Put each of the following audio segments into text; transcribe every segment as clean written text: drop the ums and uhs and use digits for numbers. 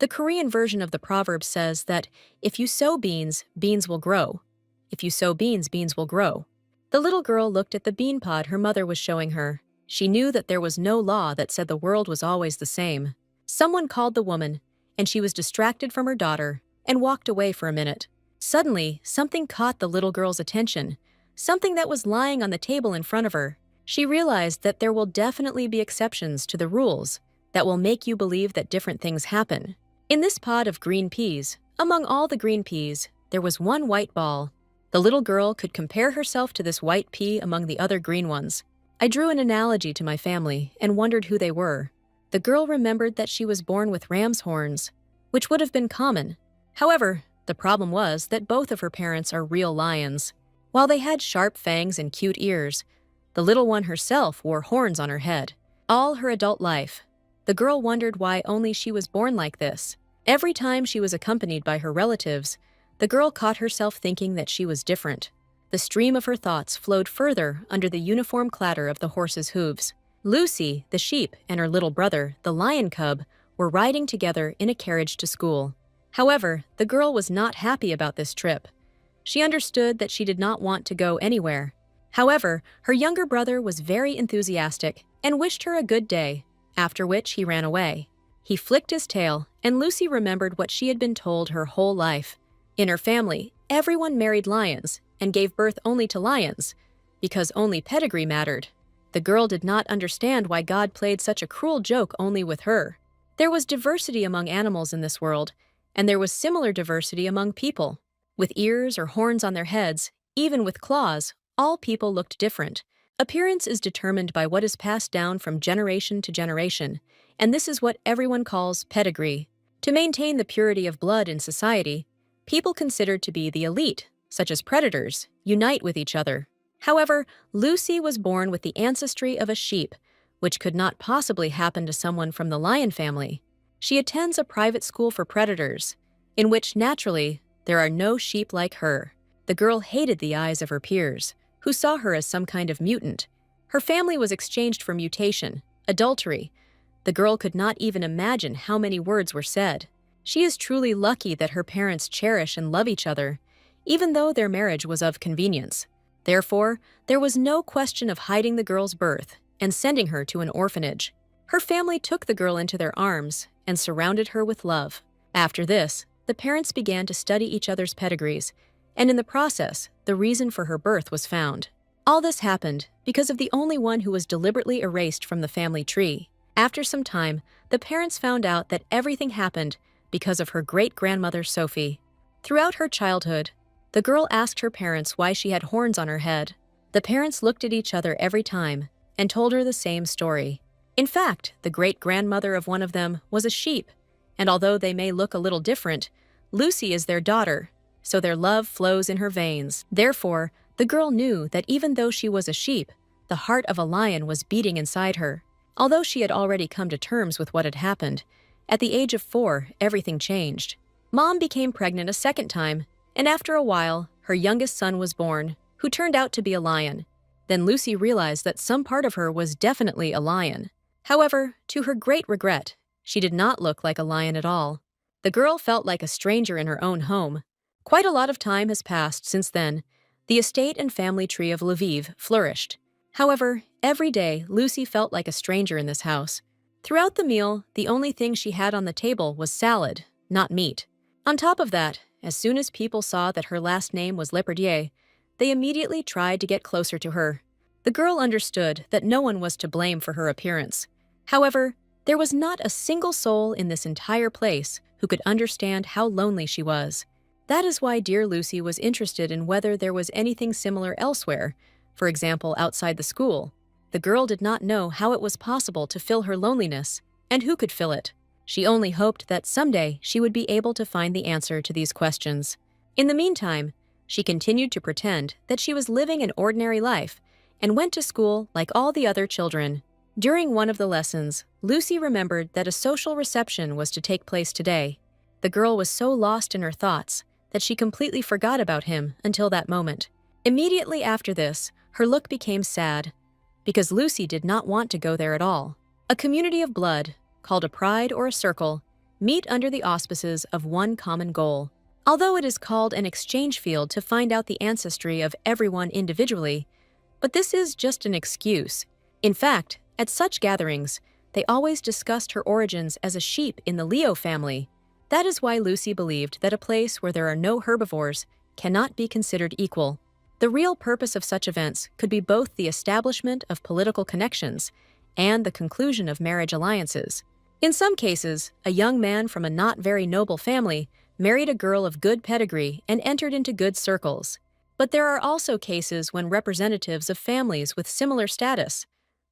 The Korean version of the proverb says that if you sow beans, beans will grow. If you sow beans, beans will grow. The little girl looked at the bean pod her mother was showing her. She knew that there was no law that said the world was always the same. Someone called the woman, and she was distracted from her daughter and walked away for a minute. Suddenly, something caught the little girl's attention, something that was lying on the table in front of her. She realized that there will definitely be exceptions to the rules that will make you believe that different things happen. In this pod of green peas, among all the green peas, there was one white ball. The little girl could compare herself to this white pea among the other green ones. I drew an analogy to my family and wondered who they were. The girl remembered that she was born with ram's horns, which would have been common. However, the problem was that both of her parents are real lions. While they had sharp fangs and cute ears, the little one herself wore horns on her head. All her adult life, the girl wondered why only she was born like this. Every time she was accompanied by her relatives, the girl caught herself thinking that she was different. The stream of her thoughts flowed further under the uniform clatter of the horse's hooves. Lucy, the sheep, and her little brother, the lion cub, were riding together in a carriage to school. However, the girl was not happy about this trip. She understood that she did not want to go anywhere. However, her younger brother was very enthusiastic and wished her a good day, after which he ran away. He flicked his tail, and Lucy remembered what she had been told her whole life. In her family, everyone married lions and gave birth only to lions, because only pedigree mattered. The girl did not understand why God played such a cruel joke only with her. There was diversity among animals in this world, and there was similar diversity among people. With ears or horns on their heads, even with claws, all people looked different. Appearance is determined by what is passed down from generation to generation, and this is what everyone calls pedigree. To maintain the purity of blood in society, people considered to be the elite, such as predators, unite with each other. However, Lucy was born with the ancestry of a sheep, which could not possibly happen to someone from the lion family. She attends a private school for predators, in which, naturally, there are no sheep like her. The girl hated the eyes of her peers, who saw her as some kind of mutant. Her family was exchanged for mutation, adultery. The girl could not even imagine how many words were said. She is truly lucky that her parents cherish and love each other, even though their marriage was of convenience. Therefore, there was no question of hiding the girl's birth and sending her to an orphanage. Her family took the girl into their arms and surrounded her with love. After this, the parents began to study each other's pedigrees, and in the process, the reason for her birth was found. All this happened because of the only one who was deliberately erased from the family tree. After some time, the parents found out that everything happened because of her great-grandmother Sophie. Throughout her childhood, the girl asked her parents why she had horns on her head. The parents looked at each other every time and told her the same story. In fact, the great-grandmother of one of them was a sheep, and although they may look a little different, Lucy is their daughter, so their love flows in her veins. Therefore, the girl knew that even though she was a sheep, the heart of a lion was beating inside her. Although she had already come to terms with what had happened, at the age of 4, everything changed. Mom became pregnant a second time, and after a while, her youngest son was born, who turned out to be a lion. Then Lucy realized that some part of her was definitely a lion. However, to her great regret, she did not look like a lion at all. The girl felt like a stranger in her own home. Quite a lot of time has passed since then. The estate and family tree of Lviv flourished. However, every day, Lucy felt like a stranger in this house. Throughout the meal, the only thing she had on the table was salad, not meat. On top of that, as soon as people saw that her last name was Leperdier, they immediately tried to get closer to her. The girl understood that no one was to blame for her appearance. However, there was not a single soul in this entire place who could understand how lonely she was. That is why dear Lucy was interested in whether there was anything similar elsewhere, for example, outside the school. The girl did not know how it was possible to fill her loneliness, and who could fill it. She only hoped that someday she would be able to find the answer to these questions. In the meantime, she continued to pretend that she was living an ordinary life and went to school like all the other children. During one of the lessons, Lucy remembered that a social reception was to take place today. The girl was so lost in her thoughts that she completely forgot about him until that moment. Immediately after this, her look became sad, because Lucy did not want to go there at all. A community of blood, called a pride or a circle, meet under the auspices of one common goal. Although it is called an exchange field to find out the ancestry of everyone individually, but this is just an excuse. In fact, at such gatherings, they always discussed her origins as a sheep in the Leo family. That is why Lucy believed that a place where there are no herbivores cannot be considered equal. The real purpose of such events could be both the establishment of political connections and the conclusion of marriage alliances. In some cases, a young man from a not very noble family married a girl of good pedigree and entered into good circles. But there are also cases when representatives of families with similar status,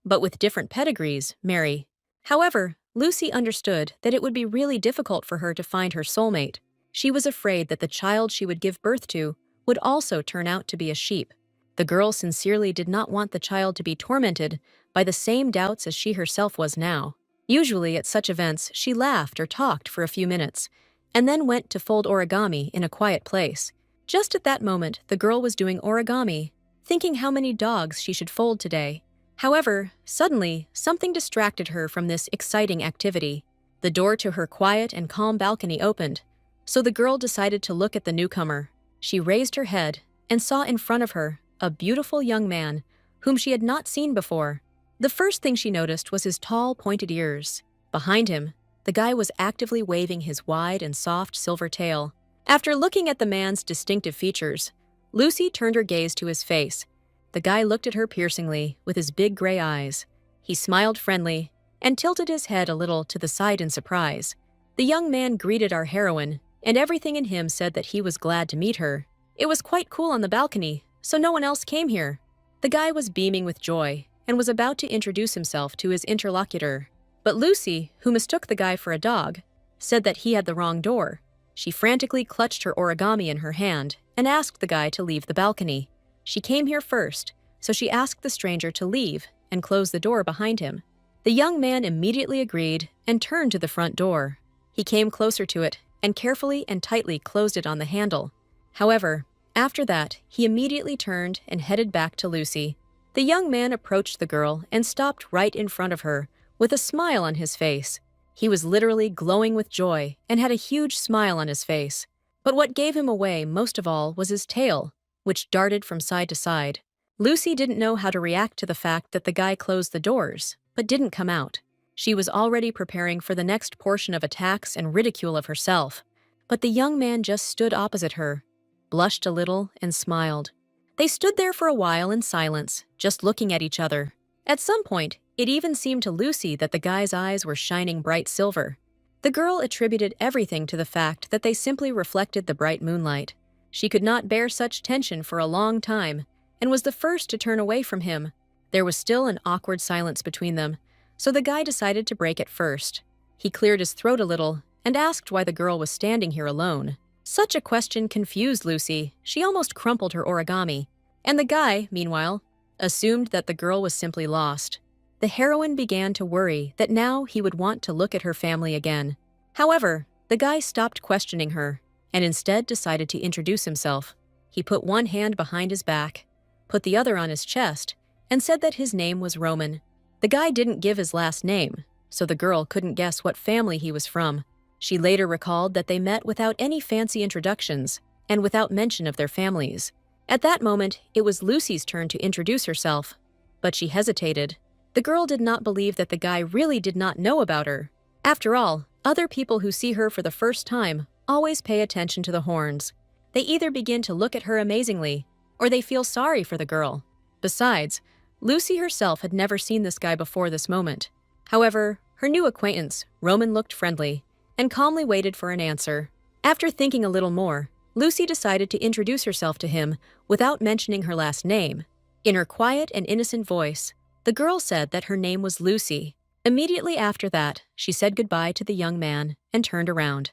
but with different pedigrees, marry. However, Lucy understood that it would be really difficult for her to find her soulmate. She was afraid that the child she would give birth to would also turn out to be a sheep. The girl sincerely did not want the child to be tormented by the same doubts as she herself was now. Usually at such events, she laughed or talked for a few minutes, and then went to fold origami in a quiet place. Just at that moment, the girl was doing origami, thinking how many dogs she should fold today. However, suddenly, something distracted her from this exciting activity. The door to her quiet and calm balcony opened, so the girl decided to look at the newcomer. She raised her head and saw in front of her a beautiful young man whom she had not seen before. The first thing she noticed was his tall, pointed ears. Behind him, the guy was actively waving his wide and soft silver tail. After looking at the man's distinctive features, Lucy turned her gaze to his face. The guy looked at her piercingly with his big gray eyes. He smiled friendly and tilted his head a little to the side in surprise. The young man greeted our heroine, and everything in him said that he was glad to meet her. It was quite cool on the balcony, so no one else came here. The guy was beaming with joy and was about to introduce himself to his interlocutor. But Lucy, who mistook the guy for a dog, said that he had the wrong door. She frantically clutched her origami in her hand and asked the guy to leave the balcony. She came here first, so she asked the stranger to leave and close the door behind him. The young man immediately agreed and turned to the front door. He came closer to it and carefully and tightly closed it on the handle. However, after that, he immediately turned and headed back to Lucy. The young man approached the girl and stopped right in front of her, with a smile on his face. He was literally glowing with joy and had a huge smile on his face. But what gave him away most of all was his tail, which darted from side to side. Lucy didn't know how to react to the fact that the guy closed the doors, but didn't come out. She was already preparing for the next portion of attacks and ridicule of herself. But the young man just stood opposite her, blushed a little, and smiled. They stood there for a while in silence, just looking at each other. At some point, it even seemed to Lucy that the guy's eyes were shining bright silver. The girl attributed everything to the fact that they simply reflected the bright moonlight. She could not bear such tension for a long time, and was the first to turn away from him. There was still an awkward silence between them, so the guy decided to break it first. He cleared his throat a little and asked why the girl was standing here alone. Such a question confused Lucy. She almost crumpled her origami. And the guy, meanwhile, assumed that the girl was simply lost. The heroine began to worry that now he would want to look at her family again. However, the guy stopped questioning her and instead decided to introduce himself. He put one hand behind his back, put the other on his chest, and said that his name was Roman. The guy didn't give his last name, so the girl couldn't guess what family he was from. She later recalled that they met without any fancy introductions and without mention of their families. At that moment, it was Lucy's turn to introduce herself, but she hesitated. The girl did not believe that the guy really did not know about her. After all, other people who see her for the first time always pay attention to the horns. They either begin to look at her amazingly, or they feel sorry for the girl. Besides, Lucy herself had never seen this guy before this moment. However, her new acquaintance, Roman, looked friendly and calmly waited for an answer. After thinking a little more, Lucy decided to introduce herself to him without mentioning her last name. In her quiet and innocent voice, the girl said that her name was Lucy. Immediately after that, she said goodbye to the young man and turned around,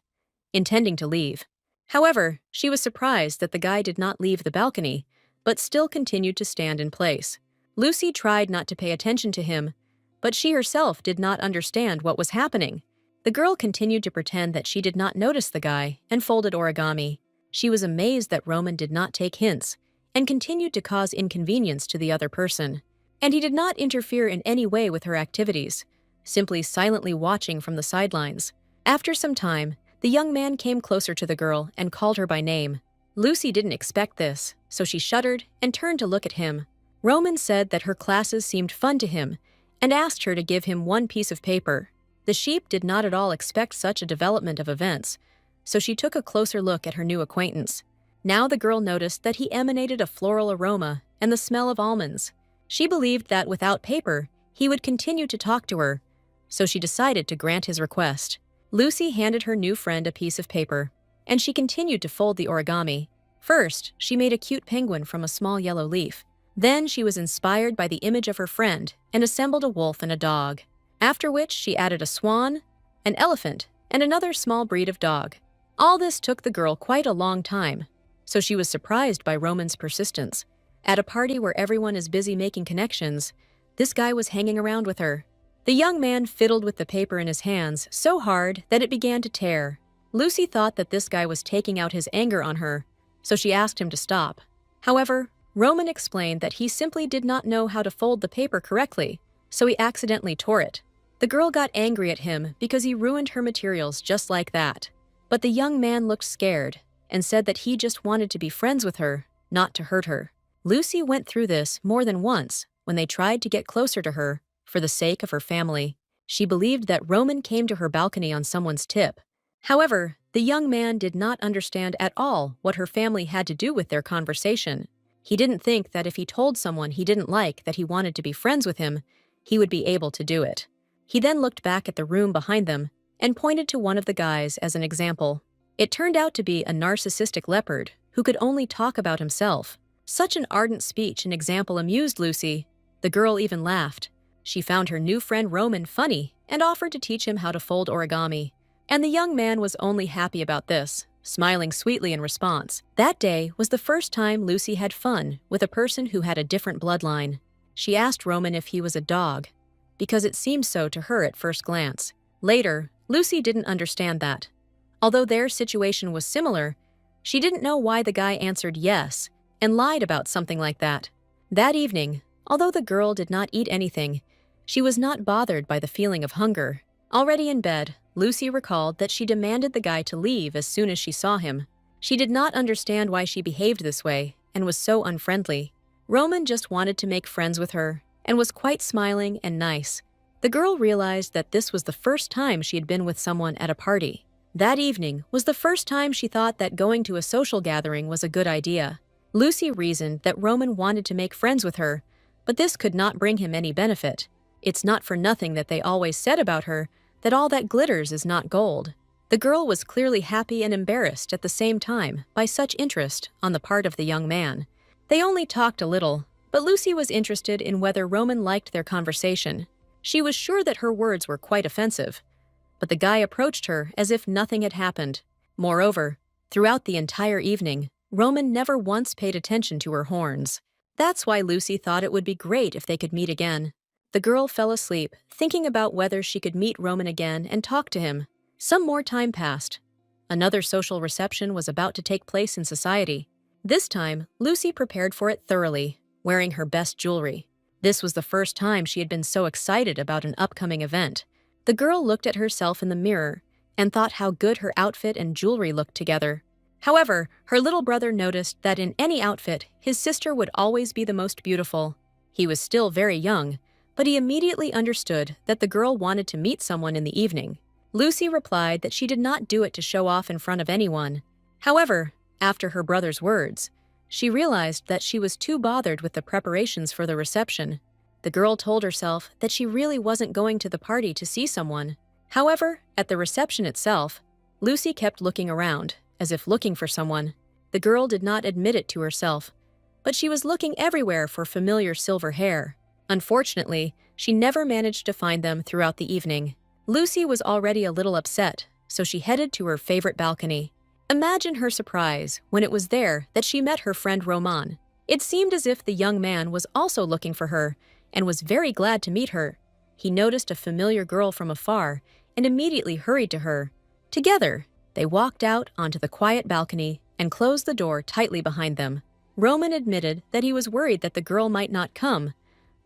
intending to leave. However, she was surprised that the guy did not leave the balcony, but still continued to stand in place. Lucy tried not to pay attention to him, but she herself did not understand what was happening. The girl continued to pretend that she did not notice the guy and folded origami. She was amazed that Roman did not take hints and continued to cause inconvenience to the other person. And he did not interfere in any way with her activities, simply silently watching from the sidelines. After some time, the young man came closer to the girl and called her by name. Lucy didn't expect this, so she shuddered and turned to look at him. Roman said that her classes seemed fun to him and asked her to give him one piece of paper. The sheep did not at all expect such a development of events, so she took a closer look at her new acquaintance. Now the girl noticed that he emanated a floral aroma and the smell of almonds. She believed that without paper, he would continue to talk to her, so she decided to grant his request. Lucy handed her new friend a piece of paper, and she continued to fold the origami. First, she made a cute penguin from a small yellow leaf. Then she was inspired by the image of her friend and assembled a wolf and a dog. After which she added a swan, an elephant, and another small breed of dog. All this took the girl quite a long time, so she was surprised by Roman's persistence. At a party where everyone is busy making connections, this guy was hanging around with her. The young man fiddled with the paper in his hands so hard that it began to tear. Lucy thought that this guy was taking out his anger on her, so she asked him to stop. However, Roman explained that he simply did not know how to fold the paper correctly, so he accidentally tore it. The girl got angry at him because he ruined her materials just like that. But the young man looked scared and said that he just wanted to be friends with her, not to hurt her. Lucy went through this more than once when they tried to get closer to her for the sake of her family. She believed that Roman came to her balcony on someone's tip. However, the young man did not understand at all what her family had to do with their conversation. He didn't think that if he told someone he didn't like that he wanted to be friends with him, he would be able to do it. He then looked back at the room behind them and pointed to one of the guys as an example. It turned out to be a narcissistic leopard who could only talk about himself. Such an ardent speech and example amused Lucy. The girl even laughed. She found her new friend Roman funny and offered to teach him how to fold origami. And the young man was only happy about this, smiling sweetly in response. That day was the first time Lucy had fun with a person who had a different bloodline. She asked Roman if he was a dog, because it seemed so to her at first glance. Later, Lucy didn't understand that. Although their situation was similar, she didn't know why the guy answered yes and lied about something like that. That evening, although the girl did not eat anything, she was not bothered by the feeling of hunger. Already in bed, Lucy recalled that she demanded the guy to leave as soon as she saw him. She did not understand why she behaved this way and was so unfriendly. Roman just wanted to make friends with her and was quite smiling and nice. The girl realized that this was the first time she had been with someone at a party. That evening was the first time she thought that going to a social gathering was a good idea. Lucy reasoned that Roman wanted to make friends with her, but this could not bring him any benefit. It's not for nothing that they always said about her that all that glitters is not gold. The girl was clearly happy and embarrassed at the same time by such interest on the part of the young man. They only talked a little, but Lucy was interested in whether Roman liked their conversation. She was sure that her words were quite offensive, but the guy approached her as if nothing had happened. Moreover, throughout the entire evening, Roman never once paid attention to her horns. That's why Lucy thought it would be great if they could meet again. The girl fell asleep, thinking about whether she could meet Roman again and talk to him. Some more time passed. Another social reception was about to take place in society. This time, Lucy prepared for it thoroughly, wearing her best jewelry. This was the first time she had been so excited about an upcoming event. The girl looked at herself in the mirror and thought how good her outfit and jewelry looked together. However, her little brother noticed that in any outfit, his sister would always be the most beautiful. He was still very young, but he immediately understood that the girl wanted to meet someone in the evening. Lucy replied that she did not do it to show off in front of anyone. However, after her brother's words, she realized that she was too bothered with the preparations for the reception. The girl told herself that she really wasn't going to the party to see someone. However, at the reception itself, Lucy kept looking around, as if looking for someone. The girl did not admit it to herself, but she was looking everywhere for familiar silver hair. Unfortunately, she never managed to find them throughout the evening. Lucy was already a little upset, so she headed to her favorite balcony. Imagine her surprise when it was there that she met her friend Roman. It seemed as if the young man was also looking for her and was very glad to meet her. He noticed a familiar girl from afar and immediately hurried to her. Together, they walked out onto the quiet balcony and closed the door tightly behind them. Roman admitted that he was worried that the girl might not come,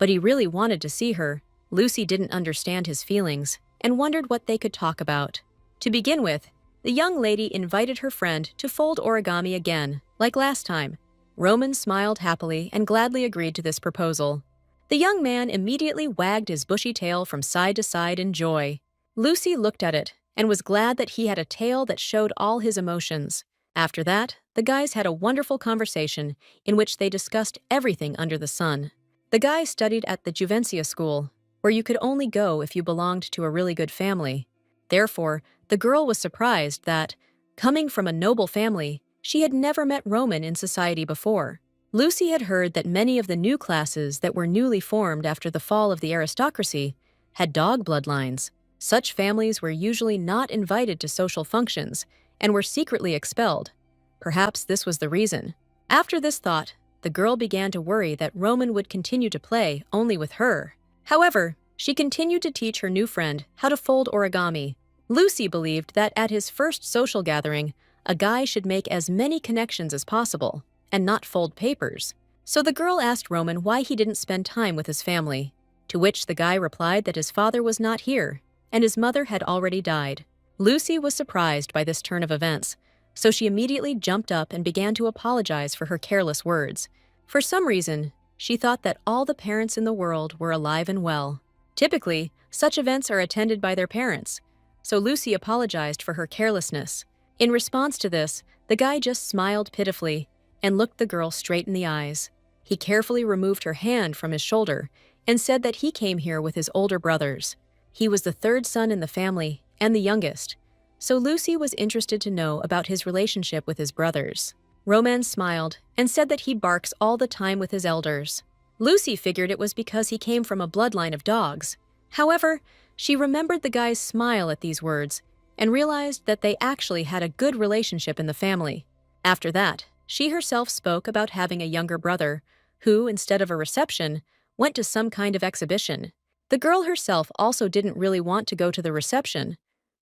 but he really wanted to see her. Lucy didn't understand his feelings and wondered what they could talk about. To begin with, the young lady invited her friend to fold origami again, like last time. Roman smiled happily and gladly agreed to this proposal. The young man immediately wagged his bushy tail from side to side in joy. Lucy looked at it and was glad that he had a tail that showed all his emotions. After that, the guys had a wonderful conversation in which they discussed everything under the sun. The guy studied at the Juvencia school, where you could only go if you belonged to a really good family. Therefore, the girl was surprised that, coming from a noble family, she had never met Roman in society before. Lucy had heard that many of the new classes that were newly formed after the fall of the aristocracy had dog bloodlines. Such families were usually not invited to social functions and were secretly expelled. Perhaps this was the reason. After this thought, the girl began to worry that Roman would continue to play only with her. However, she continued to teach her new friend how to fold origami. Lucy believed that at his first social gathering, a guy should make as many connections as possible and not fold papers. So the girl asked Roman why he didn't spend time with his family, to which the guy replied that his father was not here and his mother had already died. Lucy was surprised by this turn of events, so she immediately jumped up and began to apologize for her careless words. For some reason, she thought that all the parents in the world were alive and well. Typically, such events are attended by their parents, so Lucy apologized for her carelessness. In response to this, the guy just smiled pitifully and looked the girl straight in the eyes. He carefully removed her hand from his shoulder and said that he came here with his older brothers. He was the third son in the family and the youngest, so Lucy was interested to know about his relationship with his brothers. Roman smiled and said that he barks all the time with his elders. Lucy figured it was because he came from a bloodline of dogs. However, she remembered the guy's smile at these words and realized that they actually had a good relationship in the family. After that, she herself spoke about having a younger brother who, instead of a reception, went to some kind of exhibition. The girl herself also didn't really want to go to the reception,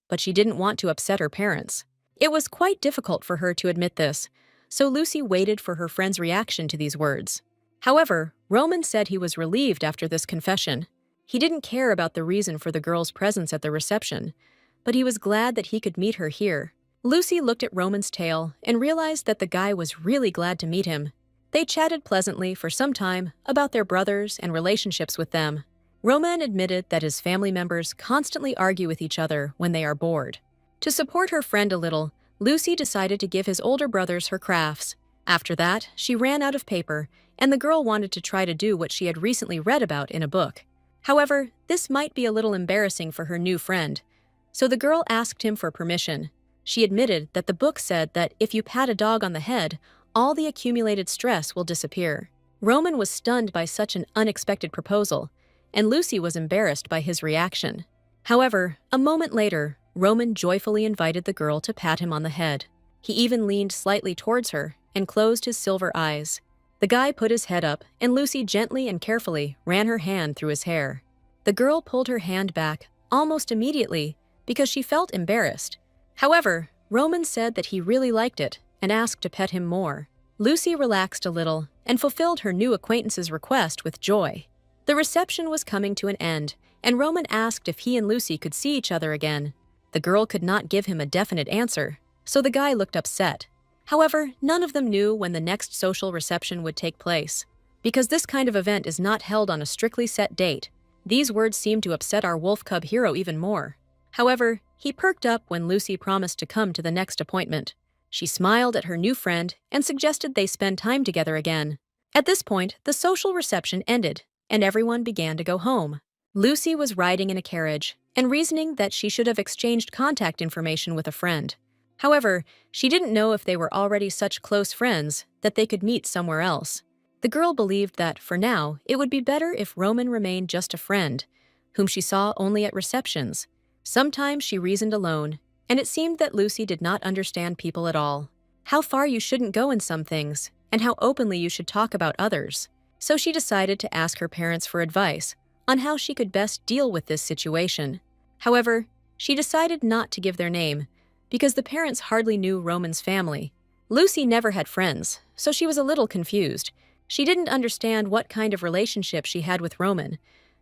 but she didn't want to upset her parents. It was quite difficult for her to admit this, so Lucy waited for her friend's reaction to these words. However, Roman said he was relieved after this confession. He didn't care about the reason for the girl's presence at the reception, but he was glad that he could meet her here. Lucy looked at Roman's tail and realized that the guy was really glad to meet him. They chatted pleasantly for some time about their brothers and relationships with them. Roman admitted that his family members constantly argue with each other when they are bored. To support her friend a little, Lucy decided to give his older brothers her crafts. After that, she ran out of paper, and the girl wanted to try to do what she had recently read about in a book. However, this might be a little embarrassing for her new friend, so the girl asked him for permission. She admitted that the book said that if you pat a dog on the head, all the accumulated stress will disappear. Roman was stunned by such an unexpected proposal, and Lucy was embarrassed by his reaction. However, a moment later, Roman joyfully invited the girl to pat him on the head. He even leaned slightly towards her and closed his silver eyes. The guy put his head up, and Lucy gently and carefully ran her hand through his hair. The girl pulled her hand back almost immediately because she felt embarrassed. However, Roman said that he really liked it and asked to pet him more. Lucy relaxed a little and fulfilled her new acquaintance's request with joy. The reception was coming to an end, and Roman asked if he and Lucy could see each other again. The girl could not give him a definite answer, so the guy looked upset. However, none of them knew when the next social reception would take place. Because this kind of event is not held on a strictly set date, these words seemed to upset our wolf cub hero even more. However, he perked up when Lucy promised to come to the next appointment. She smiled at her new friend and suggested they spend time together again. At this point, the social reception ended, and everyone began to go home. Lucy was riding in a carriage and reasoning that she should have exchanged contact information with a friend. However, she didn't know if they were already such close friends that they could meet somewhere else. The girl believed that, for now, it would be better if Roman remained just a friend, whom she saw only at receptions. Sometimes she reasoned alone, and it seemed that Lucy did not understand people at all. How far you shouldn't go in some things, and how openly you should talk about others. So she decided to ask her parents for advice on how she could best deal with this situation. However, she decided not to give their name, because the parents hardly knew Roman's family. Lucy never had friends, so she was a little confused. She didn't understand what kind of relationship she had with Roman,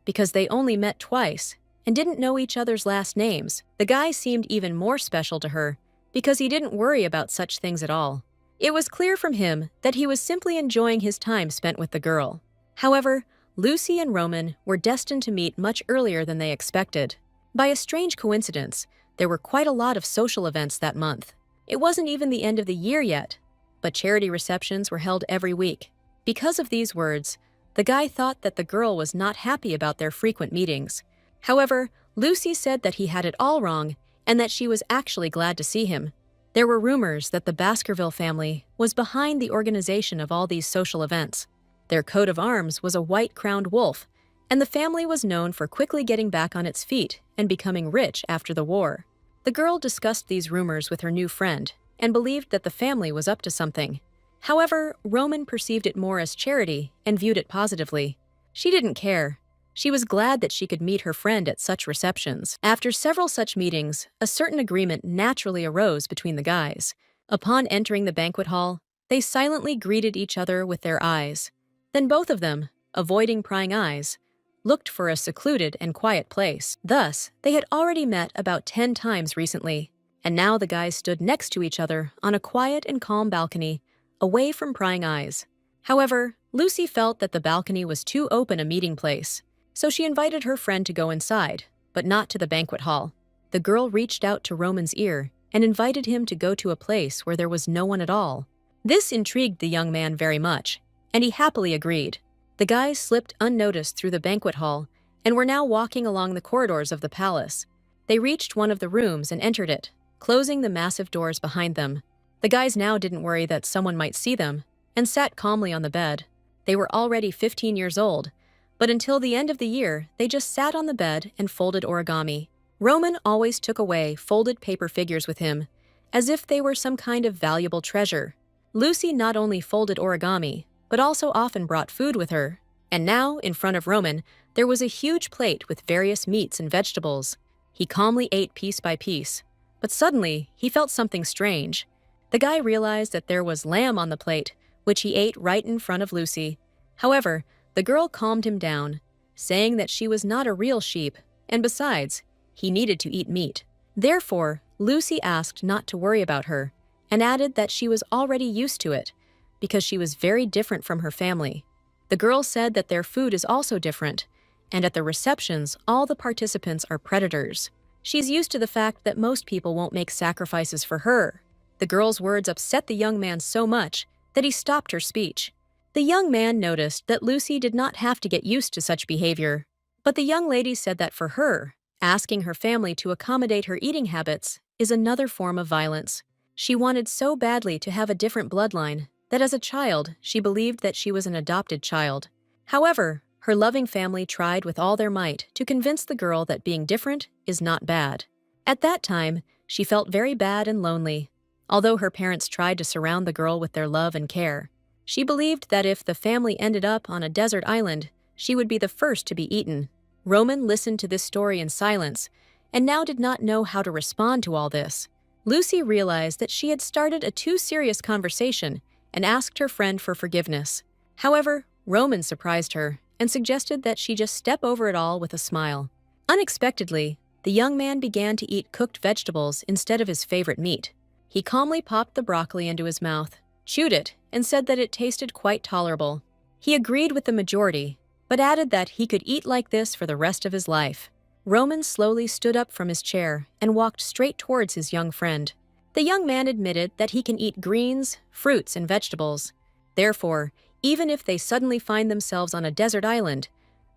because they only met twice, and didn't know each other's last names. The guy seemed even more special to her because he didn't worry about such things at all. It was clear from him that he was simply enjoying his time spent with the girl. However, Lucy and Roman were destined to meet much earlier than they expected. By a strange coincidence, there were quite a lot of social events that month. It wasn't even the end of the year yet, but charity receptions were held every week. Because of these words, the guy thought that the girl was not happy about their frequent meetings. However, Lucy said that he had it all wrong and that she was actually glad to see him. There were rumors that the Baskerville family was behind the organization of all these social events. Their coat of arms was a white-crowned wolf, and the family was known for quickly getting back on its feet and becoming rich after the war. The girl discussed these rumors with her new friend and believed that the family was up to something. However, Roman perceived it more as charity and viewed it positively. She didn't care. She was glad that she could meet her friend at such receptions. After several such meetings, a certain agreement naturally arose between the guys. Upon entering the banquet hall, they silently greeted each other with their eyes. Then both of them, avoiding prying eyes, looked for a secluded and quiet place. Thus, they had already met about 10 times recently, and now the guys stood next to each other on a quiet and calm balcony, away from prying eyes. However, Lucy felt that the balcony was too open a meeting place, so she invited her friend to go inside, but not to the banquet hall. The girl reached out to Roman's ear and invited him to go to a place where there was no one at all. This intrigued the young man very much, and he happily agreed. The guys slipped unnoticed through the banquet hall and were now walking along the corridors of the palace. They reached one of the rooms and entered it, closing the massive doors behind them. The guys now didn't worry that someone might see them and sat calmly on the bed. They were already 15 years old, but until the end of the year, they just sat on the bed and folded origami. Roman always took away folded paper figures with him, as if they were some kind of valuable treasure. Lucy not only folded origami, but also often brought food with her. And now, in front of Roman, there was a huge plate with various meats and vegetables. He calmly ate piece by piece, but suddenly he felt something strange. The guy realized that there was lamb on the plate, which he ate right in front of Lucy. However, the girl calmed him down, saying that she was not a real sheep, and besides, he needed to eat meat. Therefore, Lucy asked not to worry about her, and added that she was already used to it, because she was very different from her family. The girl said that their food is also different, and at the receptions, all the participants are predators. She's used to the fact that most people won't make sacrifices for her. The girl's words upset the young man so much that he stopped her speech. The young man noticed that Lucy did not have to get used to such behavior, but the young lady said that for her, asking her family to accommodate her eating habits is another form of violence. She wanted so badly to have a different bloodline that as a child, she believed that she was an adopted child. However, her loving family tried with all their might to convince the girl that being different is not bad. At that time, she felt very bad and lonely. Although her parents tried to surround the girl with their love and care, she believed that if the family ended up on a desert island, she would be the first to be eaten. Roman listened to this story in silence, and now did not know how to respond to all this. Lucy realized that she had started a too serious conversation and asked her friend for forgiveness. However, Roman surprised her and suggested that she just step over it all with a smile. Unexpectedly, the young man began to eat cooked vegetables instead of his favorite meat. He calmly popped the broccoli into his mouth, chewed it, and said that it tasted quite tolerable. He agreed with the majority, but added that he could eat like this for the rest of his life. Roman slowly stood up from his chair and walked straight towards his young friend. The young man admitted that he can eat greens, fruits, and vegetables. Therefore, even if they suddenly find themselves on a desert island,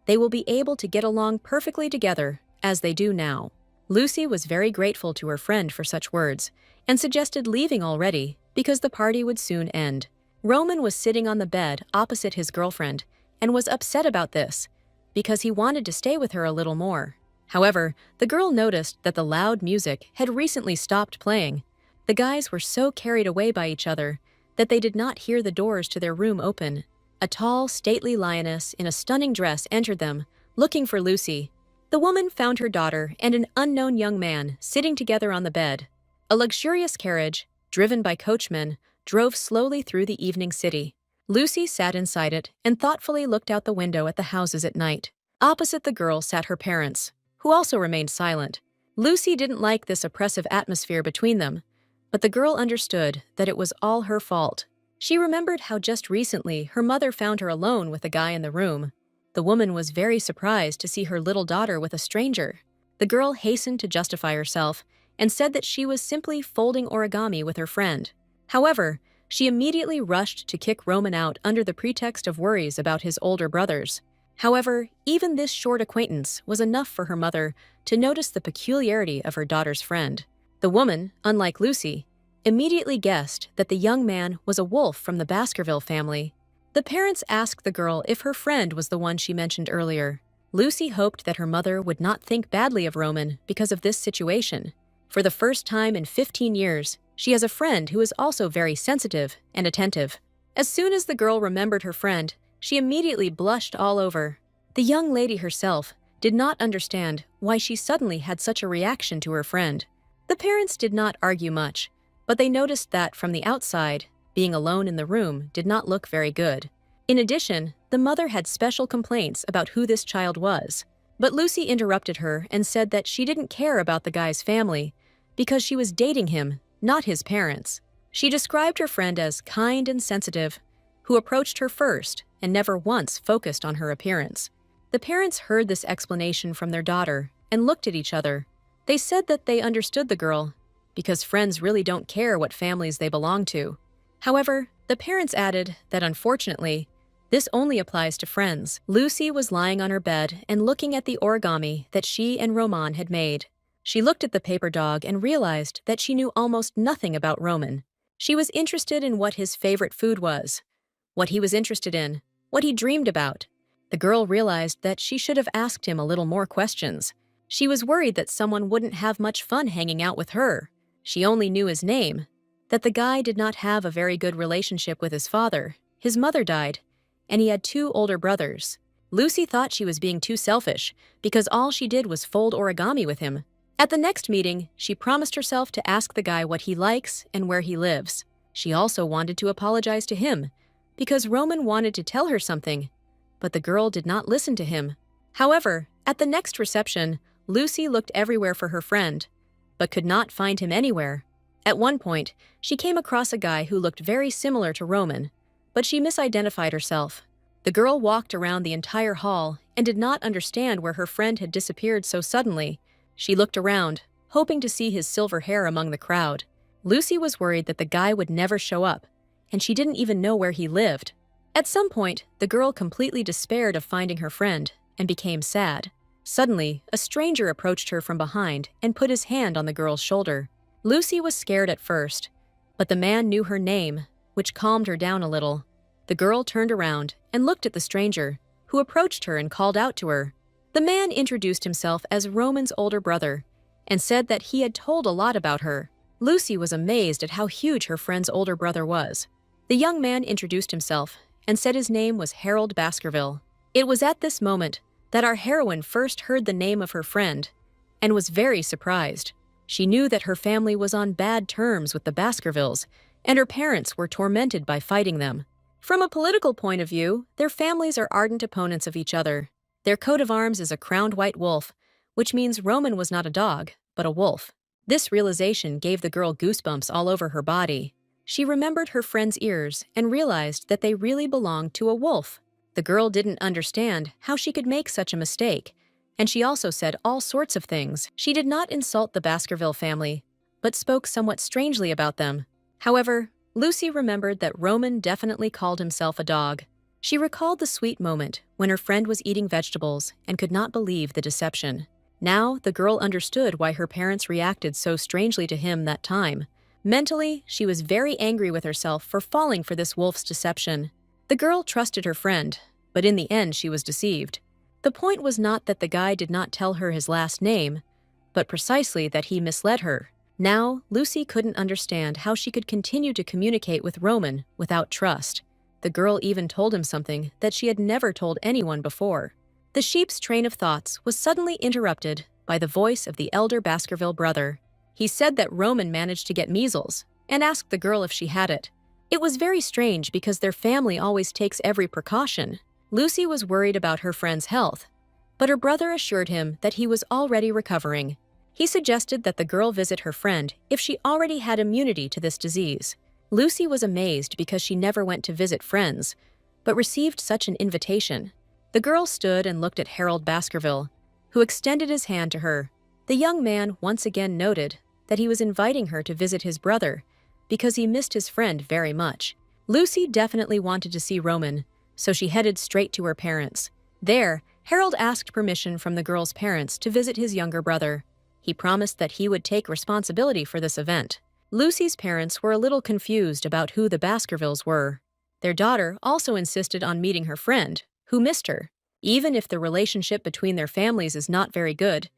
they will be able to get along perfectly together, as they do now. Lucy was very grateful to her friend for such words, and suggested leaving already because the party would soon end. Roman was sitting on the bed opposite his girlfriend, and was upset about this, because he wanted to stay with her a little more. However, the girl noticed that the loud music had recently stopped playing. The guys were so carried away by each other that they did not hear the doors to their room open. A tall, stately lioness in a stunning dress entered them, looking for Lucy. The woman found her daughter and an unknown young man sitting together on the bed. A luxurious carriage, driven by coachmen, drove slowly through the evening city. Lucy sat inside it and thoughtfully looked out the window at the houses at night. Opposite the girl sat her parents, who also remained silent. Lucy didn't like this oppressive atmosphere between them, but the girl understood that it was all her fault. She remembered how just recently her mother found her alone with a guy in the room. The woman was very surprised to see her little daughter with a stranger. The girl hastened to justify herself and said that she was simply folding origami with her friend. However, she immediately rushed to kick Roman out under the pretext of worries about his older brothers. However, even this short acquaintance was enough for her mother to notice the peculiarity of her daughter's friend. The woman, unlike Lucy, immediately guessed that the young man was a wolf from the Baskerville family. The parents asked the girl if her friend was the one she mentioned earlier. Lucy hoped that her mother would not think badly of Roman because of this situation. For the first time in 15 years, she has a friend who is also very sensitive and attentive. As soon as the girl remembered her friend, she immediately blushed all over. The young lady herself did not understand why she suddenly had such a reaction to her friend. The parents did not argue much, but they noticed that from the outside, being alone in the room did not look very good. In addition, the mother had special complaints about who this child was. But Lucy interrupted her and said that she didn't care about the guy's family because she was dating him, not his parents. She described her friend as kind and sensitive, who approached her first and never once focused on her appearance. The parents heard this explanation from their daughter and looked at each other. They said that they understood the girl because friends really don't care what families they belong to. However, the parents added that unfortunately, this only applies to friends. Lucy was lying on her bed and looking at the origami that she and Roman had made. She looked at the paper dog and realized that she knew almost nothing about Roman. She was interested in what his favorite food was, what he was interested in, what he dreamed about. The girl realized that she should have asked him a little more questions. She was worried that someone wouldn't have much fun hanging out with her. She only knew his name, that the guy did not have a very good relationship with his father. His mother died, and he had 2 older brothers. Lucy thought she was being too selfish because all she did was fold origami with him. At the next meeting, she promised herself to ask the guy what he likes and where he lives. She also wanted to apologize to him because Roman wanted to tell her something, but the girl did not listen to him. However, at the next reception, Lucy looked everywhere for her friend, but could not find him anywhere. At one point, she came across a guy who looked very similar to Roman, but she misidentified herself. The girl walked around the entire hall and did not understand where her friend had disappeared so suddenly. She looked around, hoping to see his silver hair among the crowd. Lucy was worried that the guy would never show up, and she didn't even know where he lived. At some point, the girl completely despaired of finding her friend and became sad. Suddenly, a stranger approached her from behind and put his hand on the girl's shoulder. Lucy was scared at first, but the man knew her name, which calmed her down a little. The girl turned around and looked at the stranger, who approached her and called out to her. The man introduced himself as Roman's older brother and said that he had told a lot about her. Lucy was amazed at how huge her friend's older brother was. The young man introduced himself and said his name was Harold Baskerville. It was at this moment that our heroine first heard the name of her friend and was very surprised. She knew that her family was on bad terms with the Baskervilles, and her parents were tormented by fighting them. From a political point of view, their families are ardent opponents of each other. Their coat of arms is a crowned white wolf, which means Roman was not a dog, but a wolf. This realization gave the girl goosebumps all over her body. She remembered her friend's ears and realized that they really belonged to a wolf. The girl didn't understand how she could make such a mistake, and she also said all sorts of things. She did not insult the Baskerville family, but spoke somewhat strangely about them. However, Lucy remembered that Roman definitely called himself a dog. She recalled the sweet moment when her friend was eating vegetables and could not believe the deception. Now, the girl understood why her parents reacted so strangely to him that time. Mentally, she was very angry with herself for falling for this wolf's deception. The girl trusted her friend, but in the end she was deceived. The point was not that the guy did not tell her his last name, but precisely that he misled her. Now, Lucy couldn't understand how she could continue to communicate with Roman without trust. The girl even told him something that she had never told anyone before. The sheep's train of thoughts was suddenly interrupted by the voice of the elder Baskerville brother. He said that Roman managed to get measles and asked the girl if she had it. It was very strange because their family always takes every precaution. Lucy was worried about her friend's health, but her brother assured him that he was already recovering. He suggested that the girl visit her friend if she already had immunity to this disease. Lucy was amazed because she never went to visit friends, but received such an invitation. The girl stood and looked at Harold Baskerville, who extended his hand to her. The young man once again noted that he was inviting her to visit his brother because he missed his friend very much. Lucy definitely wanted to see Roman, so she headed straight to her parents. There, Harold asked permission from the girl's parents to visit his younger brother. He promised that he would take responsibility for this event. Lucy's parents were a little confused about who the Baskervilles were. Their daughter also insisted on meeting her friend, who missed her. Even if the relationship between their families is not very good,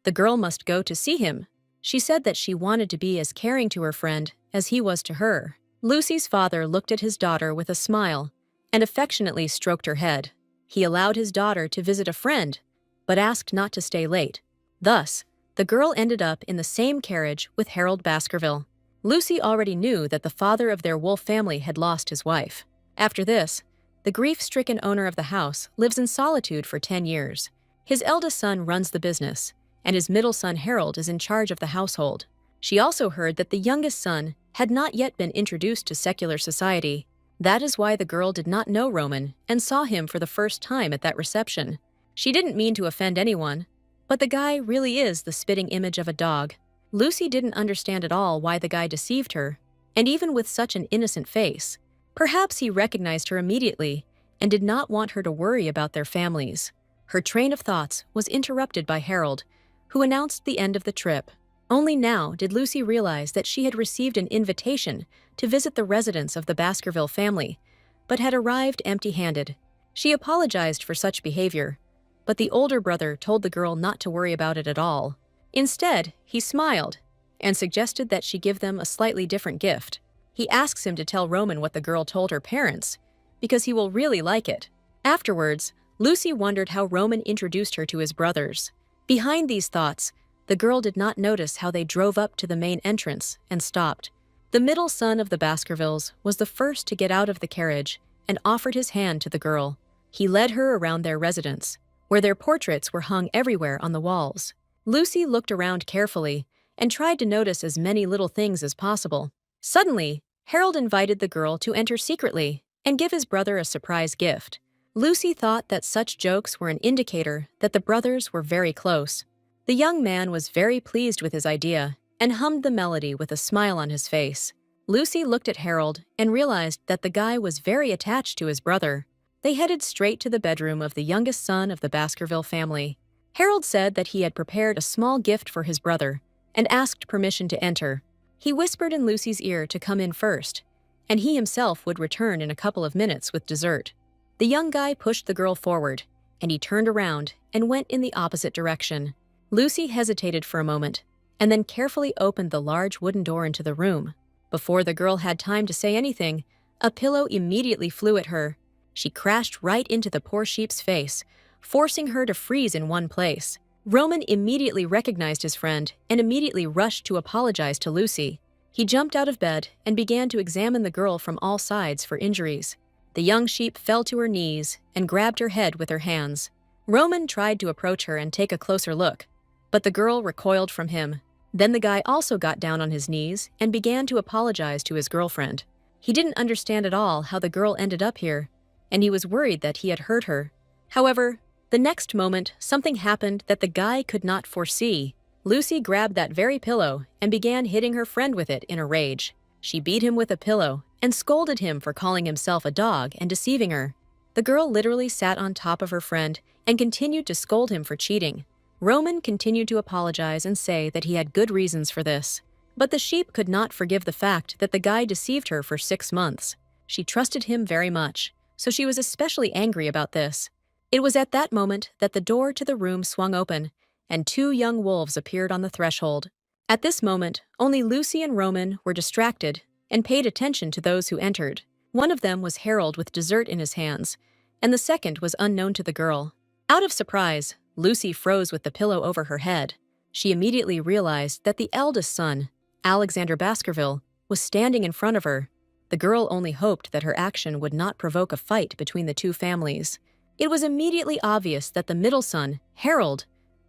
the girl must go to see him. She said that she wanted to be as caring to her friend as he was to her. Lucy's father looked at his daughter with a smile and affectionately stroked her head. He allowed his daughter to visit a friend, but asked not to stay late. Thus, the girl ended up in the same carriage with Harold Baskerville. Lucy already knew that the father of their wolf family had lost his wife. After this, the grief-stricken owner of the house lives in solitude for 10 years. His eldest son runs the business, and his middle son Harold is in charge of the household. She also heard that the youngest son had not yet been introduced to secular society. That is why the girl did not know Roman and saw him for the first time at that reception. She didn't mean to offend anyone, but the guy really is the spitting image of a dog. Lucy didn't understand at all why the guy deceived her, and even with such an innocent face. Perhaps he recognized her immediately and did not want her to worry about their families. Her train of thoughts was interrupted by Harold, who announced the end of the trip. Only now did Lucy realize that she had received an invitation to visit the residence of the Baskerville family, but had arrived empty-handed. She apologized for such behavior, but the older brother told the girl not to worry about it at all. Instead, he smiled and suggested that she give them a slightly different gift. He asks him to tell Roman what the girl told her parents, because he will really like it. Afterwards, Lucy wondered how Roman introduced her to his brothers. Behind these thoughts, the girl did not notice how they drove up to the main entrance and stopped. The middle son of the Baskervilles was the first to get out of the carriage and offered his hand to the girl. He led her around their residence, where their portraits were hung everywhere on the walls. Lucy looked around carefully and tried to notice as many little things as possible. Suddenly, Harold invited the girl to enter secretly and give his brother a surprise gift. Lucy thought that such jokes were an indicator that the brothers were very close. The young man was very pleased with his idea and hummed the melody with a smile on his face. Lucy looked at Harold and realized that the guy was very attached to his brother. They headed straight to the bedroom of the youngest son of the Baskerville family. Harold said that he had prepared a small gift for his brother and asked permission to enter. He whispered in Lucy's ear to come in first, and he himself would return in a couple of minutes with dessert. The young guy pushed the girl forward, and he turned around and went in the opposite direction. Lucy hesitated for a moment, and then carefully opened the large wooden door into the room. Before the girl had time to say anything, a pillow immediately flew at her. She crashed right into the poor sheep's face, forcing her to freeze in one place. Roman immediately recognized his friend and immediately rushed to apologize to Lucy. He jumped out of bed and began to examine the girl from all sides for injuries. The young sheep fell to her knees and grabbed her head with her hands. Roman tried to approach her and take a closer look, but the girl recoiled from him. Then the guy also got down on his knees and began to apologize to his girlfriend. He didn't understand at all how the girl ended up here, and he was worried that he had hurt her. However, the next moment, something happened that the guy could not foresee. Lucy grabbed that very pillow and began hitting her friend with it in a rage. She beat him with a pillow and scolded him for calling himself a dog and deceiving her. The girl literally sat on top of her friend and continued to scold him for cheating. Roman continued to apologize and say that he had good reasons for this. But the sheep could not forgive the fact that the guy deceived her for 6 months. She trusted him very much, so she was especially angry about this. It was at that moment that the door to the room swung open, and 2 young wolves appeared on the threshold. At this moment, only Lucy and Roman were distracted and paid attention to those who entered. One of them was Harold with dessert in his hands, and the second was unknown to the girl. Out of surprise, Lucy froze with the pillow over her head. She immediately realized that the eldest son, Alexander Baskerville, was standing in front of her. The girl only hoped that her action would not provoke a fight between the 2 families. It was immediately obvious that the middle son, Harold,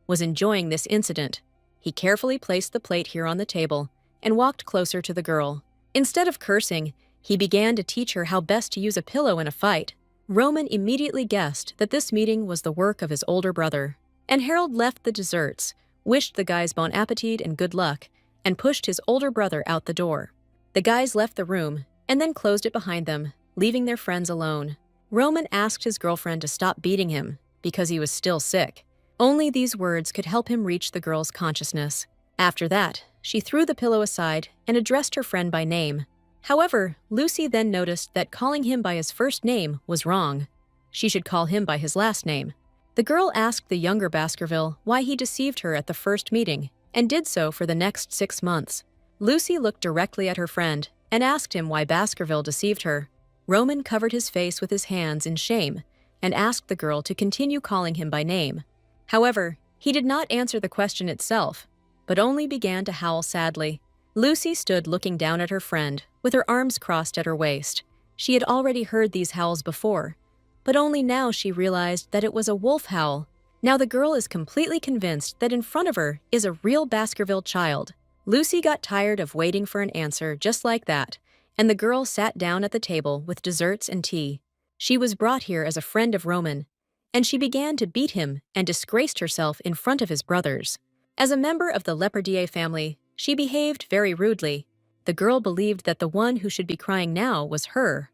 was enjoying this incident. He carefully placed the plate here on the table and walked closer to the girl. Instead of cursing, he began to teach her how best to use a pillow in a fight. Roman immediately guessed that this meeting was the work of his older brother, and Harold left the desserts, wished the guys bon appetit and good luck, and pushed his older brother out the door. The guys left the room and then closed it behind them, leaving their friends alone. Roman asked his girlfriend to stop beating him because he was still sick. Only these words could help him reach the girl's consciousness. After that, she threw the pillow aside and addressed her friend by name. However, Lucy then noticed that calling him by his first name was wrong. She should call him by his last name. The girl asked the younger Baskerville why he deceived her at the first meeting, and did so for the next 6 months. Lucy looked directly at her friend and asked him why Baskerville deceived her. Roman covered his face with his hands in shame and asked the girl to continue calling him by name. However, he did not answer the question itself, but only began to howl sadly. Lucy stood looking down at her friend, with her arms crossed at her waist. She had already heard these howls before, but only now she realized that it was a wolf howl. Now the girl is completely convinced that in front of her is a real Baskerville child. Lucy got tired of waiting for an answer just like that, and the girl sat down at the table with desserts and tea. She was brought here as a friend of Roman, and she began to beat him and disgraced herself in front of his brothers. As a member of the Leperdier family, she behaved very rudely. The girl believed that the one who should be crying now was her,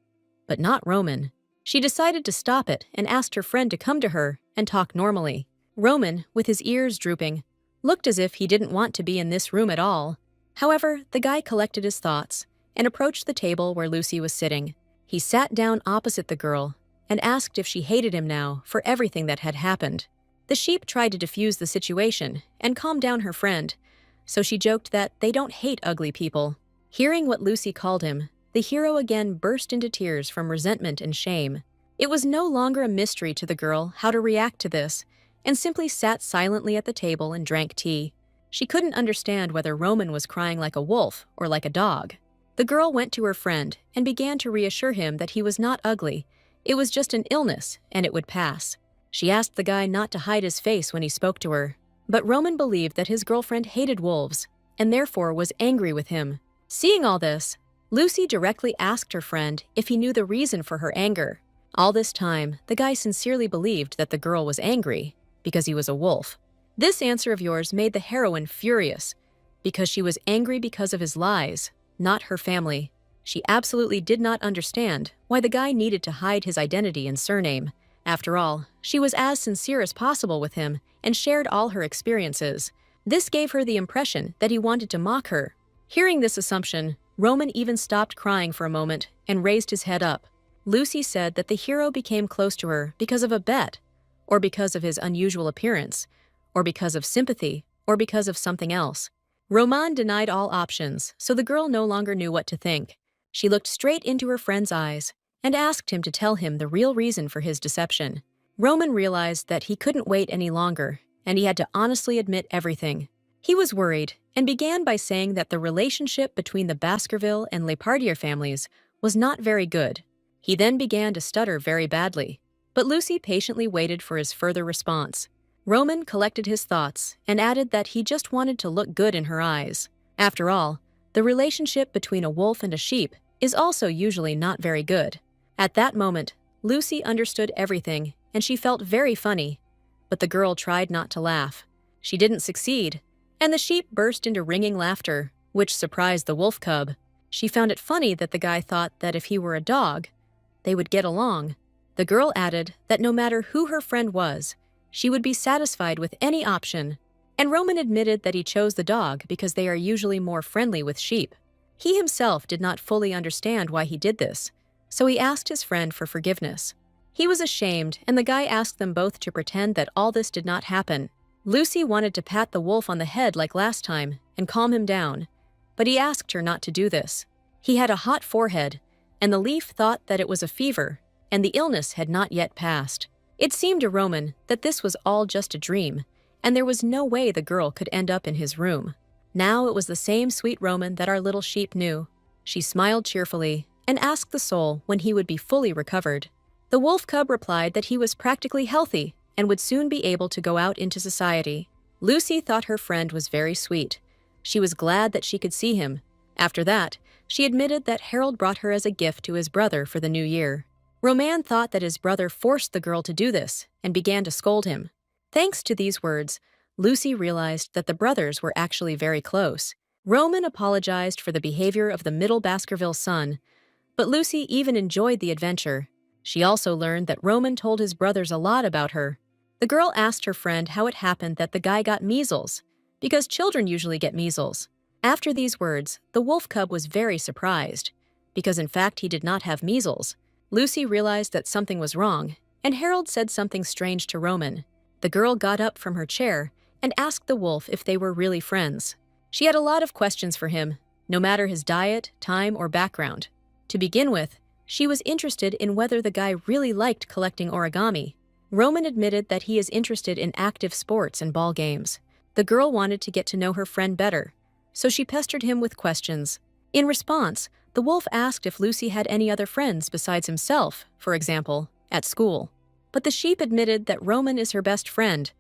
but not Roman. She decided to stop it and asked her friend to come to her and talk normally. Roman, with his ears drooping, looked as if he didn't want to be in this room at all. However, the guy collected his thoughts and approached the table where Lucy was sitting. He sat down opposite the girl and asked if she hated him now for everything that had happened. The sheep tried to defuse the situation and calm down her friend, so she joked that they don't hate ugly people. Hearing what Lucy called him, the hero again burst into tears from resentment and shame. It was no longer a mystery to the girl how to react to this, and simply sat silently at the table and drank tea. She couldn't understand whether Roman was crying like a wolf or like a dog. The girl went to her friend and began to reassure him that he was not ugly. It was just an illness, and it would pass. She asked the guy not to hide his face when he spoke to her, but Roman believed that his girlfriend hated wolves, and therefore was angry with him. Seeing all this, Lucy directly asked her friend if he knew the reason for her anger. All this time, the guy sincerely believed that the girl was angry because he was a wolf. This answer of yours made the heroine furious, because she was angry because of his lies, not her family. She absolutely did not understand why the guy needed to hide his identity and surname. After all, she was as sincere as possible with him and shared all her experiences. This gave her the impression that he wanted to mock her. Hearing this assumption, Roman even stopped crying for a moment and raised his head up. Lucy said that the hero became close to her because of a bet, or because of his unusual appearance, or because of sympathy, or because of something else. Roman denied all options, so the girl no longer knew what to think. She looked straight into her friend's eyes and asked him to tell him the real reason for his deception. Roman realized that he couldn't wait any longer, and he had to honestly admit everything. He was worried and began by saying that the relationship between the Baskerville and Lepardier families was not very good. He then began to stutter very badly, but Lucy patiently waited for his further response. Roman collected his thoughts and added that he just wanted to look good in her eyes. After all, the relationship between a wolf and a sheep is also usually not very good. At that moment, Lucy understood everything, and she felt very funny, but the girl tried not to laugh. She didn't succeed, and the sheep burst into ringing laughter, which surprised the wolf cub. She found it funny that the guy thought that if he were a dog, they would get along. The girl added that no matter who her friend was, she would be satisfied with any option, and Roman admitted that he chose the dog because they are usually more friendly with sheep. He himself did not fully understand why he did this, so he asked his friend for forgiveness. He was ashamed, and the guy asked them both to pretend that all this did not happen. Lucy wanted to pat the wolf on the head like last time and calm him down, but he asked her not to do this. He had a hot forehead, and the leaf thought that it was a fever, and the illness had not yet passed. It seemed to Roman that this was all just a dream, and there was no way the girl could end up in his room. Now it was the same sweet Roman that our little sheep knew. She smiled cheerfully and asked the soul when he would be fully recovered. The wolf cub replied that he was practically healthy and would soon be able to go out into society. Lucy thought her friend was very sweet. She was glad that she could see him. After that, she admitted that Harold brought her as a gift to his brother for the new year. Roman thought that his brother forced the girl to do this and began to scold him. Thanks to these words, Lucy realized that the brothers were actually very close. Roman apologized for the behavior of the middle Baskerville son, but Lucy even enjoyed the adventure. She also learned that Roman told his brothers a lot about her. The girl asked her friend how it happened that the guy got measles, because children usually get measles. After these words, the wolf cub was very surprised, because in fact he did not have measles. Lucy realized that something was wrong, and Harold said something strange to Roman. The girl got up from her chair and asked the wolf if they were really friends. She had a lot of questions for him, no matter his diet, time, or background. To begin with, she was interested in whether the guy really liked collecting origami. Roman admitted that he is interested in active sports and ball games. The girl wanted to get to know her friend better, so she pestered him with questions. In response, the wolf asked if Lucy had any other friends besides himself, for example, at school. But the sheep admitted that Roman is her best friend,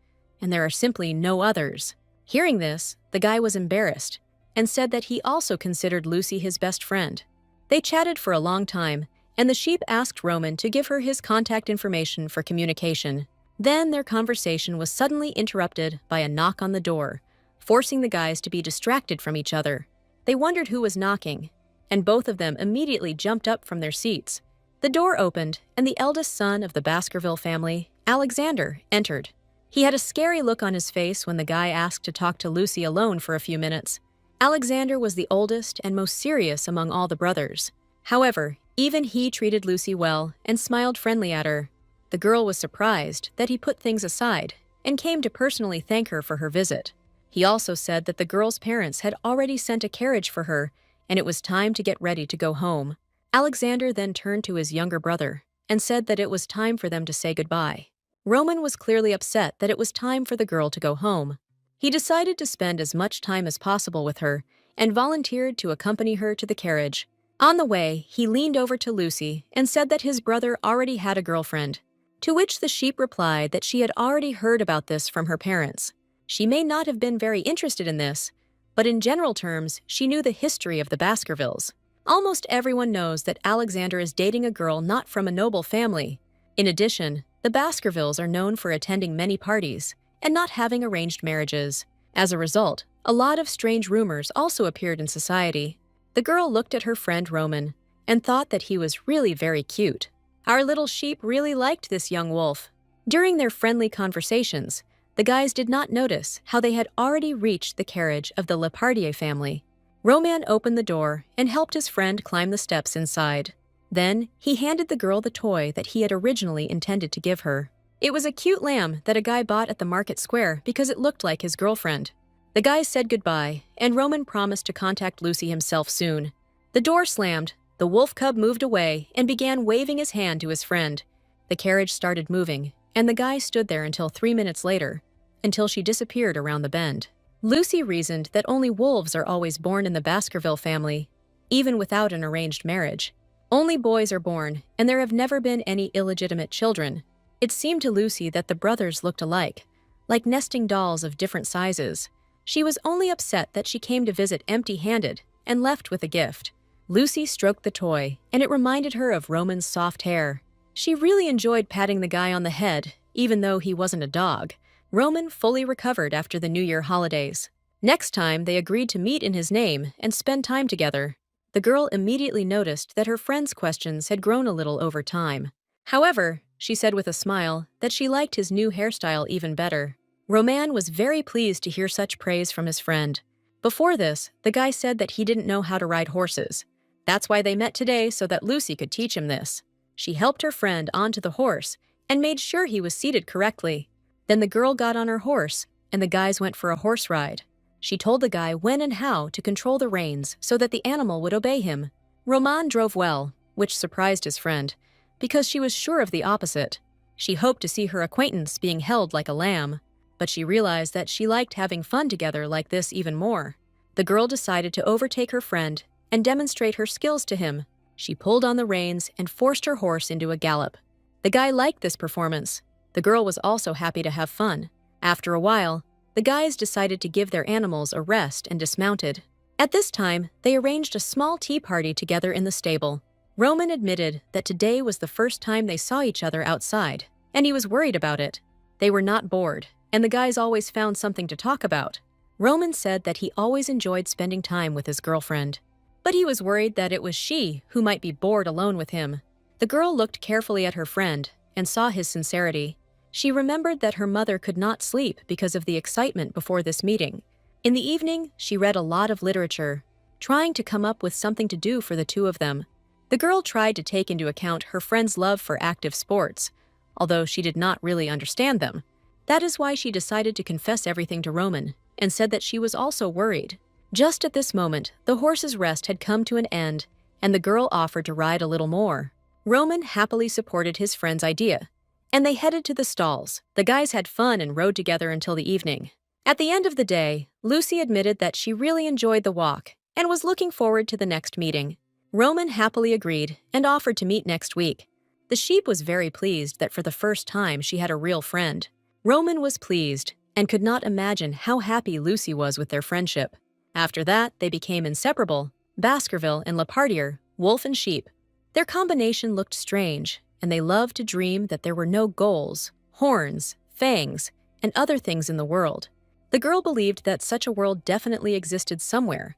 and there are simply no others. Hearing this, the guy was embarrassed and said that he also considered Lucy his best friend. They chatted for a long time, and the sheep asked Roman to give her his contact information for communication. Then their conversation was suddenly interrupted by a knock on the door, forcing the guys to be distracted from each other. They wondered who was knocking, and both of them immediately jumped up from their seats. The door opened, and the eldest son of the Baskerville family, Alexander, entered. He had a scary look on his face when the guy asked to talk to Lucy alone for a few minutes. Alexander was the oldest and most serious among all the brothers. However, even he treated Lucy well and smiled friendly at her. The girl was surprised that he put things aside and came to personally thank her for her visit. He also said that the girl's parents had already sent a carriage for her and it was time to get ready to go home. Alexander then turned to his younger brother and said that it was time for them to say goodbye. Roman was clearly upset that it was time for the girl to go home. He decided to spend as much time as possible with her and volunteered to accompany her to the carriage. On the way, he leaned over to Lucy and said that his brother already had a girlfriend, to which the sheep replied that she had already heard about this from her parents. She may not have been very interested in this, but in general terms, she knew the history of the Baskervilles. Almost everyone knows that Alexander is dating a girl not from a noble family. In addition, the Baskervilles are known for attending many parties and not having arranged marriages. As a result, a lot of strange rumors also appeared in society. The girl looked at her friend Roman and thought that he was really very cute. Our little sheep really liked this young wolf. During their friendly conversations, the guys did not notice how they had already reached the carriage of the Lepardier family. Roman opened the door and helped his friend climb the steps inside. Then, he handed the girl the toy that he had originally intended to give her. It was a cute lamb that a guy bought at the market square because it looked like his girlfriend. The guys said goodbye, and Roman promised to contact Lucy himself soon. The door slammed, the wolf cub moved away and began waving his hand to his friend. The carriage started moving, and the guy stood there until 3 minutes later, until she disappeared around the bend. Lucy reasoned that only wolves are always born in the Baskerville family, even without an arranged marriage. Only boys are born, and there have never been any illegitimate children. It seemed to Lucy that the brothers looked alike, like nesting dolls of different sizes. She was only upset that she came to visit empty-handed and left with a gift. Lucy stroked the toy, and it reminded her of Roman's soft hair. She really enjoyed patting the guy on the head, even though he wasn't a dog. Roman fully recovered after the New Year holidays. Next time, they agreed to meet in his name and spend time together. The girl immediately noticed that her friend's questions had grown a little over time. However, she said with a smile that she liked his new hairstyle even better. Roman was very pleased to hear such praise from his friend. Before this, the guy said that he didn't know how to ride horses. That's why they met today, so that Lucy could teach him this. She helped her friend onto the horse and made sure he was seated correctly. Then the girl got on her horse, and the guys went for a horse ride. She told the guy when and how to control the reins so that the animal would obey him. Roman drove well, which surprised his friend, because she was sure of the opposite. She hoped to see her acquaintance being held like a lamb, but she realized that she liked having fun together like this even more. The girl decided to overtake her friend and demonstrate her skills to him. She pulled on the reins and forced her horse into a gallop. The guy liked this performance. The girl was also happy to have fun. After a while, the guys decided to give their animals a rest and dismounted. At this time, they arranged a small tea party together in the stable. Roman admitted that today was the first time they saw each other outside, and he was worried about it. They were not bored, and the guys always found something to talk about. Roman said that he always enjoyed spending time with his girlfriend, but he was worried that it was she who might be bored alone with him. The girl looked carefully at her friend and saw his sincerity. She remembered that her mother could not sleep because of the excitement before this meeting. In the evening, she read a lot of literature, trying to come up with something to do for the two of them. The girl tried to take into account her friend's love for active sports, although she did not really understand them. That is why she decided to confess everything to Roman and said that she was also worried. Just at this moment, the horse's rest had come to an end, and the girl offered to ride a little more. Roman happily supported his friend's idea, and they headed to the stalls. The guys had fun and rode together until the evening. At the end of the day, Lucy admitted that she really enjoyed the walk and was looking forward to the next meeting. Roman happily agreed and offered to meet next week. The sheep was very pleased that for the first time she had a real friend. Roman was pleased and could not imagine how happy Lucy was with their friendship. After that, they became inseparable, Baskerville and Lepardier, wolf and sheep. Their combination looked strange, and they loved to dream that there were no goals, horns, fangs, and other things in the world. The girl believed that such a world definitely existed somewhere,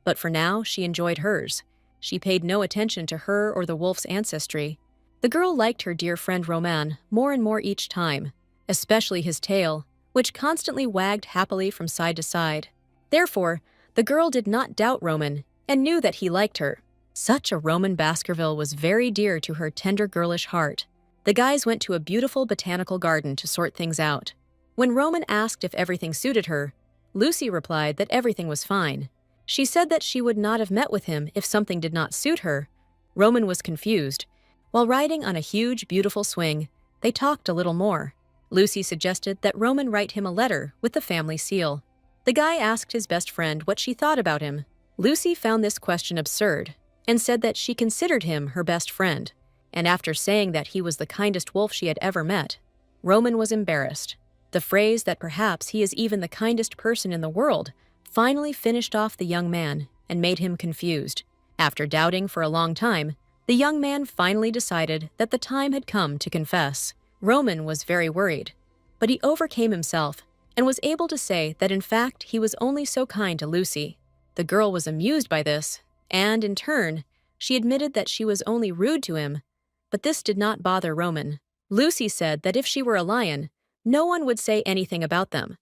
but for now she enjoyed hers. She paid no attention to her or the wolf's ancestry. The girl liked her dear friend Roman more and more each time, especially his tail, which constantly wagged happily from side to side. Therefore, the girl did not doubt Roman and knew that he liked her. Such a Roman Baskerville was very dear to her tender girlish heart. The guys went to a beautiful botanical garden to sort things out. When Roman asked if everything suited her, Lucy replied that everything was fine. She said that she would not have met with him if something did not suit her. Roman was confused. While riding on a huge, beautiful swing, they talked a little more. Lucy suggested that Roman write him a letter with the family seal. The guy asked his best friend what she thought about him. Lucy found this question absurd and said that she considered him her best friend, and after saying that he was the kindest wolf she had ever met, Roman was embarrassed. The phrase that perhaps he is even the kindest person in the world finally finished off the young man and made him confused. After doubting for a long time, the young man finally decided that the time had come to confess. Roman was very worried, but he overcame himself and was able to say that in fact he was only so kind to Lucy. The girl was amused by this, and in turn, she admitted that she was only rude to him, but this did not bother Roman. Lucy said that if she were a lion, no one would say anything about them.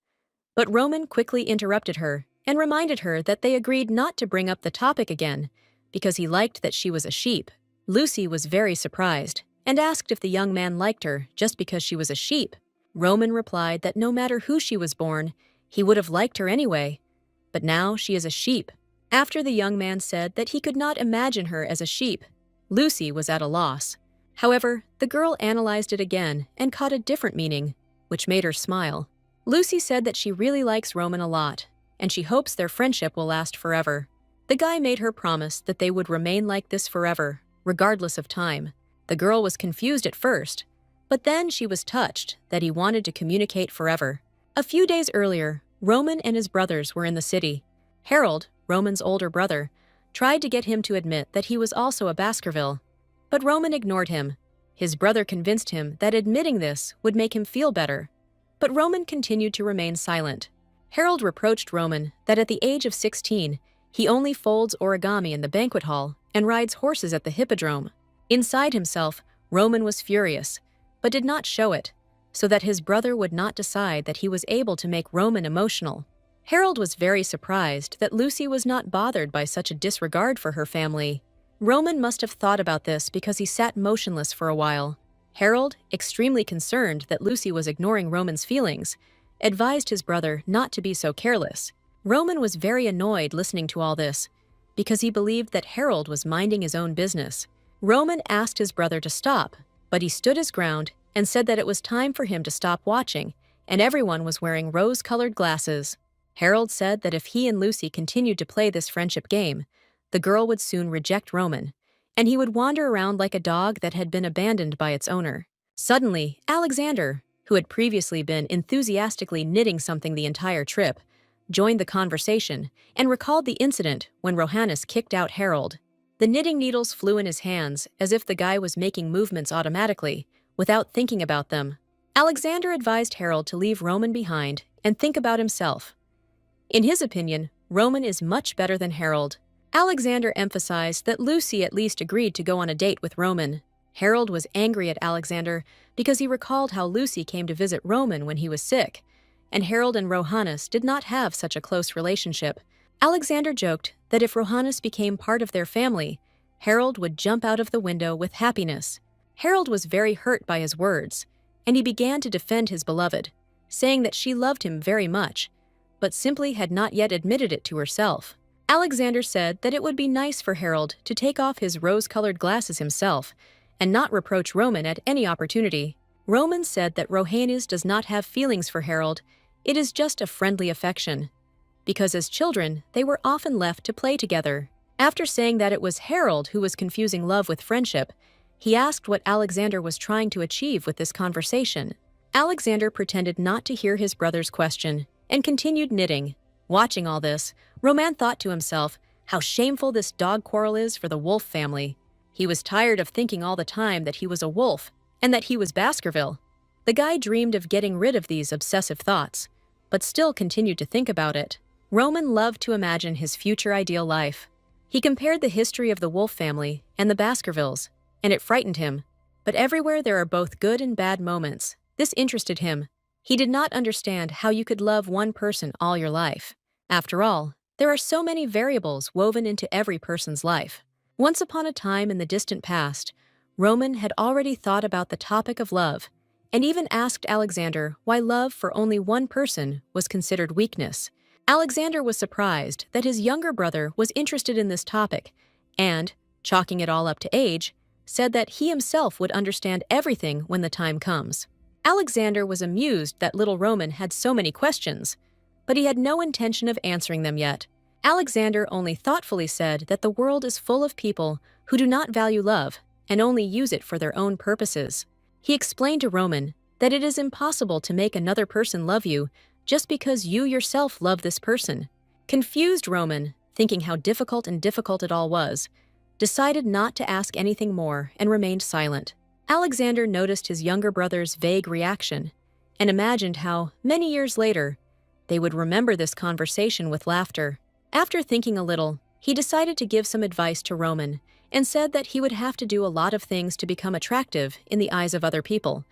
But Roman quickly interrupted her and reminded her that they agreed not to bring up the topic again because he liked that she was a sheep. Lucy was very surprised and asked if the young man liked her just because she was a sheep. Roman replied that no matter who she was born, he would have liked her anyway, but now she is a sheep. After the young man said that he could not imagine her as a sheep, Lucy was at a loss. However, the girl analyzed it again and caught a different meaning, which made her smile. Lucy said that she really likes Roman a lot, and she hopes their friendship will last forever. The guy made her promise that they would remain like this forever, regardless of time. The girl was confused at first, but then she was touched that he wanted to communicate forever. A few days earlier, Roman and his brothers were in the city. Harold, Roman's older brother, tried to get him to admit that he was also a Baskerville, but Roman ignored him. His brother convinced him that admitting this would make him feel better, but Roman continued to remain silent. Harold reproached Roman that at the age of 16, he only folds origami in the banquet hall and rides horses at the hippodrome. Inside himself, Roman was furious, but did not show it, so that his brother would not decide that he was able to make Roman emotional. Harold was very surprised that Lucy was not bothered by such a disregard for her family. Roman must have thought about this because he sat motionless for a while. Harold, extremely concerned that Lucy was ignoring Roman's feelings, advised his brother not to be so careless. Roman was very annoyed listening to all this, because he believed that Harold was minding his own business. Roman asked his brother to stop, but he stood his ground and said that it was time for him to stop watching, and everyone was wearing rose-colored glasses. Harold said that if he and Lucy continued to play this friendship game, the girl would soon reject Roman, and he would wander around like a dog that had been abandoned by its owner. Suddenly, Alexander, who had previously been enthusiastically knitting something the entire trip, joined the conversation and recalled the incident when Rohannes kicked out Harold. The knitting needles flew in his hands as if the guy was making movements automatically, without thinking about them. Alexander advised Harold to leave Roman behind and think about himself. In his opinion, Roman is much better than Harold. Alexander emphasized that Lucy at least agreed to go on a date with Roman. Harold was angry at Alexander because he recalled how Lucy came to visit Roman when he was sick, and Harold and Rohannes did not have such a close relationship. Alexander joked that if Rohannes became part of their family, Harold would jump out of the window with happiness. Harold was very hurt by his words, and he began to defend his beloved, saying that she loved him very much, but simply had not yet admitted it to herself. Alexander said that it would be nice for Harold to take off his rose-colored glasses himself and not reproach Roman at any opportunity. Roman said that Rohannes does not have feelings for Harold, it is just a friendly affection, because as children, they were often left to play together. After saying that it was Harold who was confusing love with friendship, he asked what Alexander was trying to achieve with this conversation. Alexander pretended not to hear his brother's question and continued knitting. Watching all this, Roman thought to himself how shameful this dog quarrel is for the wolf family. He was tired of thinking all the time that he was a wolf and that he was Baskerville. The guy dreamed of getting rid of these obsessive thoughts, but still continued to think about it. Roman loved to imagine his future ideal life. He compared the history of the wolf family and the Baskervilles, and it frightened him. But everywhere there are both good and bad moments. This interested him. He did not understand how you could love one person all your life. After all, there are so many variables woven into every person's life. Once upon a time in the distant past, Roman had already thought about the topic of love, and even asked Alexander why love for only one person was considered weakness. Alexander was surprised that his younger brother was interested in this topic, and, chalking it all up to age, said that he himself would understand everything when the time comes. Alexander was amused that little Roman had so many questions, but he had no intention of answering them yet. Alexander only thoughtfully said that the world is full of people who do not value love and only use it for their own purposes. He explained to Roman that it is impossible to make another person love you just because you yourself love this person. Confused Roman, thinking how difficult it all was, decided not to ask anything more and remained silent. Alexander noticed his younger brother's vague reaction and imagined how, many years later, they would remember this conversation with laughter. After thinking a little, he decided to give some advice to Roman and said that he would have to do a lot of things to become attractive in the eyes of other people,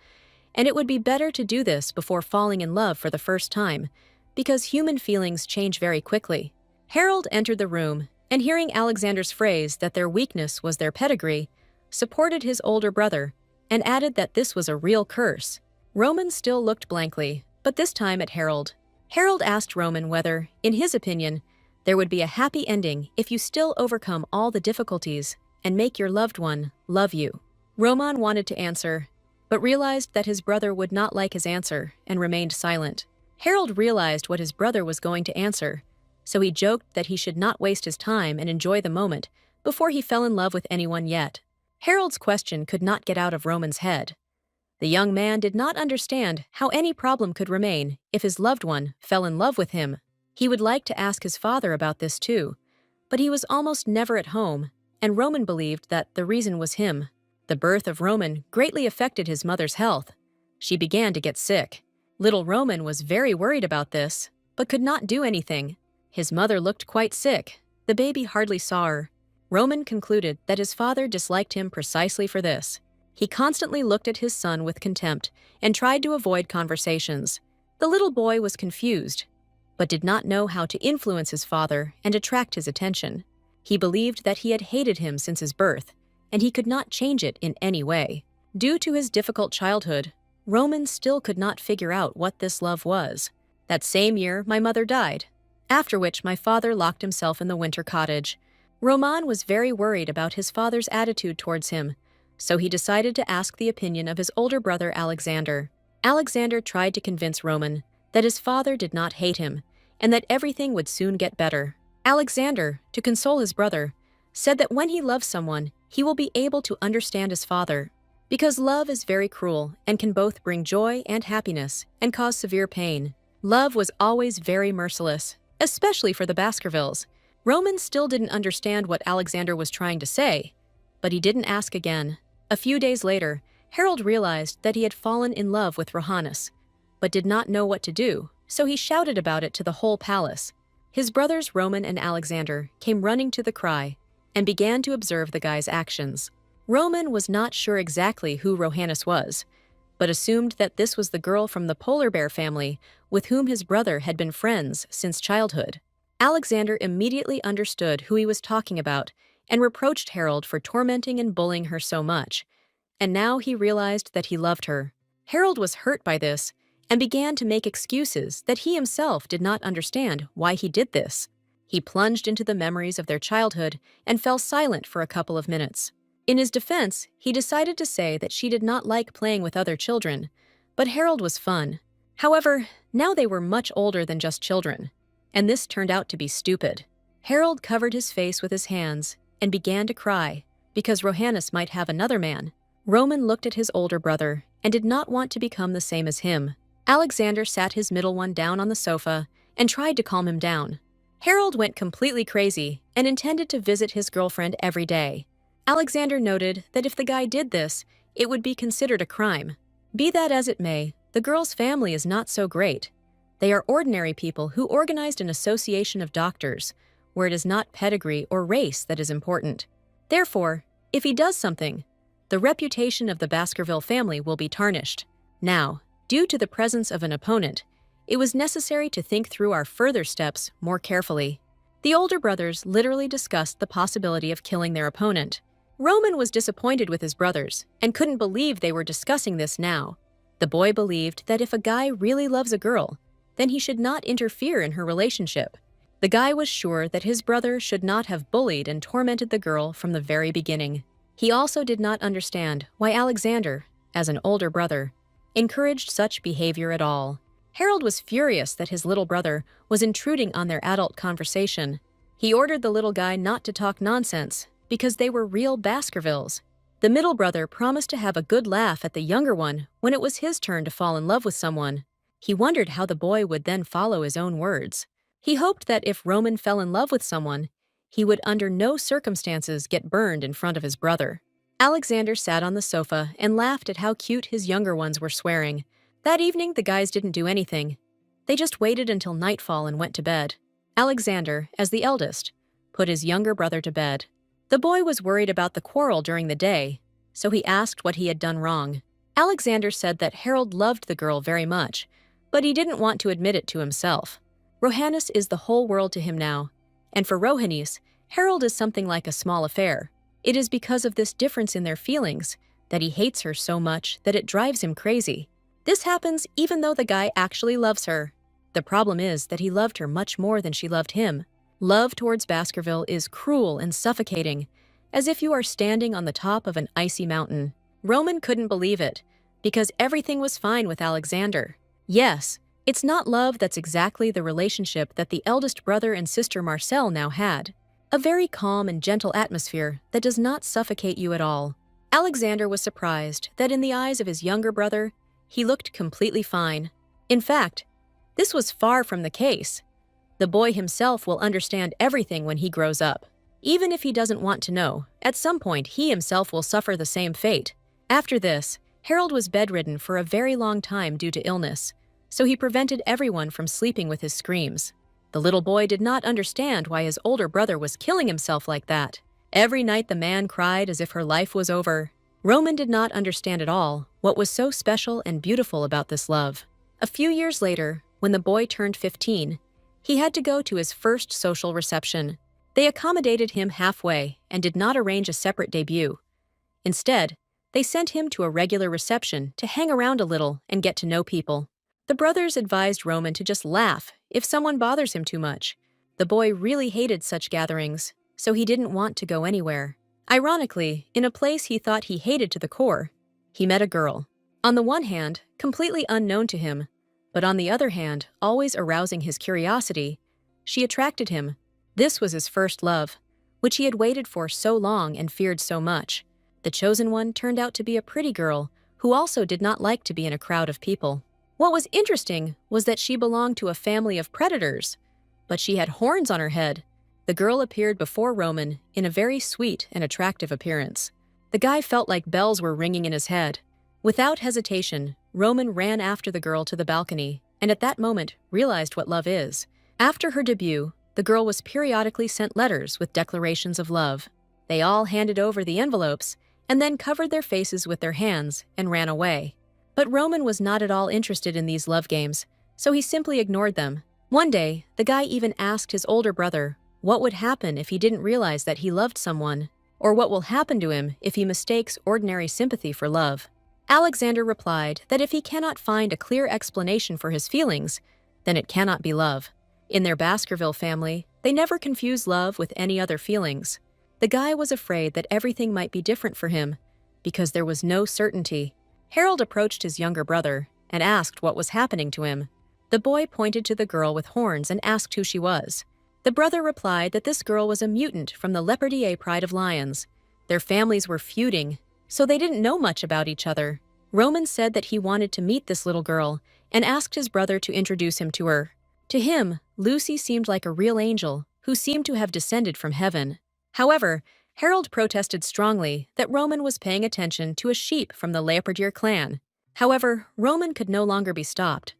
and it would be better to do this before falling in love for the first time, because human feelings change very quickly. Harold entered the room, and hearing Alexander's phrase that their weakness was their pedigree, supported his older brother and added that this was a real curse. Roman still looked blankly, but this time at Harold. Harold asked Roman whether, in his opinion, there would be a happy ending if you still overcome all the difficulties and make your loved one love you. Roman wanted to answer, but realized that his brother would not like his answer and remained silent. Harold realized what his brother was going to answer, so he joked that he should not waste his time and enjoy the moment before he fell in love with anyone yet. Harold's question could not get out of Roman's head. The young man did not understand how any problem could remain if his loved one fell in love with him. He would like to ask his father about this too, but he was almost never at home, and Roman believed that the reason was him. The birth of Roman greatly affected his mother's health. She began to get sick. Little Roman was very worried about this, but could not do anything. His mother looked quite sick. The baby hardly saw her. Roman concluded that his father disliked him precisely for this. He constantly looked at his son with contempt and tried to avoid conversations. The little boy was confused, but did not know how to influence his father and attract his attention. He believed that he had hated him since his birth, and he could not change it in any way. Due to his difficult childhood, Roman still could not figure out what this love was. That same year, my mother died, after which my father locked himself in the winter cottage. Roman was very worried about his father's attitude towards him, so he decided to ask the opinion of his older brother Alexander. Alexander tried to convince Roman that his father did not hate him and that everything would soon get better. Alexander, to console his brother, said that when he loves someone, he will be able to understand his father, Because love is very cruel and can both bring joy and happiness and cause severe pain. Love was always very merciless, especially for the Baskervilles. Roman still didn't understand what Alexander was trying to say, but he didn't ask again. A few days later, Harold realized that he had fallen in love with Rohannes, but did not know what to do, so he shouted about it to the whole palace. His brothers Roman and Alexander came running to the cry and began to observe the guy's actions. Roman was not sure exactly who Rohannes was, but assumed that this was the girl from the polar bear family with whom his brother had been friends since childhood. Alexander immediately understood who he was talking about and reproached Harold for tormenting and bullying her so much, and now he realized that he loved her. Harold was hurt by this and began to make excuses that he himself did not understand why he did this. He plunged into the memories of their childhood and fell silent for a couple of minutes. In his defense, he decided to say that she did not like playing with other children, but Harold was fun. However, now they were much older than just children, and this turned out to be stupid. Harold covered his face with his hands and began to cry because Rohannes might have another man. Roman looked at his older brother and did not want to become the same as him. Alexander sat his middle one down on the sofa and tried to calm him down. Harold went completely crazy and intended to visit his girlfriend every day. Alexander noted that if the guy did this, it would be considered a crime. Be that as it may, the girl's family is not so great. They are ordinary people who organized an association of doctors, where it is not pedigree or race that is important. Therefore, if he does something, the reputation of the Baskerville family will be tarnished. Now, due to the presence of an opponent, it was necessary to think through our further steps more carefully. The older brothers literally discussed the possibility of killing their opponent. Roman was disappointed with his brothers and couldn't believe they were discussing this now. The boy believed that if a guy really loves a girl, then he should not interfere in her relationship. The guy was sure that his brother should not have bullied and tormented the girl from the very beginning. He also did not understand why Alexander, as an older brother, encouraged such behavior at all. Harold was furious that his little brother was intruding on their adult conversation. He ordered the little guy not to talk nonsense because they were real Baskervilles. The middle brother promised to have a good laugh at the younger one when it was his turn to fall in love with someone. He wondered how the boy would then follow his own words. He hoped that if Roman fell in love with someone, he would under no circumstances get burned in front of his brother. Alexander sat on the sofa and laughed at how cute his younger ones were swearing. That evening, the guys didn't do anything. They just waited until nightfall and went to bed. Alexander, as the eldest, put his younger brother to bed. The boy was worried about the quarrel during the day, so he asked what he had done wrong. Alexander said that Harold loved the girl very much, but he didn't want to admit it to himself. Rohannes is the whole world to him now, and for Rohannes, Harold is something like a small affair. It is because of this difference in their feelings that he hates her so much that it drives him crazy. This happens even though the guy actually loves her. The problem is that he loved her much more than she loved him. Love towards Baskerville is cruel and suffocating, as if you are standing on the top of an icy mountain. Roman couldn't believe it, because everything was fine with Alexander. Yes, it's not love that's exactly the relationship that the eldest brother and sister Marcel now had. A very calm and gentle atmosphere that does not suffocate you at all. Alexander was surprised that in the eyes of his younger brother, he looked completely fine. In fact, this was far from the case. The boy himself will understand everything when he grows up. Even if he doesn't want to know, at some point he himself will suffer the same fate. After this, Harold was bedridden for a very long time due to illness, so he prevented everyone from sleeping with his screams. The little boy did not understand why his older brother was killing himself like that. Every night the man cried as if her life was over. Roman did not understand at all what was so special and beautiful about this love. A few years later, when the boy turned 15, he had to go to his first social reception. They accommodated him halfway and did not arrange a separate debut. Instead, they sent him to a regular reception to hang around a little and get to know people. The brothers advised Roman to just laugh if someone bothers him too much. The boy really hated such gatherings, so he didn't want to go anywhere. Ironically, in a place he thought he hated to the core, he met a girl. On the one hand, completely unknown to him, but on the other hand, always arousing his curiosity, she attracted him. This was his first love, which he had waited for so long and feared so much. The chosen one turned out to be a pretty girl who also did not like to be in a crowd of people. What was interesting was that she belonged to a family of predators, but she had horns on her head. The girl appeared before Roman in a very sweet and attractive appearance. The guy felt like bells were ringing in his head. Without hesitation, Roman ran after the girl to the balcony, and at that moment realized what love is. After her debut, the girl was periodically sent letters with declarations of love. They all handed over the envelopes and then covered their faces with their hands and ran away. But Roman was not at all interested in these love games, so he simply ignored them. One day, the guy even asked his older brother what would happen if he didn't realize that he loved someone, or what will happen to him if he mistakes ordinary sympathy for love. Alexander replied that if he cannot find a clear explanation for his feelings, then it cannot be love. In their Baskerville family, they never confuse love with any other feelings. The guy was afraid that everything might be different for him, because there was no certainty. Harold approached his younger brother and asked what was happening to him. The boy pointed to the girl with horns and asked who she was. The brother replied that this girl was a mutant from the Lepardier pride of lions. Their families were feuding, so they didn't know much about each other. Roman said that he wanted to meet this little girl and asked his brother to introduce him to her. To him, Lucy seemed like a real angel who seemed to have descended from heaven. However, Harold protested strongly that Roman was paying attention to a sheep from the Lepardier clan. However, Roman could no longer be stopped.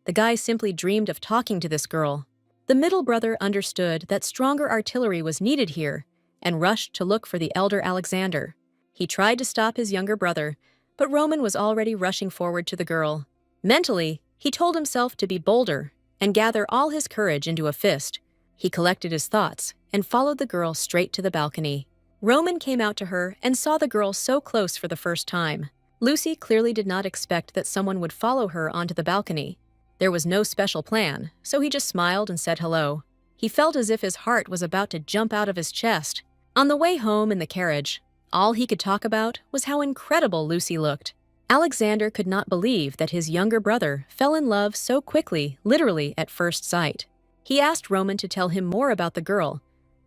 The guy simply dreamed of talking to this girl. The middle brother understood that stronger artillery was needed here and rushed to look for the elder Alexander. He tried to stop his younger brother, but Roman was already rushing forward to the girl. Mentally, he told himself to be bolder and gather all his courage into a fist. He collected his thoughts and followed the girl straight to the balcony. Roman came out to her and saw the girl so close for the first time. Lucy clearly did not expect that someone would follow her onto the balcony. There was no special plan, so he just smiled and said hello. He felt as if his heart was about to jump out of his chest. On the way home in the carriage, all he could talk about was how incredible Lucy looked. Alexander could not believe that his younger brother fell in love so quickly, literally at first sight. He asked Roman to tell him more about the girl,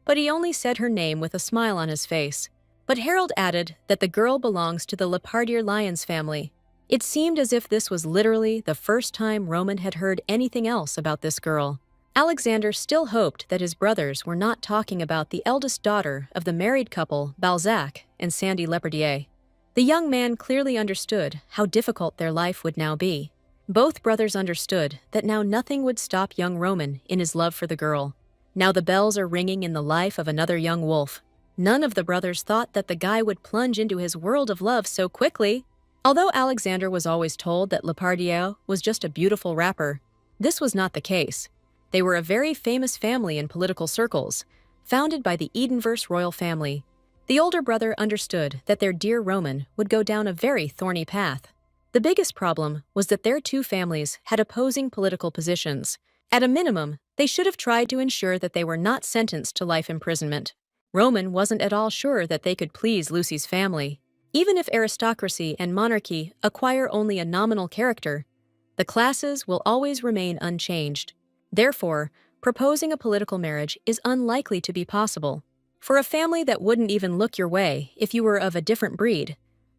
but he only said her name with a smile on his face. But Harold added that the girl belongs to the Lepardier Lions family. It seemed as if this was literally the first time Roman had heard anything else about this girl. Alexander still hoped that his brothers were not talking about the eldest daughter of the married couple Balzac and Sandy Lepardier. The young man clearly understood how difficult their life would now be. Both brothers understood that now nothing would stop young Roman in his love for the girl. Now the bells are ringing in the life of another young wolf. None of the brothers thought that the guy would plunge into his world of love so quickly. Although Alexander was always told that Lepardier was just a beautiful rapper, this was not the case. They were a very famous family in political circles, founded by the Edenverse royal family. The older brother understood that their dear Roman would go down a very thorny path. The biggest problem was that their two families had opposing political positions. At a minimum, they should have tried to ensure that they were not sentenced to life imprisonment. Roman wasn't at all sure that they could please Lucy's family. Even if aristocracy and monarchy acquire only a nominal character, the classes will always remain unchanged. Therefore, proposing a political marriage is unlikely to be possible. For a family that wouldn't even look your way if you were of a different breed,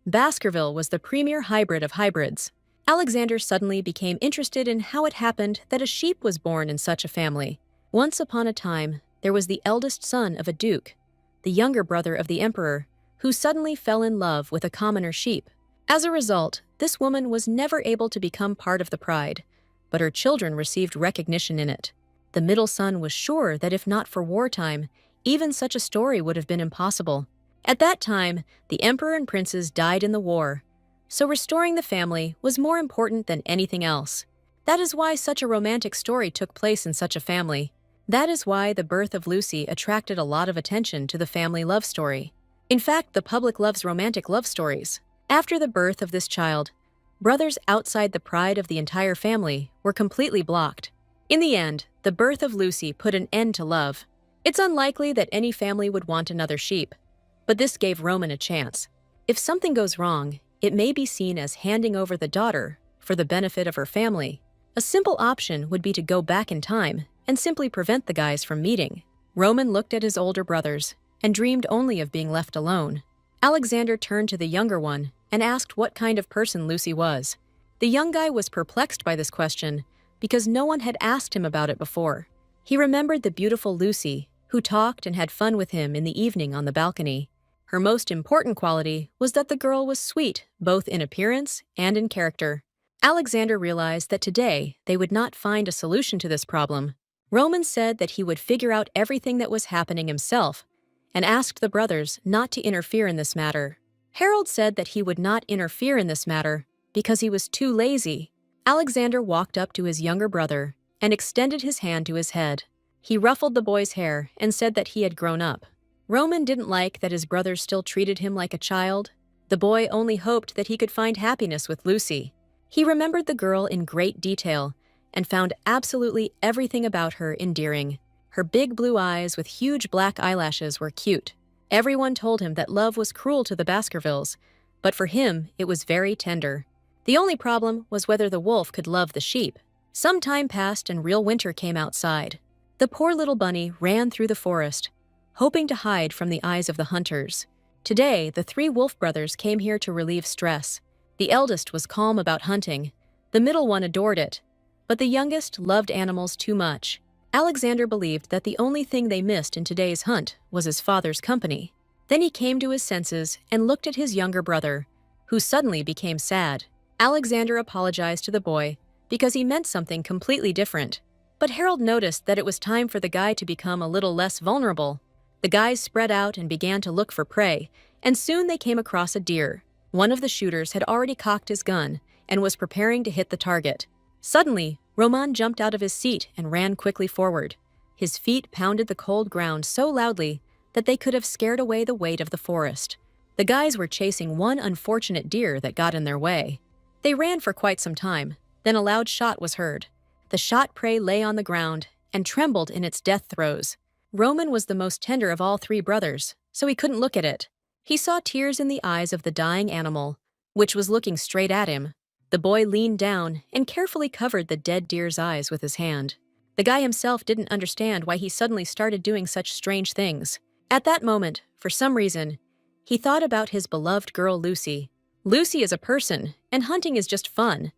Baskerville was the premier hybrid of hybrids. Alexander suddenly became interested in how it happened that a sheep was born in such a family. Once upon a time, there was the eldest son of a duke, the younger brother of the emperor, who suddenly fell in love with a commoner sheep. As a result, this woman was never able to become part of the pride, but her children received recognition in it. The middle son was sure that if not for wartime, even such a story would have been impossible. At that time, the emperor and princes died in the war, so restoring the family was more important than anything else. That is why such a romantic story took place in such a family. That is why the birth of Lucy attracted a lot of attention to the family love story. In fact, the public loves romantic love stories. After the birth of this child, brothers outside the pride of the entire family were completely blocked. In the end, the birth of Lucy put an end to love. It's unlikely that any family would want another sheep, but this gave Roman a chance. If something goes wrong, it may be seen as handing over the daughter for the benefit of her family. A simple option would be to go back in time and simply prevent the guys from meeting. Roman looked at his older brothers and dreamed only of being left alone. Alexander turned to the younger one and asked what kind of person Lucy was. The young guy was perplexed by this question because no one had asked him about it before. He remembered the beautiful Lucy, who talked and had fun with him in the evening on the balcony. Her most important quality was that the girl was sweet, both in appearance and in character. Alexander realized that today they would not find a solution to this problem. Roman said that he would figure out everything that was happening himself and asked the brothers not to interfere in this matter. Harold said that he would not interfere in this matter because he was too lazy. Alexander walked up to his younger brother and extended his hand to his head. He ruffled the boy's hair and said that he had grown up. Roman didn't like that his brothers still treated him like a child. The boy only hoped that he could find happiness with Lucy. He remembered the girl in great detail and found absolutely everything about her endearing. Her big blue eyes with huge black eyelashes were cute. Everyone told him that love was cruel to the Baskervilles, but for him it was very tender. The only problem was whether the wolf could love the sheep. Some time passed and real winter came outside. The poor little bunny ran through the forest, hoping to hide from the eyes of the hunters. Today, the 3 wolf brothers came here to relieve stress. The eldest was calm about hunting. The middle one adored it. But the youngest loved animals too much. Alexander believed that the only thing they missed in today's hunt was his father's company. Then he came to his senses and looked at his younger brother, who suddenly became sad. Alexander apologized to the boy because he meant something completely different. But Harold noticed that it was time for the guy to become a little less vulnerable. The guys spread out and began to look for prey, and soon they came across a deer. One of the shooters had already cocked his gun and was preparing to hit the target. Suddenly, Roman jumped out of his seat and ran quickly forward. His feet pounded the cold ground so loudly that they could have scared away the weight of the forest. The guys were chasing one unfortunate deer that got in their way. They ran for quite some time, then a loud shot was heard. The shot prey lay on the ground and trembled in its death throes. Roman was the most tender of all 3 brothers, so he couldn't look at it. He saw tears in the eyes of the dying animal, which was looking straight at him. The boy leaned down and carefully covered the dead deer's eyes with his hand. The guy himself didn't understand why he suddenly started doing such strange things. At that moment, for some reason, he thought about his beloved girl Lucy. Lucy is a person, and hunting is just fun.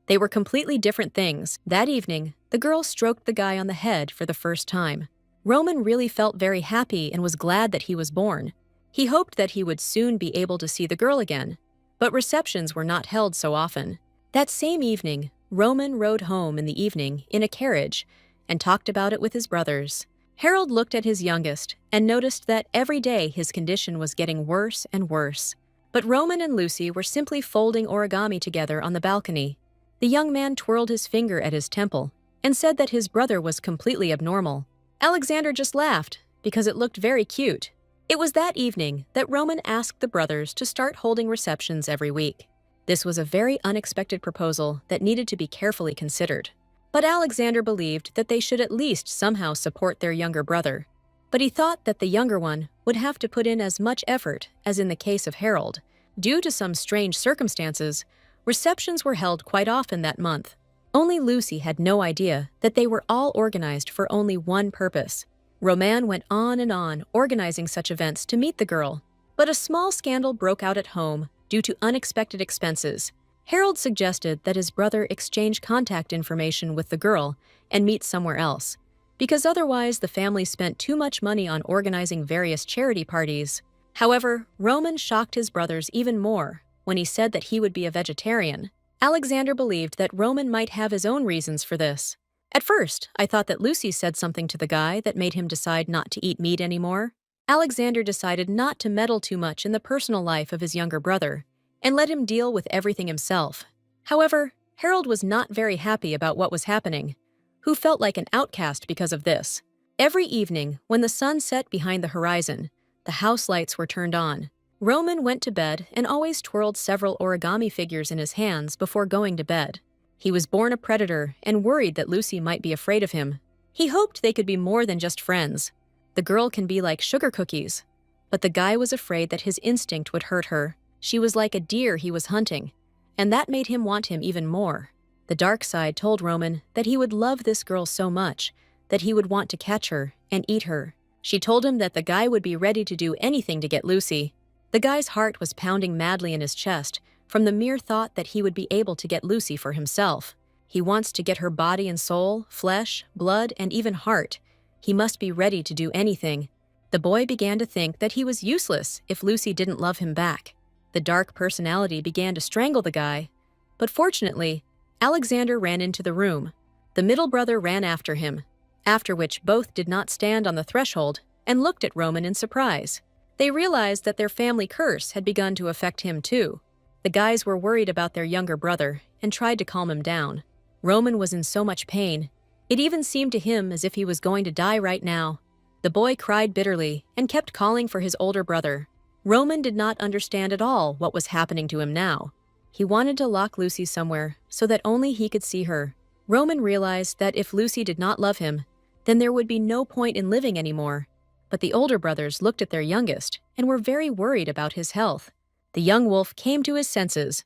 They were completely different things. That evening, the girl stroked the guy on the head for the first time. Roman really felt very happy and was glad that he was born. He hoped that he would soon be able to see the girl again, but receptions were not held so often. That same evening, Roman rode home in the evening in a carriage and talked about it with his brothers. Harold looked at his youngest and noticed that every day his condition was getting worse and worse. But Roman and Lucy were simply folding origami together on the balcony. The young man twirled his finger at his temple and said that his brother was completely abnormal. Alexander just laughed because it looked very cute. It was that evening that Roman asked the brothers to start holding receptions every week. This was a very unexpected proposal that needed to be carefully considered. But Alexander believed that they should at least somehow support their younger brother. But he thought that the younger one would have to put in as much effort as in the case of Harold. Due to some strange circumstances, receptions were held quite often that month. Only Lucy had no idea that they were all organized for only one purpose. Roman went on and on organizing such events to meet the girl, but a small scandal broke out at home due to unexpected expenses. Harold suggested that his brother exchange contact information with the girl and meet somewhere else, because otherwise the family spent too much money on organizing various charity parties. However, Roman shocked his brothers even more when he said that he would be a vegetarian. Alexander believed that Roman might have his own reasons for this. At first, I thought that Lucy said something to the guy that made him decide not to eat meat anymore. Alexander decided not to meddle too much in the personal life of his younger brother and let him deal with everything himself. However, Harold was not very happy about what was happening, who felt like an outcast because of this. Every evening, when the sun set behind the horizon, the house lights were turned on. Roman went to bed and always twirled several origami figures in his hands before going to bed. He was born a predator and worried that Lucy might be afraid of him. He hoped they could be more than just friends. The girl can be like sugar cookies. But the guy was afraid that his instinct would hurt her. She was like a deer he was hunting, and that made him want him even more. The dark side told Roman that he would love this girl so much that he would want to catch her and eat her. She told him that the guy would be ready to do anything to get Lucy. The guy's heart was pounding madly in his chest from the mere thought that he would be able to get Lucy for himself. He wants to get her body and soul, flesh, blood, and even heart. He must be ready to do anything. The boy began to think that he was useless if Lucy didn't love him back. The dark personality began to strangle the guy. But fortunately, Alexander ran into the room. The middle brother ran after him, after which both did not stand on the threshold and looked at Roman in surprise. They realized that their family curse had begun to affect him too. The guys were worried about their younger brother and tried to calm him down. Roman was in so much pain. It even seemed to him as if he was going to die right now. The boy cried bitterly and kept calling for his older brother. Roman did not understand at all what was happening to him now. He wanted to lock Lucy somewhere so that only he could see her. Roman realized that if Lucy did not love him, then there would be no point in living anymore. But the older brothers looked at their youngest and were very worried about his health. The young wolf came to his senses,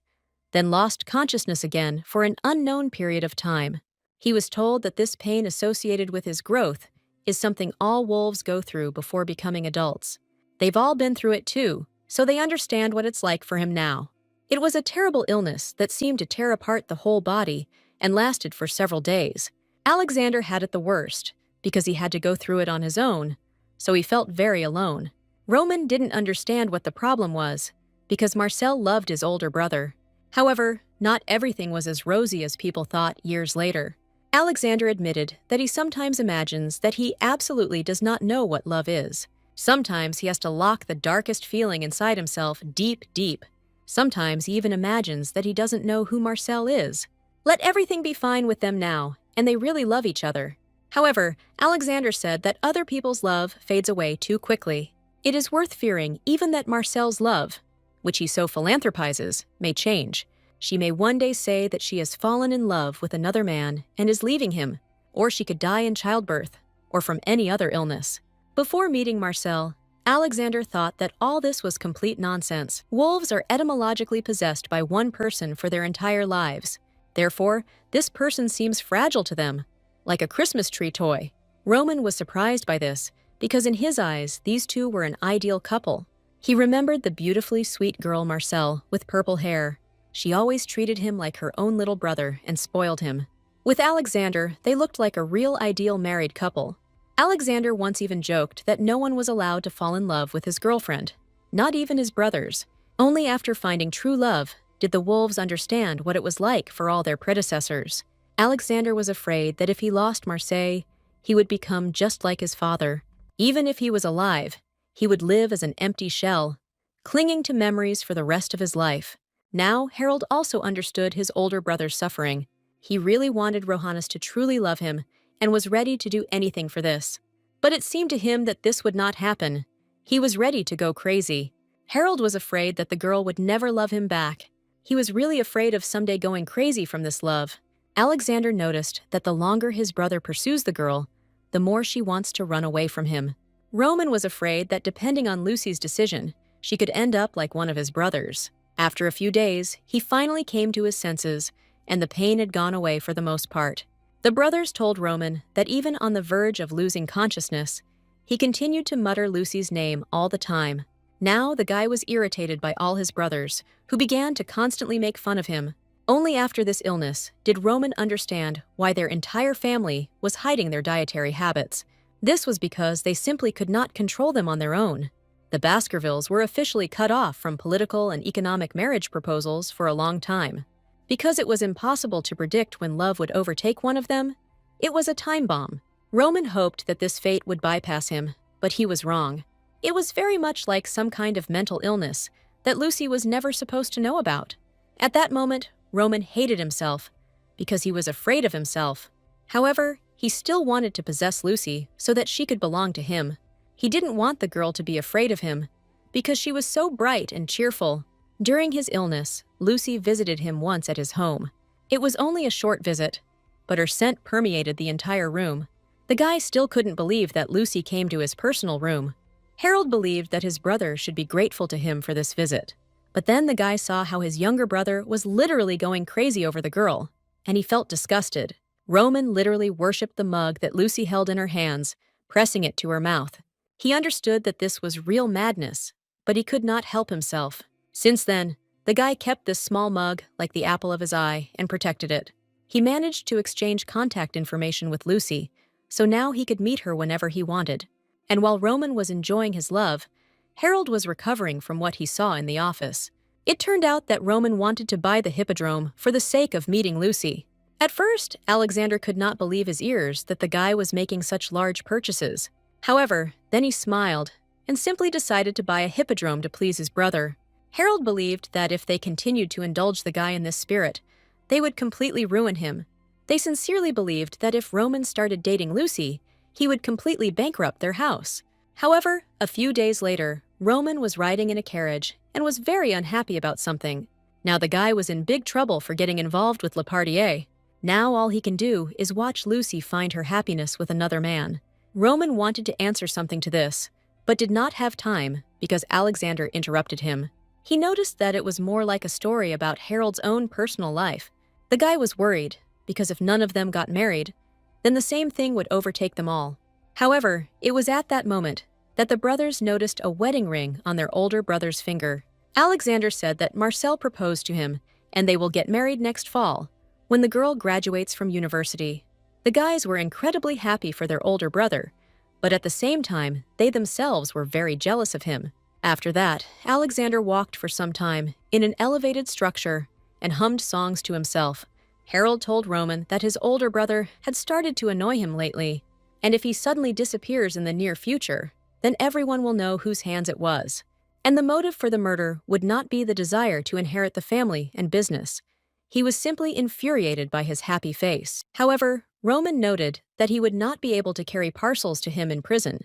then lost consciousness again for an unknown period of time. He was told that this pain associated with his growth is something all wolves go through before becoming adults. They've all been through it too, so they understand what it's like for him now. It was a terrible illness that seemed to tear apart the whole body and lasted for several days. Alexander had it the worst because he had to go through it on his own, so he felt very alone. Roman didn't understand what the problem was because Marcel loved his older brother. However, not everything was as rosy as people thought years later. Alexander admitted that he sometimes imagines that he absolutely does not know what love is. Sometimes he has to lock the darkest feeling inside himself deep, deep. Sometimes he even imagines that he doesn't know who Marcel is. Let everything be fine with them now, and they really love each other. However, Alexander said that other people's love fades away too quickly. It is worth fearing even that Marcel's love, which he so philanthropizes, may change. She may one day say that she has fallen in love with another man and is leaving him, or she could die in childbirth, or from any other illness. Before meeting Marcel, Alexander thought that all this was complete nonsense. Wolves are etymologically possessed by one person for their entire lives. Therefore, this person seems fragile to them, like a Christmas tree toy. Roman was surprised by this, because in his eyes, these two were an ideal couple. He remembered the beautifully sweet girl Marcel with purple hair. She always treated him like her own little brother and spoiled him. With Alexander, they looked like a real ideal married couple. Alexander once even joked that no one was allowed to fall in love with his girlfriend, not even his brothers. Only after finding true love did the wolves understand what it was like for all their predecessors. Alexander was afraid that if he lost Marseille, he would become just like his father. Even if he was alive, he would live as an empty shell, clinging to memories for the rest of his life. Now, Harold also understood his older brother's suffering. He really wanted Rohannes to truly love him and was ready to do anything for this. But it seemed to him that this would not happen. He was ready to go crazy. Harold was afraid that the girl would never love him back. He was really afraid of someday going crazy from this love. Alexander noticed that the longer his brother pursues the girl, the more she wants to run away from him. Roman was afraid that depending on Lucy's decision, she could end up like one of his brothers. After a few days, he finally came to his senses, and the pain had gone away for the most part. The brothers told Roman that even on the verge of losing consciousness, he continued to mutter Lucy's name all the time. Now the guy was irritated by all his brothers, who began to constantly make fun of him. Only after this illness did Roman understand why their entire family was hiding their dietary habits. This was because they simply could not control them on their own. The Baskervilles were officially cut off from political and economic marriage proposals for a long time. Because it was impossible to predict when love would overtake one of them, it was a time bomb. Roman hoped that this fate would bypass him, but he was wrong. It was very much like some kind of mental illness that Lucy was never supposed to know about. At that moment, Roman hated himself because he was afraid of himself. However, he still wanted to possess Lucy so that she could belong to him. He didn't want the girl to be afraid of him because she was so bright and cheerful. During his illness, Lucy visited him once at his home. It was only a short visit, but her scent permeated the entire room. The guy still couldn't believe that Lucy came to his personal room. Harold believed that his brother should be grateful to him for this visit. But then the guy saw how his younger brother was literally going crazy over the girl, and he felt disgusted. Roman literally worshipped the mug that Lucy held in her hands, pressing it to her mouth. He understood that this was real madness, but he could not help himself. Since then, the guy kept this small mug like the apple of his eye and protected it. He managed to exchange contact information with Lucy, so now he could meet her whenever he wanted. And while Roman was enjoying his love, Harold was recovering from what he saw in the office. It turned out that Roman wanted to buy the hippodrome for the sake of meeting Lucy. At first, Alexander could not believe his ears that the guy was making such large purchases. However, then he smiled and simply decided to buy a hippodrome to please his brother. Harold believed that if they continued to indulge the guy in this spirit, they would completely ruin him. They sincerely believed that if Roman started dating Lucy, he would completely bankrupt their house. However, a few days later, Roman was riding in a carriage and was very unhappy about something. Now the guy was in big trouble for getting involved with Lepardier. Now all he can do is watch Lucy find her happiness with another man. Roman wanted to answer something to this, but did not have time because Alexander interrupted him. He noticed that it was more like a story about Harold's own personal life. The guy was worried, because if none of them got married, then the same thing would overtake them all. However, it was at that moment that the brothers noticed a wedding ring on their older brother's finger. Alexander said that Marcel proposed to him, and they will get married next fall, when the girl graduates from university. The guys were incredibly happy for their older brother, but at the same time, they themselves were very jealous of him. After that, Alexander walked for some time in an elevated structure and hummed songs to himself. Harold told Roman that his older brother had started to annoy him lately, and if he suddenly disappears in the near future, then everyone will know whose hands it was. And the motive for the murder would not be the desire to inherit the family and business. He was simply infuriated by his happy face. However, Roman noted that he would not be able to carry parcels to him in prison,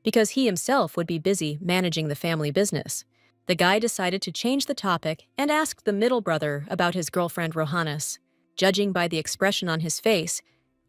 because he himself would be busy managing the family business. The guy decided to change the topic and asked the middle brother about his girlfriend Rohannes. Judging by the expression on his face,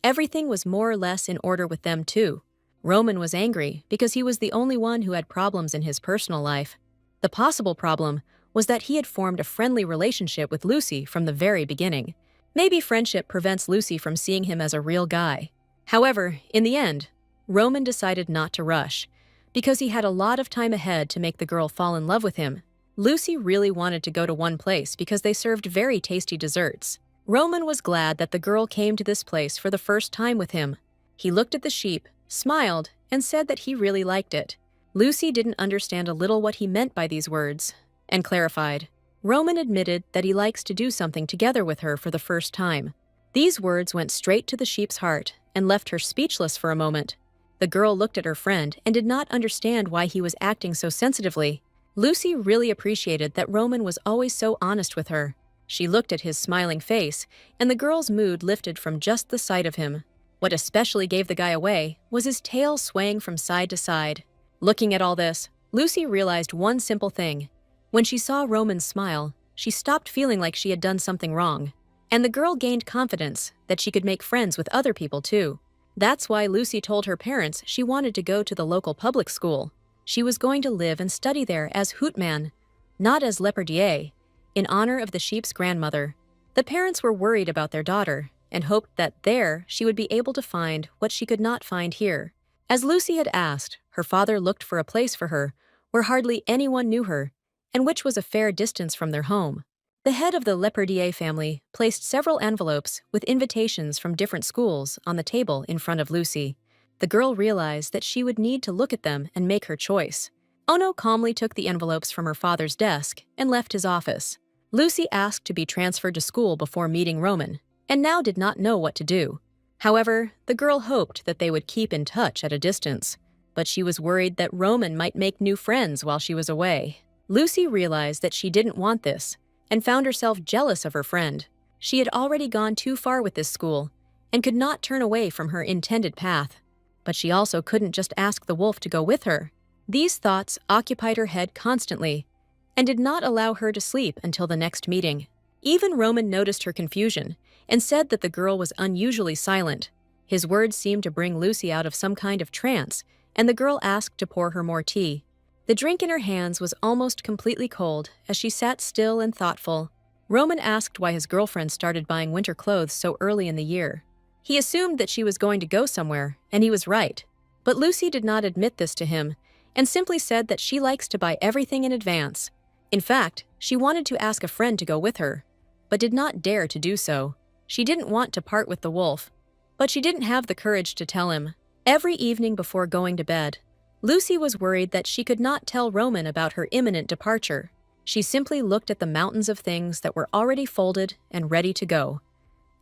everything was more or less in order with them too. Roman was angry because he was the only one who had problems in his personal life. The possible problem was that he had formed a friendly relationship with Lucy from the very beginning. Maybe friendship prevents Lucy from seeing him as a real guy. However, in the end, Roman decided not to rush, because he had a lot of time ahead to make the girl fall in love with him. Lucy really wanted to go to one place because they served very tasty desserts. Roman was glad that the girl came to this place for the first time with him. He looked at the sheep, smiled, and said that he really liked it. Lucy didn't understand a little what he meant by these words, and clarified. Roman admitted that he likes to do something together with her for the first time. These words went straight to the sheep's heart and left her speechless for a moment. The girl looked at her friend and did not understand why he was acting so sensitively. Lucy really appreciated that Roman was always so honest with her. She looked at his smiling face, and the girl's mood lifted from just the sight of him. What especially gave the guy away was his tail swaying from side to side. Looking at all this, Lucy realized one simple thing. When she saw Roman smile, she stopped feeling like she had done something wrong. And the girl gained confidence that she could make friends with other people too. That's why Lucy told her parents she wanted to go to the local public school. She was going to live and study there as Hootman, not as Lepardier, in honor of the sheep's grandmother. The parents were worried about their daughter and hoped that there she would be able to find what she could not find here. As Lucy had asked, her father looked for a place for her where hardly anyone knew her, and which was a fair distance from their home. The head of the Lepardier family placed several envelopes with invitations from different schools on the table in front of Lucy. The girl realized that she would need to look at them and make her choice. Ono calmly took the envelopes from her father's desk and left his office. Lucy asked to be transferred to school before meeting Roman, and now did not know what to do. However, the girl hoped that they would keep in touch at a distance, but she was worried that Roman might make new friends while she was away. Lucy realized that she didn't want this, and found herself jealous of her friend. She had already gone too far with this school, and could not turn away from her intended path. But she also couldn't just ask the wolf to go with her. These thoughts occupied her head constantly, and did not allow her to sleep until the next meeting. Even Roman noticed her confusion, and said that the girl was unusually silent. His words seemed to bring Lucy out of some kind of trance, and the girl asked to pour her more tea. The drink in her hands was almost completely cold as she sat still and thoughtful. Roman asked why his girlfriend started buying winter clothes so early in the year. He assumed that she was going to go somewhere, and he was right. But Lucy did not admit this to him, and simply said that she likes to buy everything in advance. In fact, she wanted to ask a friend to go with her, but did not dare to do so. She didn't want to part with the wolf, but she didn't have the courage to tell him. Every evening before going to bed, Lucy was worried that she could not tell Roman about her imminent departure. She simply looked at the mountains of things that were already folded and ready to go,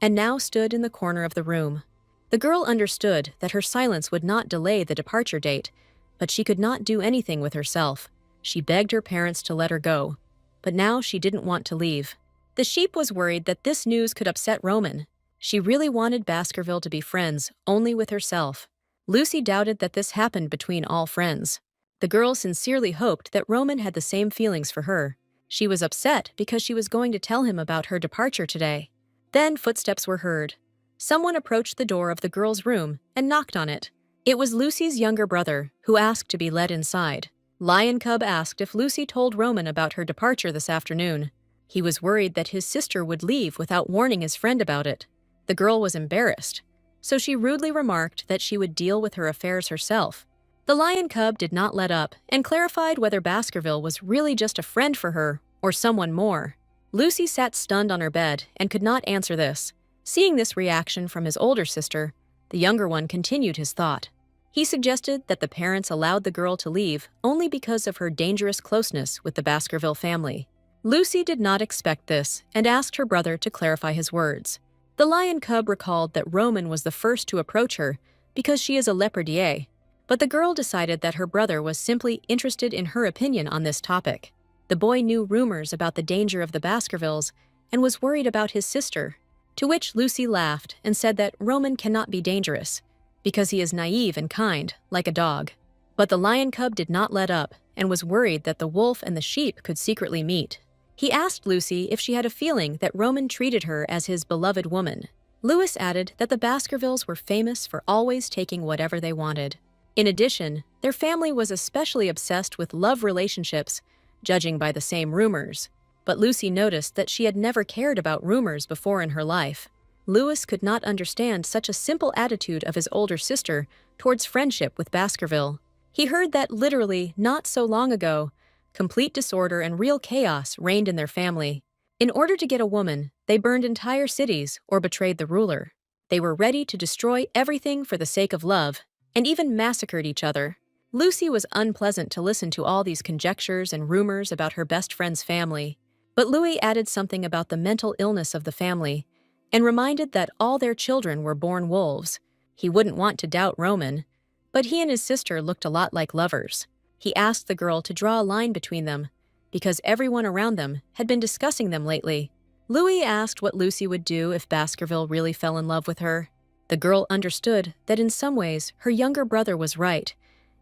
and now stood in the corner of the room. The girl understood that her silence would not delay the departure date, but she could not do anything with herself. She begged her parents to let her go, but now she didn't want to leave. The sheep was worried that this news could upset Roman. She really wanted Baskerville to be friends only with herself. Lucy doubted that this happened between all friends. The girl sincerely hoped that Roman had the same feelings for her. She was upset because she was going to tell him about her departure today. Then footsteps were heard. Someone approached the door of the girl's room and knocked on it. It was Lucy's younger brother, who asked to be let inside. Lion Cub asked if Lucy told Roman about her departure this afternoon. He was worried that his sister would leave without warning his friend about it. The girl was embarrassed, so she rudely remarked that she would deal with her affairs herself. The Lion Cub did not let up and clarified whether Baskerville was really just a friend for her or someone more. Lucy sat stunned on her bed and could not answer this. Seeing this reaction from his older sister, the younger one continued his thought. He suggested that the parents allowed the girl to leave only because of her dangerous closeness with the Baskerville family. Lucy did not expect this and asked her brother to clarify his words. The Lion Cub recalled that Roman was the first to approach her because she is a leperdier, but the girl decided that her brother was simply interested in her opinion on this topic. The boy knew rumors about the danger of the Baskervilles and was worried about his sister, to which Lucy laughed and said that Roman cannot be dangerous because he is naive and kind, like a dog. But the Lion Cub did not let up and was worried that the wolf and the sheep could secretly meet. He asked Lucy if she had a feeling that Roman treated her as his beloved woman. Lewis added that the Baskervilles were famous for always taking whatever they wanted. In addition, their family was especially obsessed with love relationships, judging by the same rumors. But Lucy noticed that she had never cared about rumors before in her life. Lewis could not understand such a simple attitude of his older sister towards friendship with Baskerville. He heard that literally not so long ago, complete disorder and real chaos reigned in their family. In order to get a woman, they burned entire cities or betrayed the ruler. They were ready to destroy everything for the sake of love, and even massacred each other. Lucy was unpleasant to listen to all these conjectures and rumors about her best friend's family. But Louis added something about the mental illness of the family, and reminded that all their children were born wolves. He wouldn't want to doubt Roman, but he and his sister looked a lot like lovers. He asked the girl to draw a line between them, because everyone around them had been discussing them lately. Louis asked what Lucy would do if Baskerville really fell in love with her. The girl understood that in some ways her younger brother was right,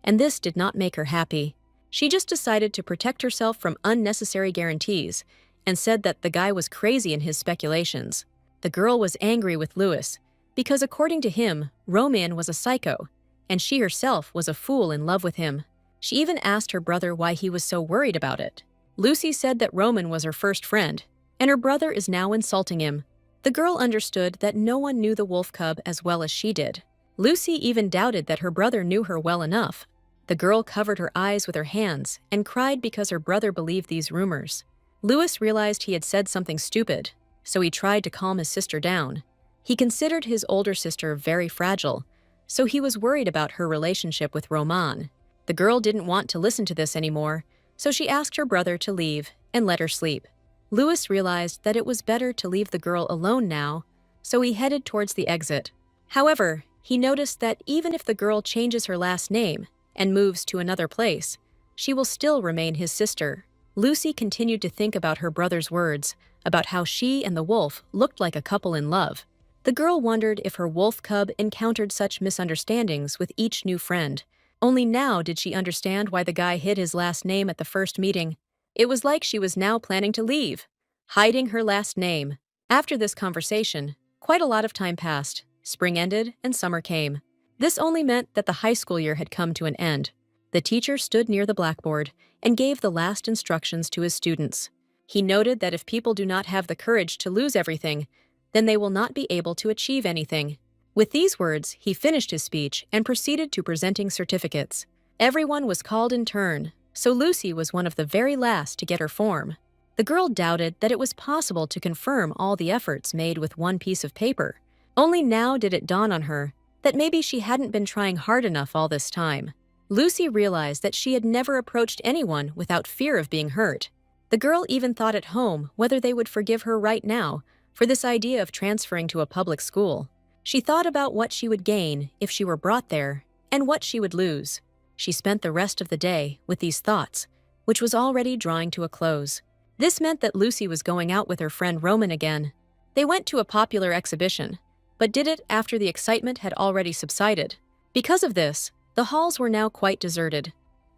and this did not make her happy. She just decided to protect herself from unnecessary guarantees and said that the guy was crazy in his speculations. The girl was angry with Lewis because, according to him, Roman was a psycho, and she herself was a fool in love with him. She even asked her brother why he was so worried about it. Lucy said that Roman was her first friend, and her brother is now insulting him. The girl understood that no one knew the wolf cub as well as she did. Lucy even doubted that her brother knew her well enough. The girl covered her eyes with her hands and cried because her brother believed these rumors. Lewis realized he had said something stupid, so he tried to calm his sister down. He considered his older sister very fragile, so he was worried about her relationship with Roman. The girl didn't want to listen to this anymore, so she asked her brother to leave and let her sleep. Lewis realized that it was better to leave the girl alone now, so he headed towards the exit. However, he noticed that even if the girl changes her last name and moves to another place, she will still remain his sister. Lucy continued to think about her brother's words, about how she and the wolf looked like a couple in love. The girl wondered if her wolf cub encountered such misunderstandings with each new friend. Only now did she understand why the guy hid his last name at the first meeting. It was like she was now planning to leave, hiding her last name. After this conversation, quite a lot of time passed. Spring ended and summer came. This only meant that the high school year had come to an end. The teacher stood near the blackboard and gave the last instructions to his students. He noted that if people do not have the courage to lose everything, then they will not be able to achieve anything. With these words, he finished his speech and proceeded to presenting certificates. Everyone was called in turn, so Lucy was one of the very last to get her form. The girl doubted that it was possible to confirm all the efforts made with one piece of paper. Only now did it dawn on her that maybe she hadn't been trying hard enough all this time. Lucy realized that she had never approached anyone without fear of being hurt. The girl even thought at home whether they would forgive her right now for this idea of transferring to a public school. She thought about what she would gain if she were brought there and what she would lose. She spent the rest of the day with these thoughts, which was already drawing to a close. This meant that Lucy was going out with her friend Roman again. They went to a popular exhibition, but did it after the excitement had already subsided. Because of this, the halls were now quite deserted.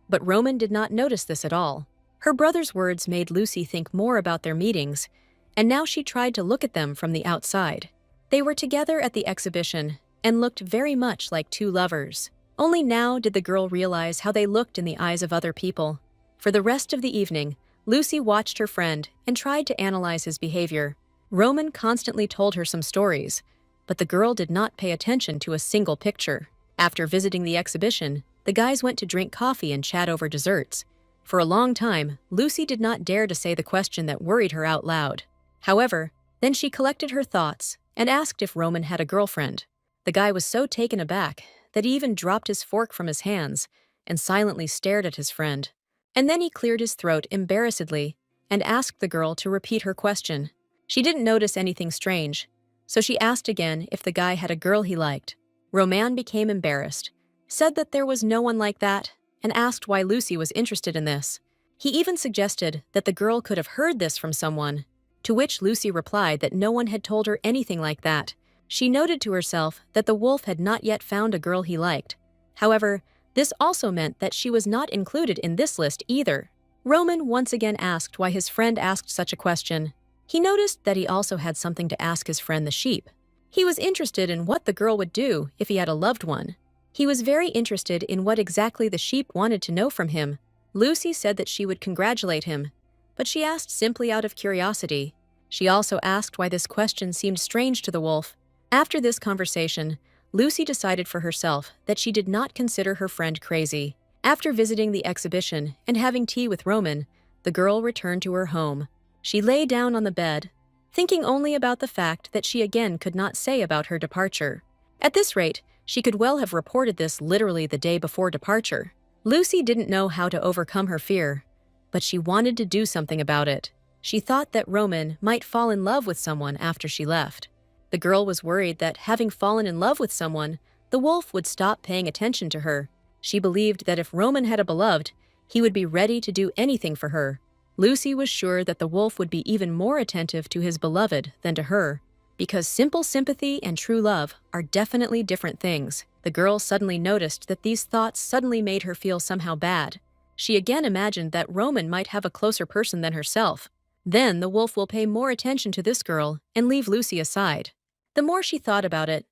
But Roman did not notice this at all. Her brother's words made Lucy think more about their meetings, and now she tried to look at them from the outside. They were together at the exhibition and looked very much like two lovers. Only now did the girl realize how they looked in the eyes of other people. For the rest of the evening, Lucy watched her friend and tried to analyze his behavior. Roman constantly told her some stories, but the girl did not pay attention to a single picture. After visiting the exhibition, the guys went to drink coffee and chat over desserts. For a long time, Lucy did not dare to say the question that worried her out loud. However, then she collected her thoughts and asked if Roman had a girlfriend. The guy was so taken aback that he even dropped his fork from his hands and silently stared at his friend. And then he cleared his throat embarrassedly and asked the girl to repeat her question. She didn't notice anything strange, so she asked again if the guy had a girl he liked. Roman became embarrassed, said that there was no one like that, and asked why Lucy was interested in this. He even suggested that the girl could have heard this from someone, to which Lucy replied that no one had told her anything like that. She noted to herself that the wolf had not yet found a girl he liked. However, this also meant that she was not included in this list either. Roman once again asked why his friend asked such a question. He noticed that he also had something to ask his friend the sheep. He was interested in what the girl would do if he had a loved one. He was very interested in what exactly the sheep wanted to know from him. Lucy said that she would congratulate him, but she asked simply out of curiosity. She also asked why this question seemed strange to the wolf. After this conversation, Lucy decided for herself that she did not consider her friend crazy. After visiting the exhibition and having tea with Roman, the girl returned to her home. She lay down on the bed, thinking only about the fact that she again could not say about her departure. At this rate, she could well have reported this literally the day before departure. Lucy didn't know how to overcome her fear, but she wanted to do something about it. She thought that Roman might fall in love with someone after she left. The girl was worried that having fallen in love with someone, the wolf would stop paying attention to her. She believed that if Roman had a beloved, he would be ready to do anything for her. Lucy was sure that the wolf would be even more attentive to his beloved than to her, because simple sympathy and true love are definitely different things. The girl suddenly noticed that these thoughts suddenly made her feel somehow bad. She again imagined that Roman might have a closer person than herself. Then the wolf will pay more attention to this girl and leave Lucy aside. The more she thought about it,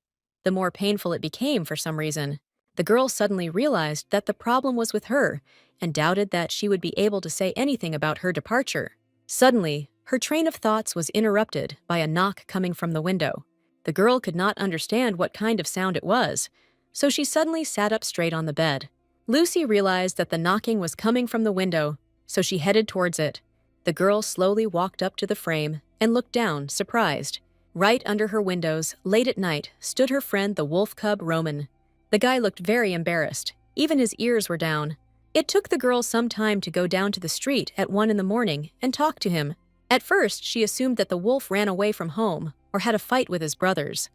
the more painful it became for some reason. The girl suddenly realized that the problem was with her and doubted that she would be able to say anything about her departure. Suddenly, her train of thoughts was interrupted by a knock coming from the window. The girl could not understand what kind of sound it was, so she suddenly sat up straight on the bed. Lucy realized that the knocking was coming from the window, so she headed towards it. The girl slowly walked up to the frame and looked down, surprised. Right under her windows, late at night, stood her friend the wolf cub Roman. The guy looked very embarrassed. Even his ears were down. It took the girl some time to go down to the street at 1 in the morning and talk to him. At first, she assumed that the wolf ran away from home or had a fight with his brothers.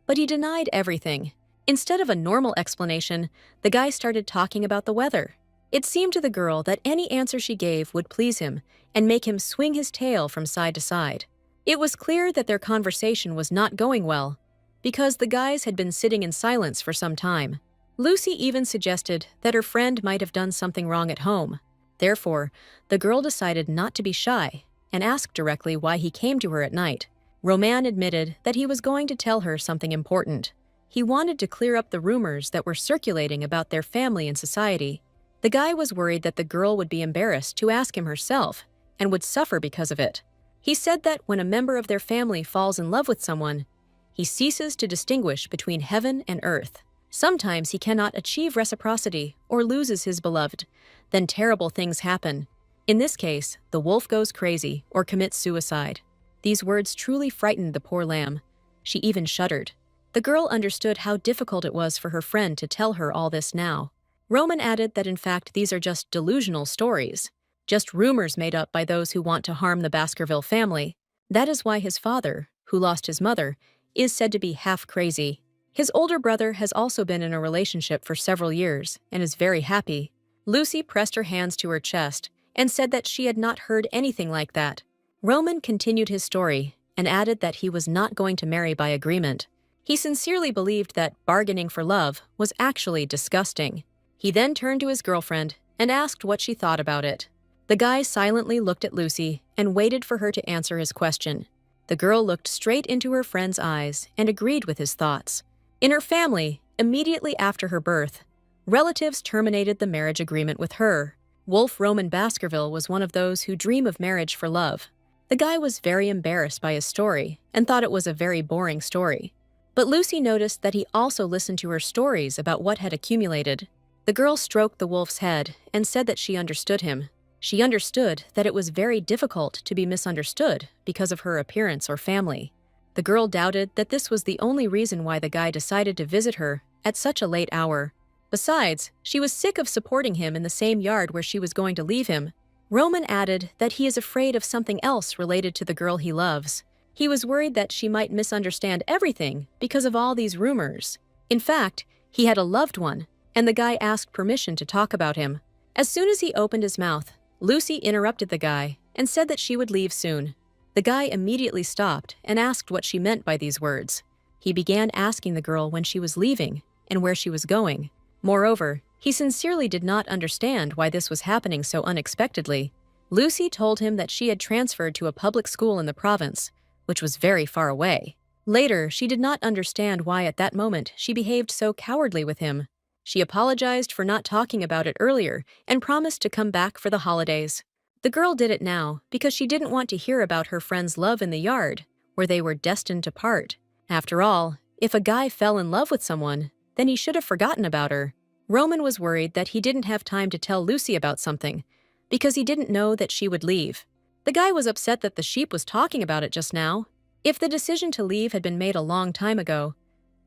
But he denied everything. Instead of a normal explanation, the guy started talking about the weather. It seemed to the girl that any answer she gave would please him and make him swing his tail from side to side. It was clear that their conversation was not going well, because the guys had been sitting in silence for some time. Lucy even suggested that her friend might have done something wrong at home. Therefore, the girl decided not to be shy and asked directly why he came to her at night. Roman admitted that he was going to tell her something important. He wanted to clear up the rumors that were circulating about their family and society. The guy was worried that the girl would be embarrassed to ask him herself and would suffer because of it. He said that when a member of their family falls in love with someone, he ceases to distinguish between heaven and earth. Sometimes he cannot achieve reciprocity or loses his beloved. Then terrible things happen. In this case, the wolf goes crazy or commits suicide. These words truly frightened the poor lamb. She even shuddered. The girl understood how difficult it was for her friend to tell her all this now. Roman added that in fact these are just delusional stories, just rumors made up by those who want to harm the Baskerville family. That is why his father, who lost his mother, is said to be half crazy. His older brother has also been in a relationship for several years and is very happy. Lucy pressed her hands to her chest and said that she had not heard anything like that. Roman continued his story and added that he was not going to marry by agreement. He sincerely believed that bargaining for love was actually disgusting. He then turned to his girlfriend and asked what she thought about it. The guy silently looked at Lucy and waited for her to answer his question. The girl looked straight into her friend's eyes and agreed with his thoughts. In her family, immediately after her birth, relatives terminated the marriage agreement with her. Wolf Roman Baskerville was one of those who dream of marriage for love. The guy was very embarrassed by his story and thought it was a very boring story. But Lucy noticed that he also listened to her stories about what had accumulated. The girl stroked the wolf's head and said that she understood him. She understood that it was very difficult to be misunderstood because of her appearance or family. The girl doubted that this was the only reason why the guy decided to visit her at such a late hour. Besides, she was sick of supporting him in the same yard where she was going to leave him. Roman added that he is afraid of something else related to the girl he loves. He was worried that she might misunderstand everything because of all these rumors. In fact, he had a loved one, and the guy asked permission to talk about him. As soon as he opened his mouth, Lucy interrupted the guy and said that she would leave soon. The guy immediately stopped and asked what she meant by these words. He began asking the girl when she was leaving and where she was going. Moreover, he sincerely did not understand why this was happening so unexpectedly. Lucy told him that she had transferred to a public school in the province, which was very far away. Later, she did not understand why at that moment she behaved so cowardly with him. She apologized for not talking about it earlier and promised to come back for the holidays. The girl did it now because she didn't want to hear about her friend's love in the yard, where they were destined to part. After all, if a guy fell in love with someone, then he should have forgotten about her. Roman was worried that he didn't have time to tell Lucy about something because he didn't know that she would leave. The guy was upset that the sheep was talking about it just now. If the decision to leave had been made a long time ago,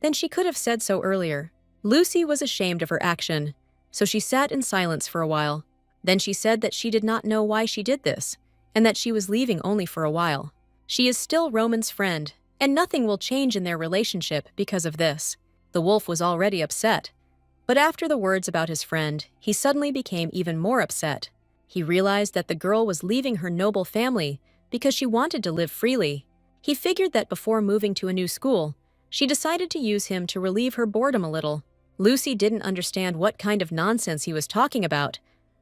then she could have said so earlier. Lucy was ashamed of her action, so she sat in silence for a while. Then she said that she did not know why she did this, and that she was leaving only for a while. She is still Roman's friend, and nothing will change in their relationship because of this. The wolf was already upset, but after the words about his friend, he suddenly became even more upset. He realized that the girl was leaving her noble family because she wanted to live freely. He figured that before moving to a new school, she decided to use him to relieve her boredom a little. Lucy didn't understand what kind of nonsense he was talking about,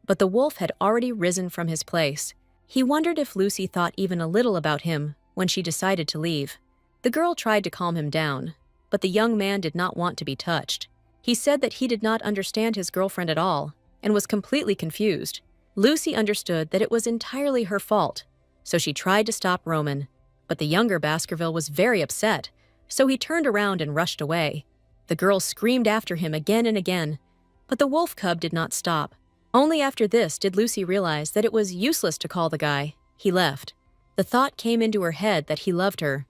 but the wolf had already risen from his place. He wondered if Lucy thought even a little about him when she decided to leave. The girl tried to calm him down, but the young man did not want to be touched. He said that he did not understand his girlfriend at all and was completely confused. Lucy understood that it was entirely her fault, so she tried to stop Roman. But the younger Baskerville was very upset, so he turned around and rushed away. The girl screamed after him again and again, but the wolf cub did not stop. Only after this did Lucy realize that it was useless to call the guy. He left. The thought came into her head that he loved her,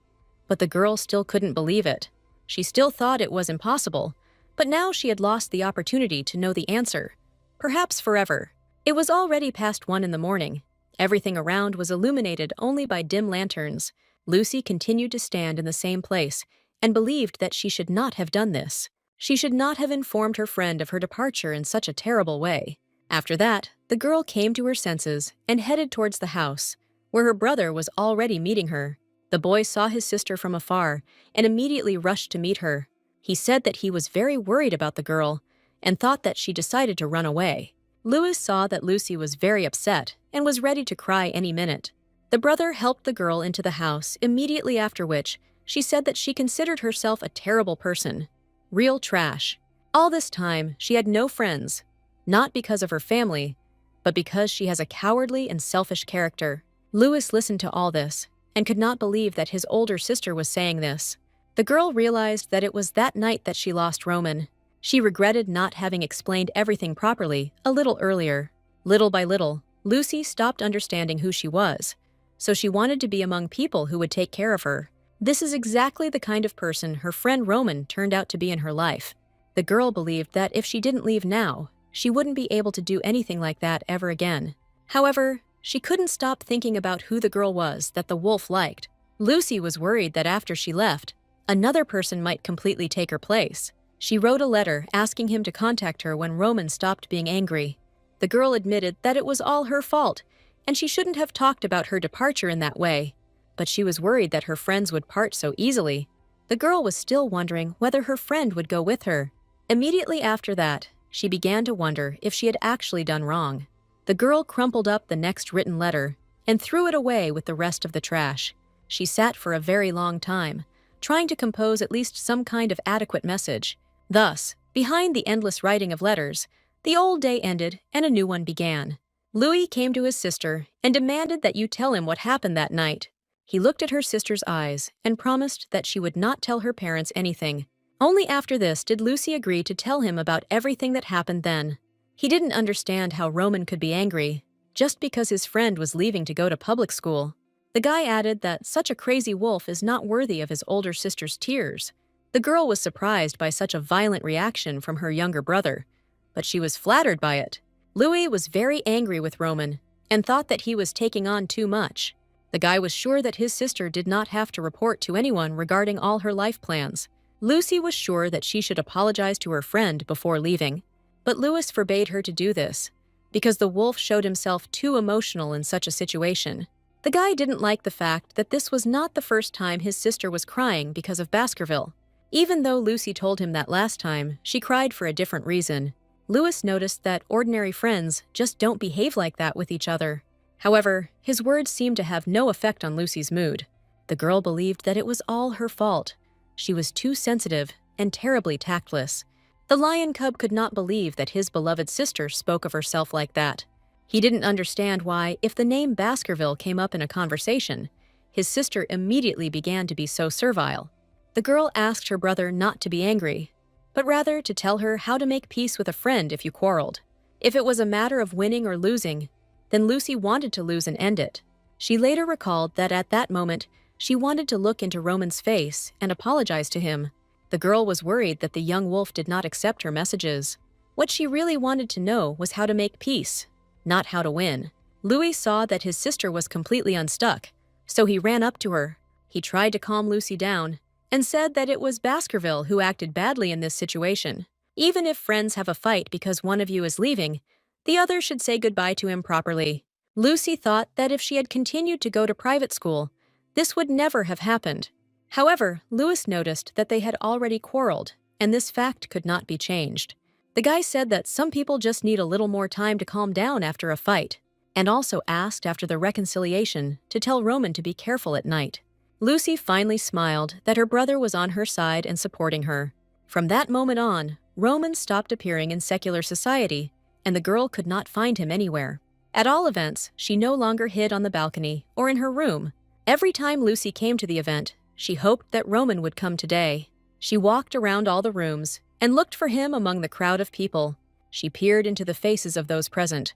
but the girl still couldn't believe it. She still thought it was impossible, but now she had lost the opportunity to know the answer, perhaps forever. It was already past 1 in the morning. Everything around was illuminated only by dim lanterns. Lucy continued to stand in the same place and believed that she should not have done this. She should not have informed her friend of her departure in such a terrible way. After that, the girl came to her senses and headed towards the house, where her brother was already meeting her. The boy saw his sister from afar and immediately rushed to meet her. He said that he was very worried about the girl and thought that she decided to run away. Lewis saw that Lucy was very upset and was ready to cry any minute. The brother helped the girl into the house, immediately after which she said that she considered herself a terrible person. Real trash. All this time, she had no friends, not because of her family, but because she has a cowardly and selfish character. Lewis listened to all this and could not believe that his older sister was saying this. The girl realized that it was that night that she lost Roman. She regretted not having explained everything properly a little earlier. Little by little, Lucy stopped understanding who she was, so she wanted to be among people who would take care of her. This is exactly the kind of person her friend Roman turned out to be in her life. The girl believed that if she didn't leave now, she wouldn't be able to do anything like that ever again. However, she couldn't stop thinking about who the girl was that the wolf liked. Lucy was worried that after she left, another person might completely take her place. She wrote a letter asking him to contact her when Roman stopped being angry. The girl admitted that it was all her fault, and she shouldn't have talked about her departure in that way. But she was worried that her friends would part so easily. The girl was still wondering whether her friend would go with her. Immediately after that, she began to wonder if she had actually done wrong. The girl crumpled up the next written letter and threw it away with the rest of the trash. She sat for a very long time, trying to compose at least some kind of adequate message. Thus, behind the endless writing of letters, the old day ended and a new one began. Louis came to his sister and demanded that you tell him what happened that night. He looked at her sister's eyes and promised that she would not tell her parents anything. Only after this did Lucy agree to tell him about everything that happened then. He didn't understand how Roman could be angry, just because his friend was leaving to go to public school. The guy added that such a crazy wolf is not worthy of his older sister's tears. The girl was surprised by such a violent reaction from her younger brother, but she was flattered by it. Louis was very angry with Roman and thought that he was taking on too much. The guy was sure that his sister did not have to report to anyone regarding all her life plans. Lucy was sure that she should apologize to her friend before leaving, but Louis forbade her to do this because the wolf showed himself too emotional in such a situation. The guy didn't like the fact that this was not the first time his sister was crying because of Baskerville. Even though Lucy told him that last time, she cried for a different reason. Louis noticed that ordinary friends just don't behave like that with each other. However, his words seemed to have no effect on Lucy's mood. The girl believed that it was all her fault. She was too sensitive and terribly tactless. The lion cub could not believe that his beloved sister spoke of herself like that. He didn't understand why, if the name Baskerville came up in a conversation, his sister immediately began to be so servile. The girl asked her brother not to be angry, but rather to tell her how to make peace with a friend if you quarreled. If it was a matter of winning or losing, then Lucy wanted to lose and end it. She later recalled that at that moment, she wanted to look into Roman's face and apologize to him. The girl was worried that the young wolf did not accept her messages. What she really wanted to know was how to make peace, not how to win. Louis saw that his sister was completely unstuck, so he ran up to her. He tried to calm Lucy down and said that it was Baskerville who acted badly in this situation. Even if friends have a fight because one of you is leaving, the other should say goodbye to him properly. Lucy thought that if she had continued to go to private school, this would never have happened. However, Louis noticed that they had already quarreled, and this fact could not be changed. The guy said that some people just need a little more time to calm down after a fight, and also asked after the reconciliation to tell Roman to be careful at night. Lucy finally smiled that her brother was on her side and supporting her. From that moment on, Roman stopped appearing in secular society, and the girl could not find him anywhere. At all events, she no longer hid on the balcony or in her room. Every time Lucy came to the event, she hoped that Roman would come today. She walked around all the rooms and looked for him among the crowd of people. She peered into the faces of those present,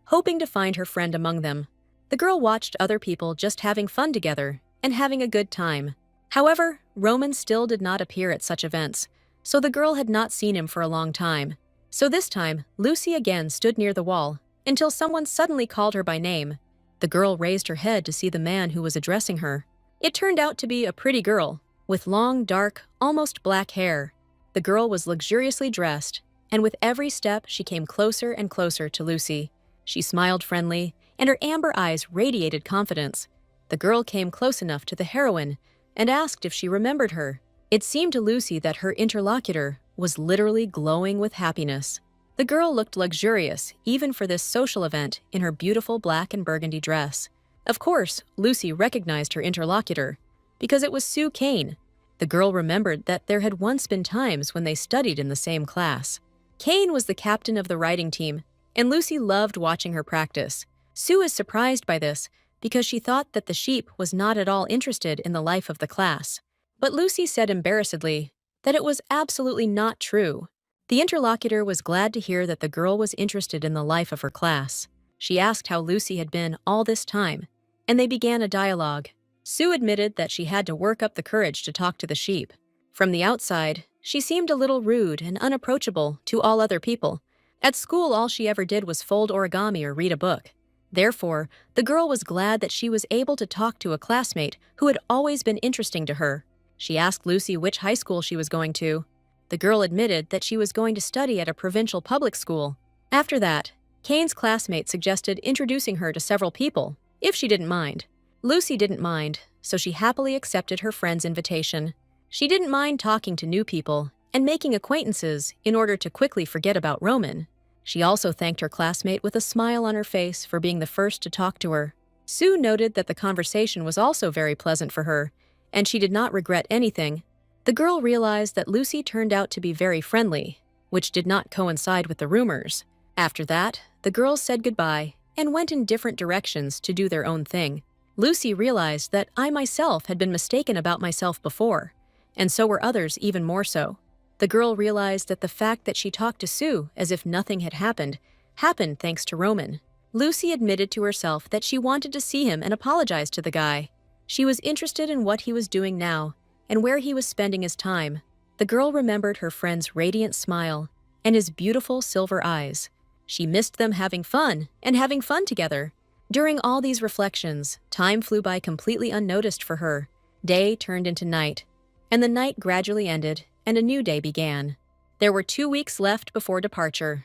hoping to find her friend among them. The girl watched other people just having fun together and having a good time. However, Roman still did not appear at such events, so the girl had not seen him for a long time. So this time, Lucy again stood near the wall until someone suddenly called her by name. The girl raised her head to see the man who was addressing her. It turned out to be a pretty girl, with long, dark, almost black hair. The girl was luxuriously dressed, and with every step she came closer and closer to Lucy. She smiled friendly, and her amber eyes radiated confidence. The girl came close enough to the heroine and asked if she remembered her. It seemed to Lucy that her interlocutor was literally glowing with happiness. The girl looked luxurious, even for this social event, in her beautiful black and burgundy dress. Of course, Lucy recognized her interlocutor, because it was Sue Kane. The girl remembered that there had once been times when they studied in the same class. Kane was the captain of the riding team, and Lucy loved watching her practice. Sue is surprised by this, because she thought that the sheep was not at all interested in the life of the class. But Lucy said embarrassedly that it was absolutely not true. The interlocutor was glad to hear that the girl was interested in the life of her class. She asked how Lucy had been all this time, and they began a dialogue. Sue admitted that she had to work up the courage to talk to the sheep. From the outside, she seemed a little rude and unapproachable to all other people. At school, all she ever did was fold origami or read a book. Therefore, the girl was glad that she was able to talk to a classmate who had always been interesting to her. She asked Lucy which high school she was going to. The girl admitted that she was going to study at a provincial public school. After that, Kane's classmate suggested introducing her to several people, if she didn't mind. Lucy didn't mind, so she happily accepted her friend's invitation. She didn't mind talking to new people and making acquaintances in order to quickly forget about Roman. She also thanked her classmate with a smile on her face for being the first to talk to her. Sue noted that the conversation was also very pleasant for her, and she did not regret anything. The girl realized that Lucy turned out to be very friendly, which did not coincide with the rumors. After that, the girls said goodbye and went in different directions to do their own thing. Lucy realized that I myself had been mistaken about myself before, and so were others even more so. The girl realized that the fact that she talked to Sue as if nothing had happened thanks to Roman. Lucy admitted to herself that she wanted to see him and apologize to the guy. She was interested in what he was doing now and where he was spending his time. The girl remembered her friend's radiant smile and his beautiful silver eyes. She missed them having fun together. During all these reflections, time flew by completely unnoticed for her. Day turned into night, and the night gradually ended and a new day began. There were 2 weeks left before departure.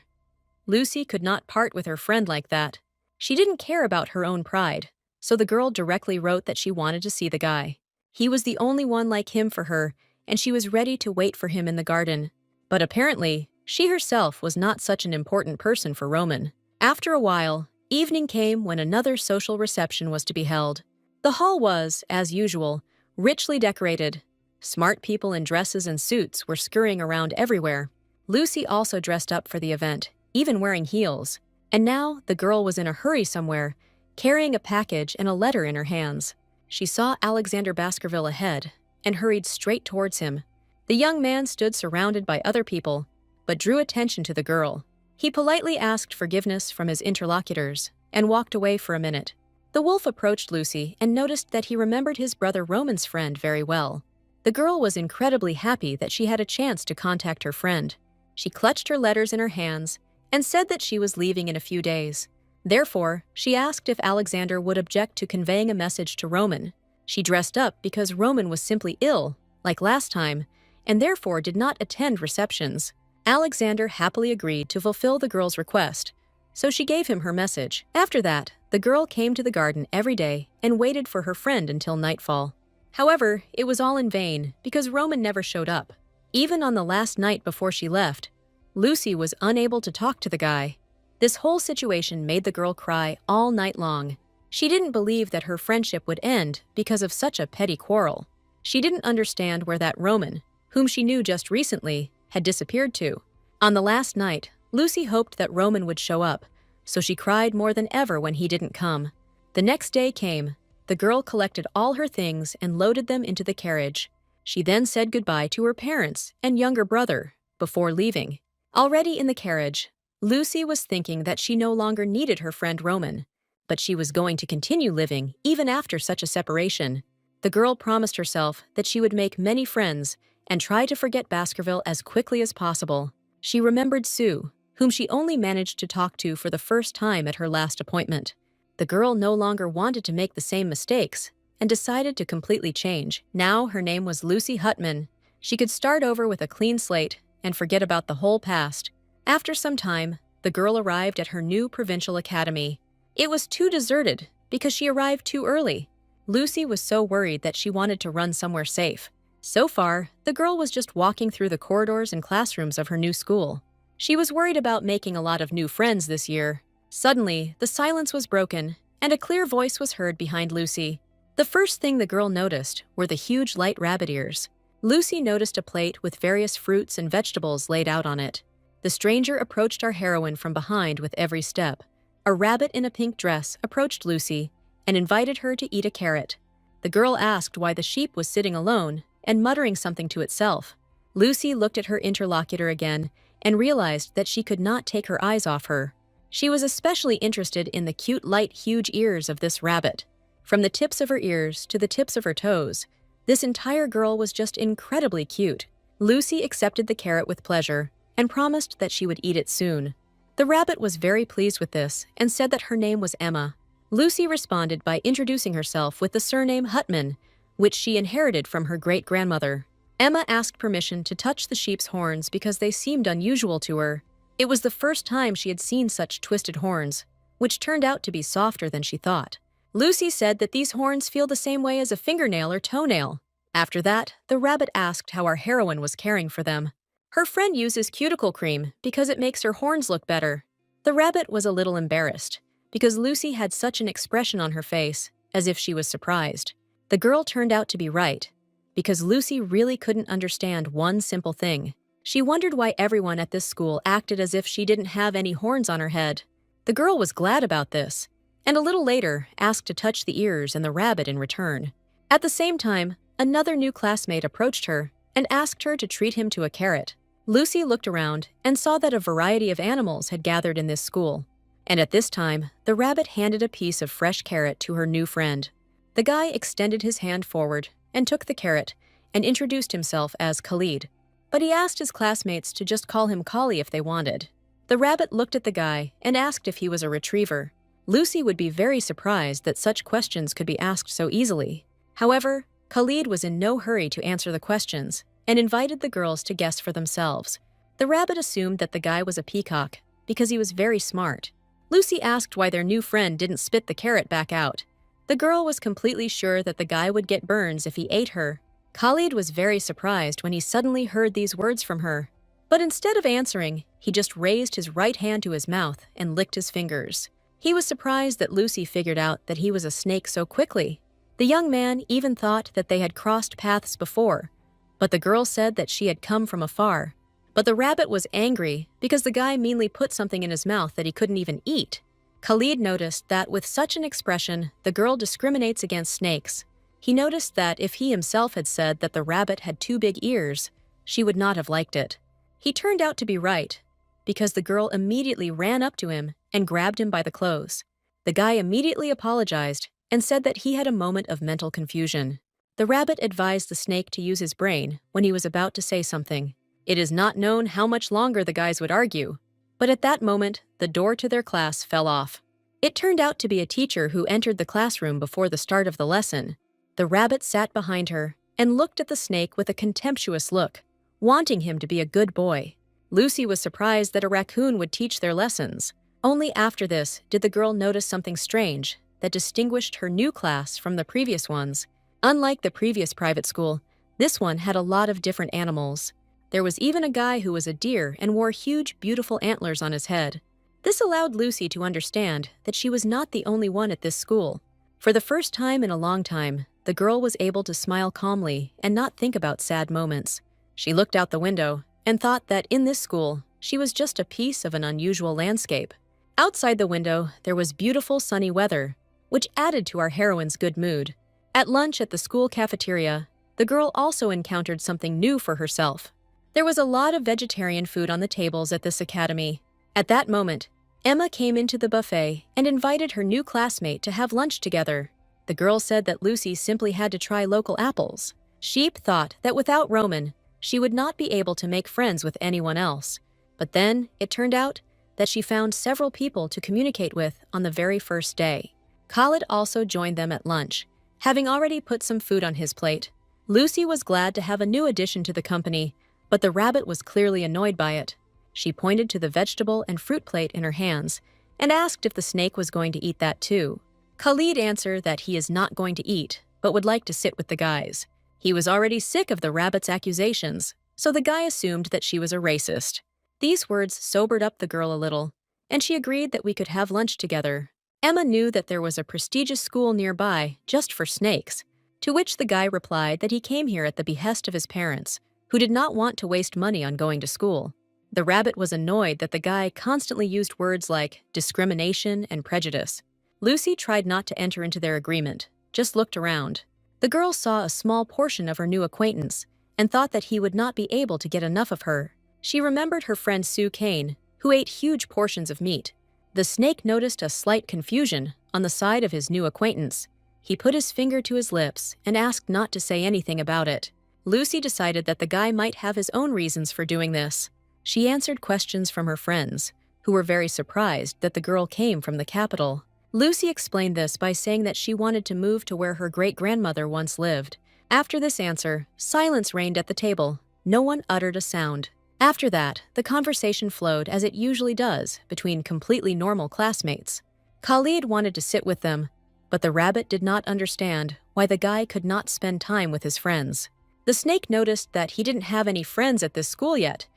Lucy could not part with her friend like that. She didn't care about her own pride, so the girl directly wrote that she wanted to see the guy. He was the only one like him for her, and she was ready to wait for him in the garden. But apparently, she herself was not such an important person for Roman. After a while, evening came when another social reception was to be held. The hall was, as usual, richly decorated. Smart people in dresses and suits were scurrying around everywhere. Lucy also dressed up for the event, even wearing heels. And now the girl was in a hurry somewhere, carrying a package and a letter in her hands. She saw Alexander Baskerville ahead and hurried straight towards him. The young man stood surrounded by other people, but drew attention to the girl. He politely asked forgiveness from his interlocutors and walked away for a minute. The wolf approached Lucy and noticed that he remembered his brother Roman's friend very well. The girl was incredibly happy that she had a chance to contact her friend. She clutched her letters in her hands and said that she was leaving in a few days. Therefore, she asked if Alexander would object to conveying a message to Roman. She dressed up because Roman was simply ill, like last time, and therefore did not attend receptions. Alexander happily agreed to fulfill the girl's request, so she gave him her message. After that, the girl came to the garden every day and waited for her friend until nightfall. However, it was all in vain because Roman never showed up. Even on the last night before she left, Lucy was unable to talk to the guy. This whole situation made the girl cry all night long. She didn't believe that her friendship would end because of such a petty quarrel. She didn't understand where that Roman, whom she knew just recently, had disappeared to. On the last night, Lucy hoped that Roman would show up, so she cried more than ever when he didn't come. The next day came. The girl collected all her things and loaded them into the carriage. She then said goodbye to her parents and younger brother before leaving. Already in the carriage, Lucy was thinking that she no longer needed her friend Roman, but she was going to continue living even after such a separation. The girl promised herself that she would make many friends and try to forget Baskerville as quickly as possible. She remembered Sue, whom she only managed to talk to for the first time at her last appointment. The girl no longer wanted to make the same mistakes and decided to completely change. Now her name was Lucy Hutman. She could start over with a clean slate and forget about the whole past. After some time, the girl arrived at her new provincial academy. It was too deserted because she arrived too early. Lucy was so worried that she wanted to run somewhere safe. So far, the girl was just walking through the corridors and classrooms of her new school. She was worried about making a lot of new friends this year. Suddenly, the silence was broken, and a clear voice was heard behind Lucy. The first thing the girl noticed were the huge light rabbit ears. Lucy noticed a plate with various fruits and vegetables laid out on it. The stranger approached our heroine from behind with every step. A rabbit in a pink dress approached Lucy and invited her to eat a carrot. The girl asked why the sheep was sitting alone and muttering something to itself. Lucy looked at her interlocutor again and realized that she could not take her eyes off her. She was especially interested in the cute, light, huge ears of this rabbit. From the tips of her ears to the tips of her toes, this entire girl was just incredibly cute. Lucy accepted the carrot with pleasure and promised that she would eat it soon. The rabbit was very pleased with this and said that her name was Emma. Lucy responded by introducing herself with the surname Hutman, which she inherited from her great-grandmother. Emma asked permission to touch the sheep's horns because they seemed unusual to her. It was the first time she had seen such twisted horns, which turned out to be softer than she thought. Lucy said that these horns feel the same way as a fingernail or toenail. After that, the rabbit asked how our heroine was caring for them. Her friend uses cuticle cream because it makes her horns look better. The rabbit was a little embarrassed because Lucy had such an expression on her face, as if she was surprised. The girl turned out to be right, because Lucy really couldn't understand one simple thing. She wondered why everyone at this school acted as if she didn't have any horns on her head. The girl was glad about this, and a little later asked to touch the ears and the rabbit in return. At the same time, another new classmate approached her and asked her to treat him to a carrot. Lucy looked around and saw that a variety of animals had gathered in this school. And at this time, the rabbit handed a piece of fresh carrot to her new friend. The guy extended his hand forward and took the carrot and introduced himself as Khalid. But he asked his classmates to just call him Kali if they wanted. The rabbit looked at the guy and asked if he was a retriever. Lucy would be very surprised that such questions could be asked so easily. However, Khalid was in no hurry to answer the questions and invited the girls to guess for themselves. The rabbit assumed that the guy was a peacock because he was very smart. Lucy asked why their new friend didn't spit the carrot back out. The girl was completely sure that the guy would get burns if he ate her. Khalid was very surprised when he suddenly heard these words from her. But instead of answering, he just raised his right hand to his mouth and licked his fingers. He was surprised that Lucy figured out that he was a snake so quickly. The young man even thought that they had crossed paths before, but the girl said that she had come from afar. But the rabbit was angry because the guy meanly put something in his mouth that he couldn't even eat. Khalid noticed that with such an expression, the girl discriminates against snakes. He noticed that if he himself had said that the rabbit had 2 big ears, she would not have liked it. He turned out to be right, because the girl immediately ran up to him and grabbed him by the clothes. The guy immediately apologized and said that he had a moment of mental confusion. The rabbit advised the snake to use his brain when he was about to say something. It is not known how much longer the guys would argue, but at that moment, the door to their class fell off. It turned out to be a teacher who entered the classroom before the start of the lesson. The rabbit sat behind her and looked at the snake with a contemptuous look, wanting him to be a good boy. Lucy was surprised that a raccoon would teach their lessons. Only after this did the girl notice something strange that distinguished her new class from the previous ones. Unlike the previous private school, this one had a lot of different animals. There was even a guy who was a deer and wore huge, beautiful antlers on his head. This allowed Lucy to understand that she was not the only one at this school. For the first time in a long time, the girl was able to smile calmly and not think about sad moments. She looked out the window and thought that in this school, she was just a piece of an unusual landscape. Outside the window, there was beautiful sunny weather, which added to our heroine's good mood. At lunch at the school cafeteria, the girl also encountered something new for herself. There was a lot of vegetarian food on the tables at this academy. At that moment, Emma came into the buffet and invited her new classmate to have lunch together. The girl said that Lucy simply had to try local apples. Sheep thought that without Roman, she would not be able to make friends with anyone else. But then, it turned out that she found several people to communicate with on the very first day. Khalid also joined them at lunch, having already put some food on his plate. Lucy was glad to have a new addition to the company, but the rabbit was clearly annoyed by it. She pointed to the vegetable and fruit plate in her hands and asked if the snake was going to eat that too. Khalid answered that he is not going to eat, but would like to sit with the guys. He was already sick of the rabbit's accusations, so the guy assumed that she was a racist. These words sobered up the girl a little, and she agreed that we could have lunch together. Emma knew that there was a prestigious school nearby just for snakes, to which the guy replied that he came here at the behest of his parents, who did not want to waste money on going to school. The rabbit was annoyed that the guy constantly used words like discrimination and prejudice. Lucy tried not to enter into their agreement, just looked around. The girl saw a small portion of her new acquaintance and thought that he would not be able to get enough of her. She remembered her friend Sue Kane, who ate huge portions of meat. The snake noticed a slight confusion on the side of his new acquaintance. He put his finger to his lips and asked not to say anything about it. Lucy decided that the guy might have his own reasons for doing this. She answered questions from her friends, who were very surprised that the girl came from the capital. Lucy explained this by saying that she wanted to move to where her great-grandmother once lived. After this answer, silence reigned at the table. No one uttered a sound. After that, the conversation flowed as it usually does between completely normal classmates. Khalid wanted to sit with them, but the rabbit did not understand why the guy could not spend time with his friends. The snake noticed that he didn't have any friends at this school yet,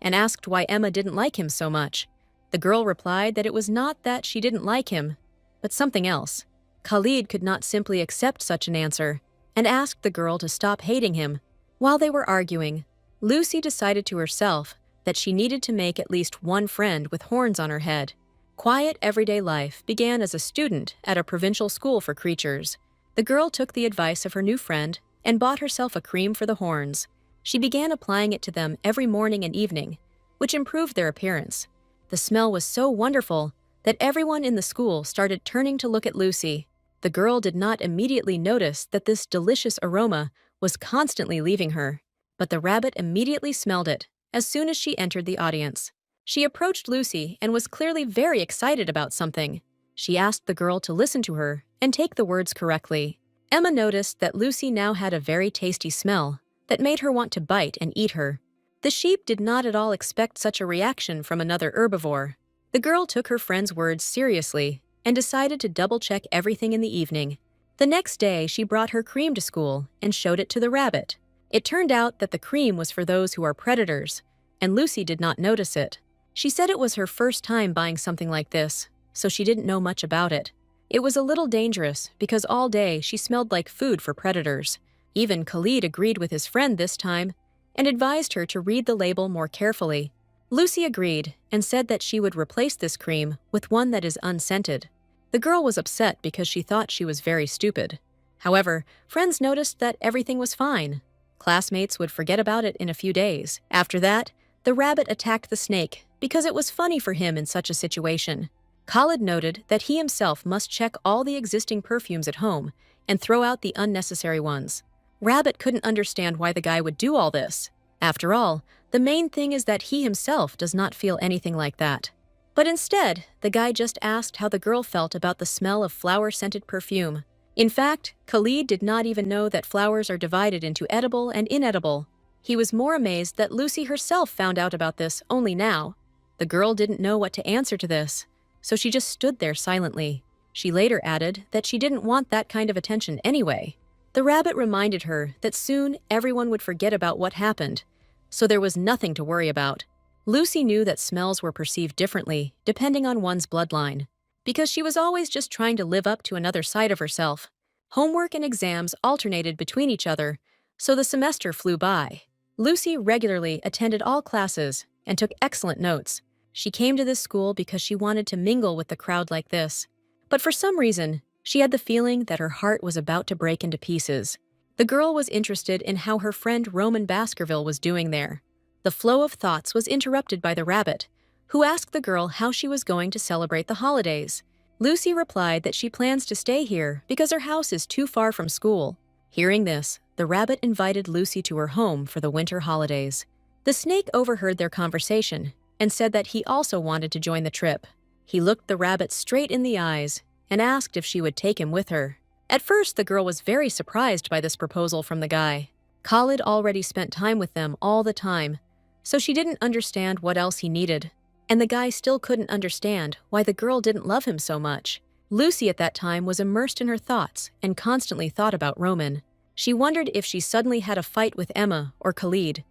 and asked why Emma didn't like him so much. The girl replied that it was not that she didn't like him, but something else. Khalid could not simply accept such an answer, and asked the girl to stop hating him. While they were arguing, Lucy decided to herself that she needed to make at least one friend with horns on her head. Quiet everyday life began as a student at a provincial school for creatures. The girl took the advice of her new friend and bought herself a cream for the horns. She began applying it to them every morning and evening, which improved their appearance. The smell was so wonderful that everyone in the school started turning to look at Lucy. The girl did not immediately notice that this delicious aroma was constantly leaving her, but the rabbit immediately smelled it as soon as she entered the audience. She approached Lucy and was clearly very excited about something. She asked the girl to listen to her and take the words correctly. Emma noticed that Lucy now had a very tasty smell that made her want to bite and eat her. The sheep did not at all expect such a reaction from another herbivore. The girl took her friend's words seriously and decided to double-check everything in the evening. The next day, she brought her cream to school and showed it to the rabbit. It turned out that the cream was for those who are predators, and Lucy did not notice it. She said it was her first time buying something like this, so she didn't know much about it. It was a little dangerous because all day she smelled like food for predators. Even Khalid agreed with his friend this time and advised her to read the label more carefully. Lucy agreed and said that she would replace this cream with one that is unscented. The girl was upset because she thought she was very stupid. However, friends noticed that everything was fine. Classmates would forget about it in a few days. After that, the rabbit attacked the snake because it was funny for him in such a situation. Khalid noted that he himself must check all the existing perfumes at home and throw out the unnecessary ones. Rabbit couldn't understand why the guy would do all this. After all, the main thing is that he himself does not feel anything like that. But instead, the guy just asked how the girl felt about the smell of flower-scented perfume. In fact, Khalid did not even know that flowers are divided into edible and inedible. He was more amazed that Lucy herself found out about this only now. The girl didn't know what to answer to this, so she just stood there silently. She later added that she didn't want that kind of attention anyway. The rabbit reminded her that soon everyone would forget about what happened, so there was nothing to worry about. Lucy knew that smells were perceived differently depending on one's bloodline, because she was always just trying to live up to another side of herself. Homework and exams alternated between each other, so the semester flew by. Lucy regularly attended all classes and took excellent notes. She came to this school because she wanted to mingle with the crowd like this. But for some reason, she had the feeling that her heart was about to break into pieces. The girl was interested in how her friend Roman Baskerville was doing there. The flow of thoughts was interrupted by the rabbit, who asked the girl how she was going to celebrate the holidays. Lucy replied that she plans to stay here because her house is too far from school. Hearing this, the rabbit invited Lucy to her home for the winter holidays. The snake overheard their conversation and said that he also wanted to join the trip. He looked the rabbit straight in the eyes and asked if she would take him with her. At first, the girl was very surprised by this proposal from the guy. Khalid already spent time with them all the time, so she didn't understand what else he needed. And the guy still couldn't understand why the girl didn't love him so much. Lucy at that time was immersed in her thoughts and constantly thought about Roman. She wondered if she suddenly had a fight with Emma or Khalid.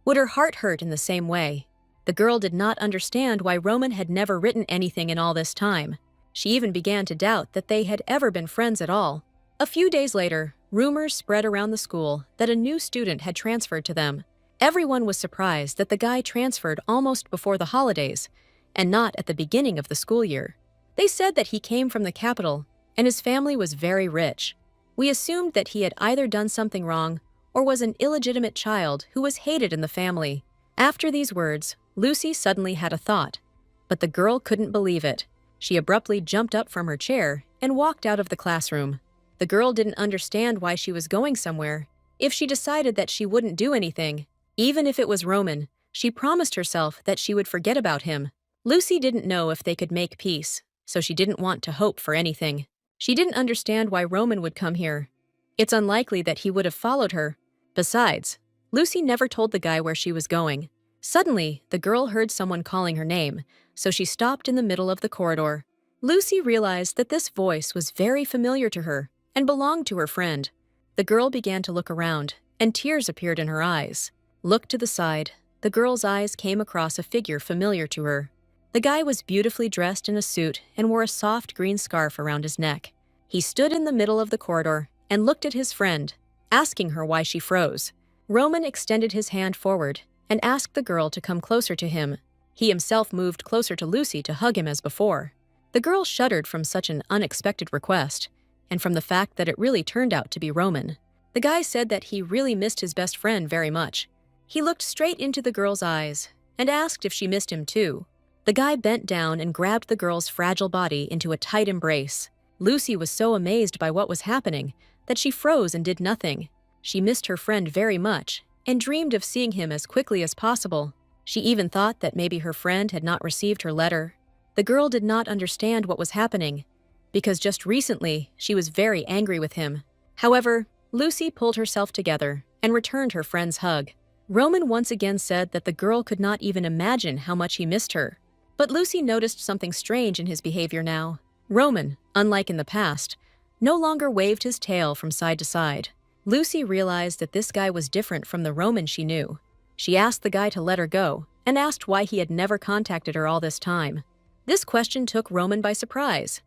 Would her heart hurt in the same way? The girl did not understand why Roman had never written anything in all this time. She even began to doubt that they had ever been friends at all. A few days later, rumors spread around the school that a new student had transferred to them. Everyone was surprised that the guy transferred almost before the holidays and not at the beginning of the school year. They said that he came from the capital and his family was very rich. We assumed that he had either done something wrong or was an illegitimate child who was hated in the family. After these words, Lucy suddenly had a thought. But the girl couldn't believe it. She abruptly jumped up from her chair and walked out of the classroom. The girl didn't understand why she was going somewhere. If she decided that she wouldn't do anything, even if it was Roman, she promised herself that she would forget about him. Lucy didn't know if they could make peace, so she didn't want to hope for anything. She didn't understand why Roman would come here. It's unlikely that he would have followed her. Besides, Lucy never told the guy where she was going. Suddenly, the girl heard someone calling her name, so she stopped in the middle of the corridor. Lucy realized that this voice was very familiar to her and belonged to her friend. The girl began to look around, and tears appeared in her eyes. Look to the side. The girl's eyes came across a figure familiar to her. The guy was beautifully dressed in a suit and wore a soft green scarf around his neck. He stood in the middle of the corridor and looked at his friend, asking her why she froze. Roman extended his hand forward and asked the girl to come closer to him. He himself moved closer to Lucy to hug him as before. The girl shuddered from such an unexpected request, and from the fact that it really turned out to be Roman. The guy said that he really missed his best friend very much. He looked straight into the girl's eyes and asked if she missed him too. The guy bent down and grabbed the girl's fragile body into a tight embrace. Lucy was so amazed by what was happening that she froze and did nothing. She missed her friend very much and dreamed of seeing him as quickly as possible. She even thought that maybe her friend had not received her letter. The girl did not understand what was happening, because just recently she was very angry with him. However, Lucy pulled herself together and returned her friend's hug. Roman once again said that the girl could not even imagine how much he missed her. But Lucy noticed something strange in his behavior now. Roman, unlike in the past, no longer waved his tail from side to side. Lucy realized that this guy was different from the Roman she knew. She asked the guy to let her go and asked why he had never contacted her all this time. This question took Roman by surprise.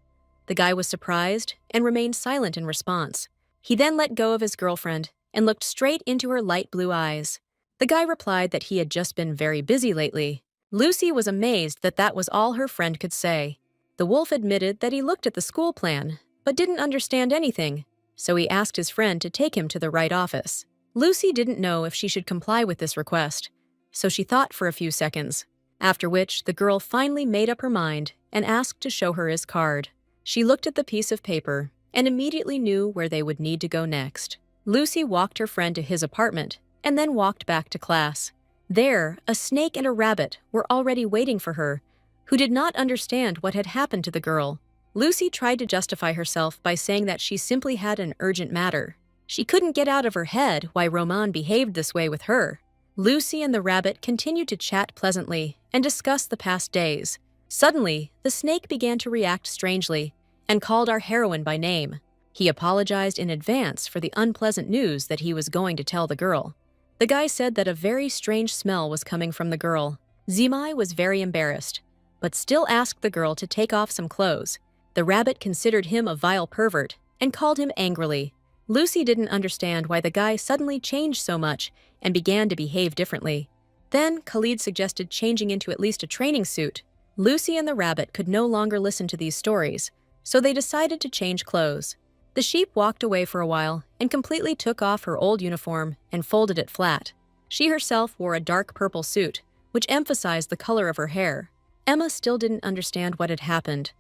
The guy was surprised and remained silent in response. He then let go of his girlfriend and looked straight into her light blue eyes. The guy replied that he had just been very busy lately. Lucy was amazed that that was all her friend could say. The wolf admitted that he looked at the school plan, but didn't understand anything, so he asked his friend to take him to the right office. Lucy didn't know if she should comply with this request, so she thought for a few seconds, after which the girl finally made up her mind and asked to show her his card. She looked at the piece of paper and immediately knew where they would need to go next. Lucy walked her friend to his apartment and then walked back to class. There, a snake and a rabbit were already waiting for her, who did not understand what had happened to the girl. Lucy tried to justify herself by saying that she simply had an urgent matter. She couldn't get out of her head why Roman behaved this way with her. Lucy and the rabbit continued to chat pleasantly and discuss the past days. Suddenly, the snake began to react strangely and called our heroine by name. He apologized in advance for the unpleasant news that he was going to tell the girl. The guy said that a very strange smell was coming from the girl. Zimai was very embarrassed, but still asked the girl to take off some clothes. The rabbit considered him a vile pervert and called him angrily. Lucy didn't understand why the guy suddenly changed so much and began to behave differently. Then Khalid suggested changing into at least a training suit. Lucy and the rabbit could no longer listen to these stories, so they decided to change clothes. The sheep walked away for a while and completely took off her old uniform and folded it flat. She herself wore a dark purple suit, which emphasized the color of her hair. Emma still didn't understand what had happened,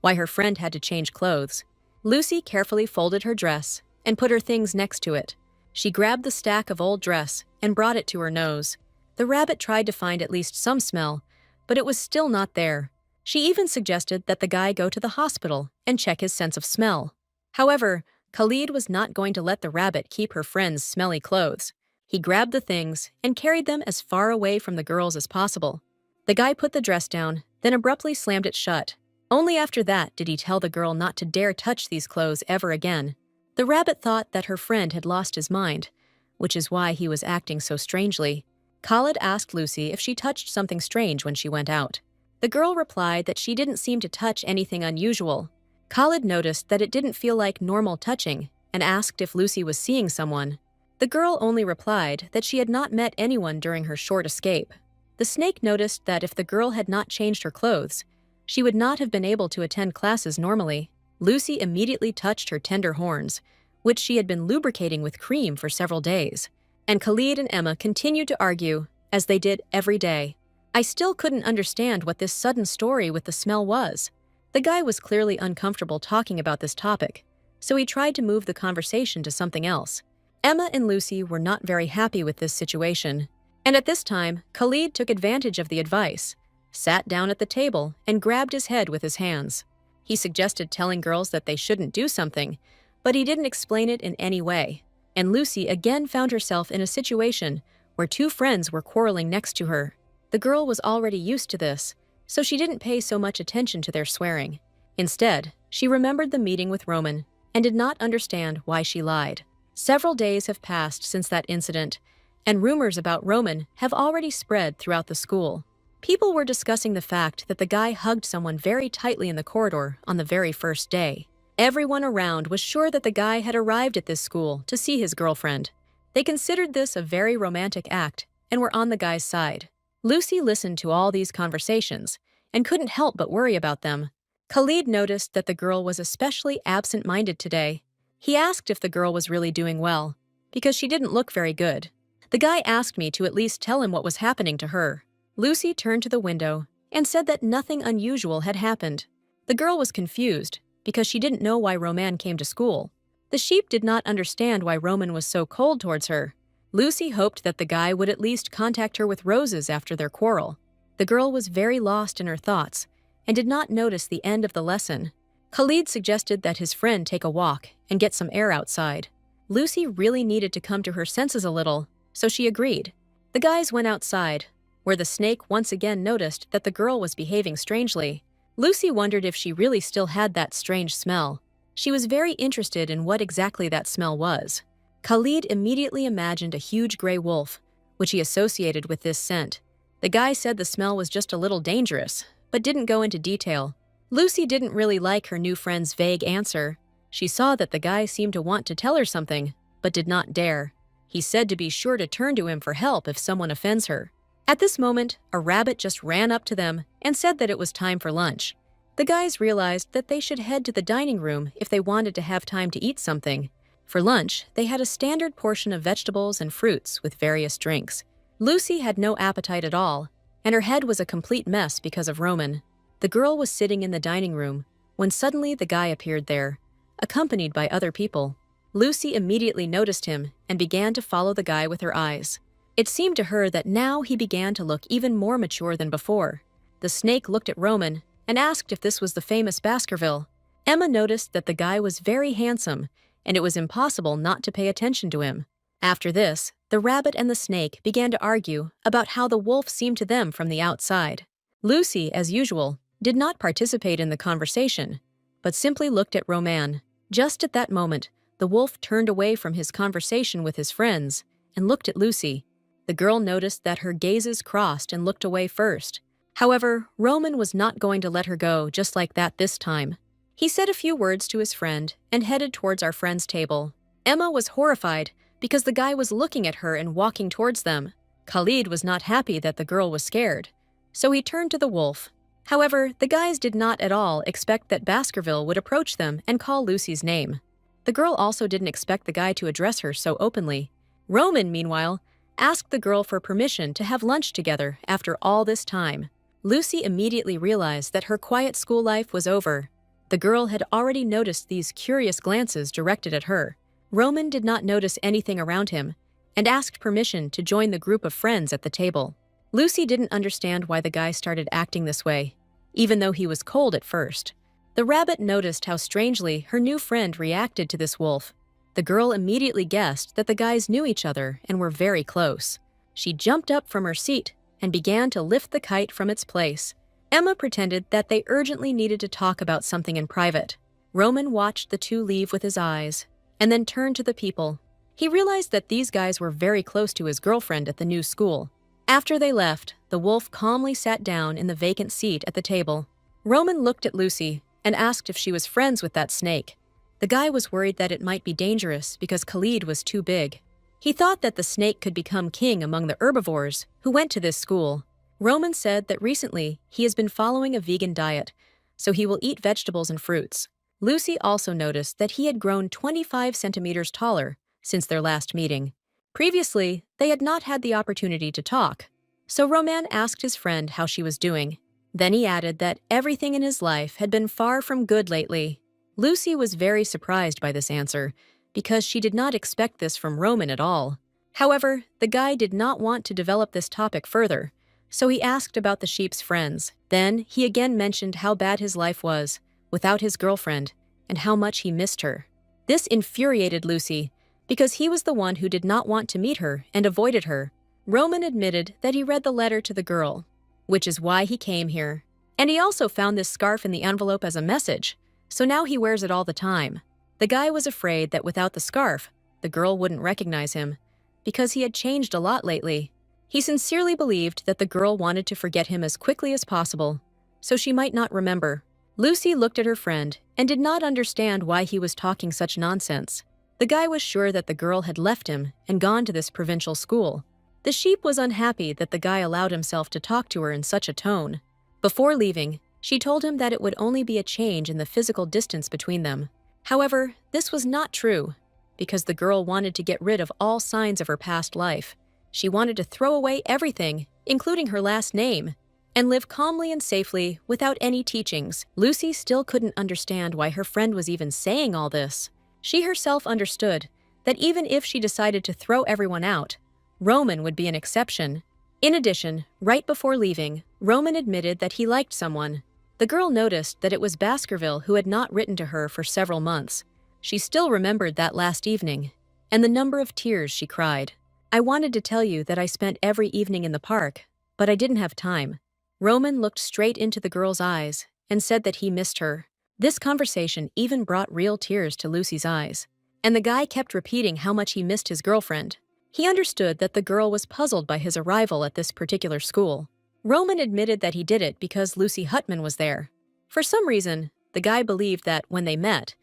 why her friend had to change clothes. Lucy carefully folded her dress and put her things next to it. She grabbed the stack of old dress and brought it to her nose. The rabbit tried to find at least some smell, but it was still not there. She even suggested that the guy go to the hospital and check his sense of smell. However, Khalid was not going to let the rabbit keep her friend's smelly clothes. He grabbed the things and carried them as far away from the girls as possible. The guy put the dress down, then abruptly slammed it shut. Only after that did he tell the girl not to dare touch these clothes ever again. The rabbit thought that her friend had lost his mind, which is why he was acting so strangely. Khalid asked Lucy if she touched something strange when she went out. The girl replied that she didn't seem to touch anything unusual. Khalid noticed that it didn't feel like normal touching and asked if Lucy was seeing someone. The girl only replied that she had not met anyone during her short escape. The snake noticed that if the girl had not changed her clothes, she would not have been able to attend classes normally. Lucy immediately touched her tender horns, which she had been lubricating with cream for several days, and Khalid and Emma continued to argue as they did every day. I still couldn't understand what this sudden story with the smell was. The guy was clearly uncomfortable talking about this topic, so he tried to move the conversation to something else. Emma and Lucy were not very happy with this situation, and at this time, Khalid took advantage of the advice, sat down at the table, and grabbed his head with his hands. He suggested telling girls that they shouldn't do something, but he didn't explain it in any way, and Lucy again found herself in a situation where two friends were quarreling next to her. The girl was already used to this, so she didn't pay so much attention to their swearing. Instead, she remembered the meeting with Roman and did not understand why she lied. Several days have passed since that incident, and rumors about Roman have already spread throughout the school. People were discussing the fact that the guy hugged someone very tightly in the corridor on the very first day. Everyone around was sure that the guy had arrived at this school to see his girlfriend. They considered this a very romantic act and were on the guy's side. Lucy listened to all these conversations and couldn't help but worry about them. Khalid noticed that the girl was especially absent-minded today. He asked if the girl was really doing well, because she didn't look very good. The guy asked me to at least tell him what was happening to her. Lucy turned to the window and said that nothing unusual had happened. The girl was confused because she didn't know why Roman came to school. The sheep did not understand why Roman was so cold towards her. Lucy hoped that the guy would at least contact her with roses after their quarrel. The girl was very lost in her thoughts and did not notice the end of the lesson. Khalid suggested that his friend take a walk and get some air outside. Lucy really needed to come to her senses a little, so she agreed. The guys went outside, where the snake once again noticed that the girl was behaving strangely. Lucy wondered if she really still had that strange smell. She was very interested in what exactly that smell was. Khalid immediately imagined a huge gray wolf, which he associated with this scent. The guy said the smell was just a little dangerous, but didn't go into detail. Lucy didn't really like her new friend's vague answer. She saw that the guy seemed to want to tell her something, but did not dare. He said to be sure to turn to him for help if someone offends her. At this moment, a rabbit just ran up to them and said that it was time for lunch. The guys realized that they should head to the dining room if they wanted to have time to eat something. For lunch, they had a standard portion of vegetables and fruits with various drinks. Lucy had no appetite at all, and her head was a complete mess because of Roman. The girl was sitting in the dining room when suddenly the guy appeared there, accompanied by other people. Lucy immediately noticed him and began to follow the guy with her eyes. It seemed to her that now he began to look even more mature than before. The snake looked at Roman and asked if this was the famous Baskerville. Emma noticed that the guy was very handsome, and it was impossible not to pay attention to him. After this, the rabbit and the snake began to argue about how the wolf seemed to them from the outside. Lucy, as usual, did not participate in the conversation, but simply looked at Roman. Just at that moment, the wolf turned away from his conversation with his friends and looked at Lucy. The girl noticed that her gazes crossed and looked away first. However, Roman was not going to let her go just like that this time. He said a few words to his friend and headed towards our friend's table. Emma was horrified because the guy was looking at her and walking towards them. Khalid was not happy that the girl was scared, so he turned to the wolf. However, the guys did not at all expect that Baskerville would approach them and call Lucy's name. The girl also didn't expect the guy to address her so openly. Roman, meanwhile, asked the girl for permission to have lunch together after all this time. Lucy immediately realized that her quiet school life was over. The girl had already noticed these curious glances directed at her. Roman did not notice anything around him and asked permission to join the group of friends at the table. Lucy didn't understand why the guy started acting this way, even though he was cold at first. The rabbit noticed how strangely her new friend reacted to this wolf. The girl immediately guessed that the guys knew each other and were very close. She jumped up from her seat and began to lift the kite from its place. Emma pretended that they urgently needed to talk about something in private. Roman watched the two leave with his eyes and then turned to the people. He realized that these guys were very close to his girlfriend at the new school. After they left, the wolf calmly sat down in the vacant seat at the table. Roman looked at Lucy and asked if she was friends with that snake. The guy was worried that it might be dangerous because Khalid was too big. He thought that the snake could become king among the herbivores who went to this school. Roman said that recently he has been following a vegan diet, so he will eat vegetables and fruits. Lucy also noticed that he had grown 25 centimeters taller since their last meeting. Previously, they had not had the opportunity to talk, So Roman asked his friend how she was doing. Then he added that everything in his life had been far from good lately. Lucy was very surprised by this answer, because she did not expect this from Roman at all. However, the guy did not want to develop this topic further, so he asked about the sheep's friends. Then he again mentioned how bad his life was, without his girlfriend, and how much he missed her. This infuriated Lucy, because he was the one who did not want to meet her and avoided her. Roman admitted that he read the letter to the girl, which is why he came here. And he also found this scarf in the envelope as a message, so now he wears it all the time. The guy was afraid that without the scarf, the girl wouldn't recognize him, because he had changed a lot lately. He sincerely believed that the girl wanted to forget him as quickly as possible, so she might not remember. Lucy looked at her friend and did not understand why he was talking such nonsense. The guy was sure that the girl had left him and gone to this provincial school. The sheep was unhappy that the guy allowed himself to talk to her in such a tone. Before leaving, she told him that it would only be a change in the physical distance between them. However, this was not true, because the girl wanted to get rid of all signs of her past life. She wanted to throw away everything, including her last name, and live calmly and safely without any teachings. Lucy still couldn't understand why her friend was even saying all this. She herself understood that even if she decided to throw everyone out, Roman would be an exception. In addition, right before leaving, Roman admitted that he liked someone. The girl noticed that it was Baskerville who had not written to her for several months. She still remembered that last evening, and the number of tears she cried. "I wanted to tell you that I spent every evening in the park, but I didn't have time." Roman looked straight into the girl's eyes and said that he missed her. This conversation even brought real tears to Lucy's eyes, and the guy kept repeating how much he missed his girlfriend. He understood that the girl was puzzled by his arrival at this particular school. Roman admitted that he did it because Lucy Hutman was there. For some reason, the guy believed that when they met,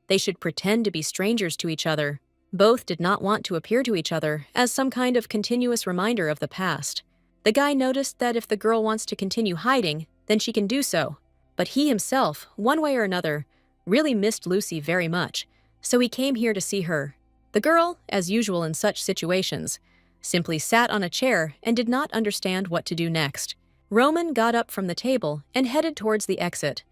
they should pretend to be strangers to each other. Both did not want to appear to each other as some kind of continuous reminder of the past. The guy noticed that if the girl wants to continue hiding, then she can do so. But he himself, one way or another, really missed Lucy very much, so he came here to see her. The girl, as usual in such situations, simply sat on a chair and did not understand what to do next. Roman got up from the table and headed towards the exit,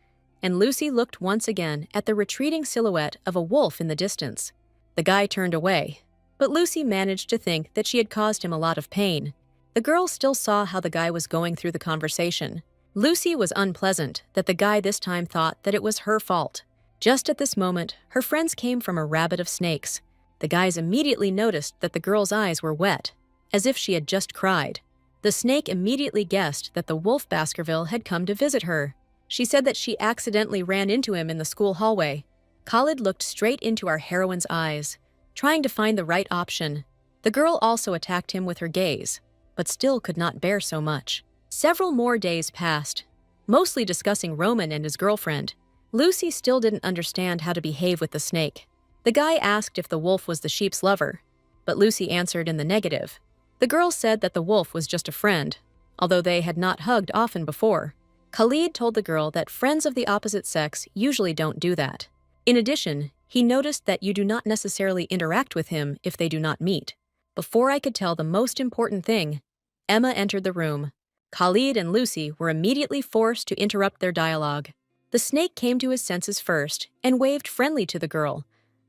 and Lucy looked once again at the retreating silhouette of a wolf in the distance. The guy turned away, but Lucy managed to think that she had caused him a lot of pain. The girl still saw how the guy was going through the conversation. Lucy was unpleasant that the guy this time thought that it was her fault. Just at this moment, her friends came from a rabbit of snakes. The guys immediately noticed that the girl's eyes were wet, as if she had just cried. The snake immediately guessed that the wolf Baskerville had come to visit her. She said that she accidentally ran into him in the school hallway. Khalid looked straight into our heroine's eyes, trying to find the right option. The girl also attacked him with her gaze, but still could not bear so much. Several more days passed, mostly discussing Roman and his girlfriend. Lucy still didn't understand how to behave with the snake. The guy asked if the wolf was the sheep's lover, but Lucy answered in the negative. The girl said that the wolf was just a friend, although they had not hugged often before. Khalid told the girl that friends of the opposite sex usually don't do that. In addition, he noticed that you do not necessarily interact with him if they do not meet. Before I could tell the most important thing, Emma entered the room. Khalid and Lucy were immediately forced to interrupt their dialogue. The snake came to his senses first and waved friendly to the girl,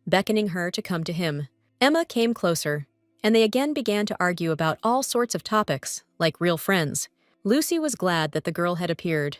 beckoning her to come to him. Emma came closer, and they again began to argue about all sorts of topics, like real friends. Lucy was glad that the girl had appeared,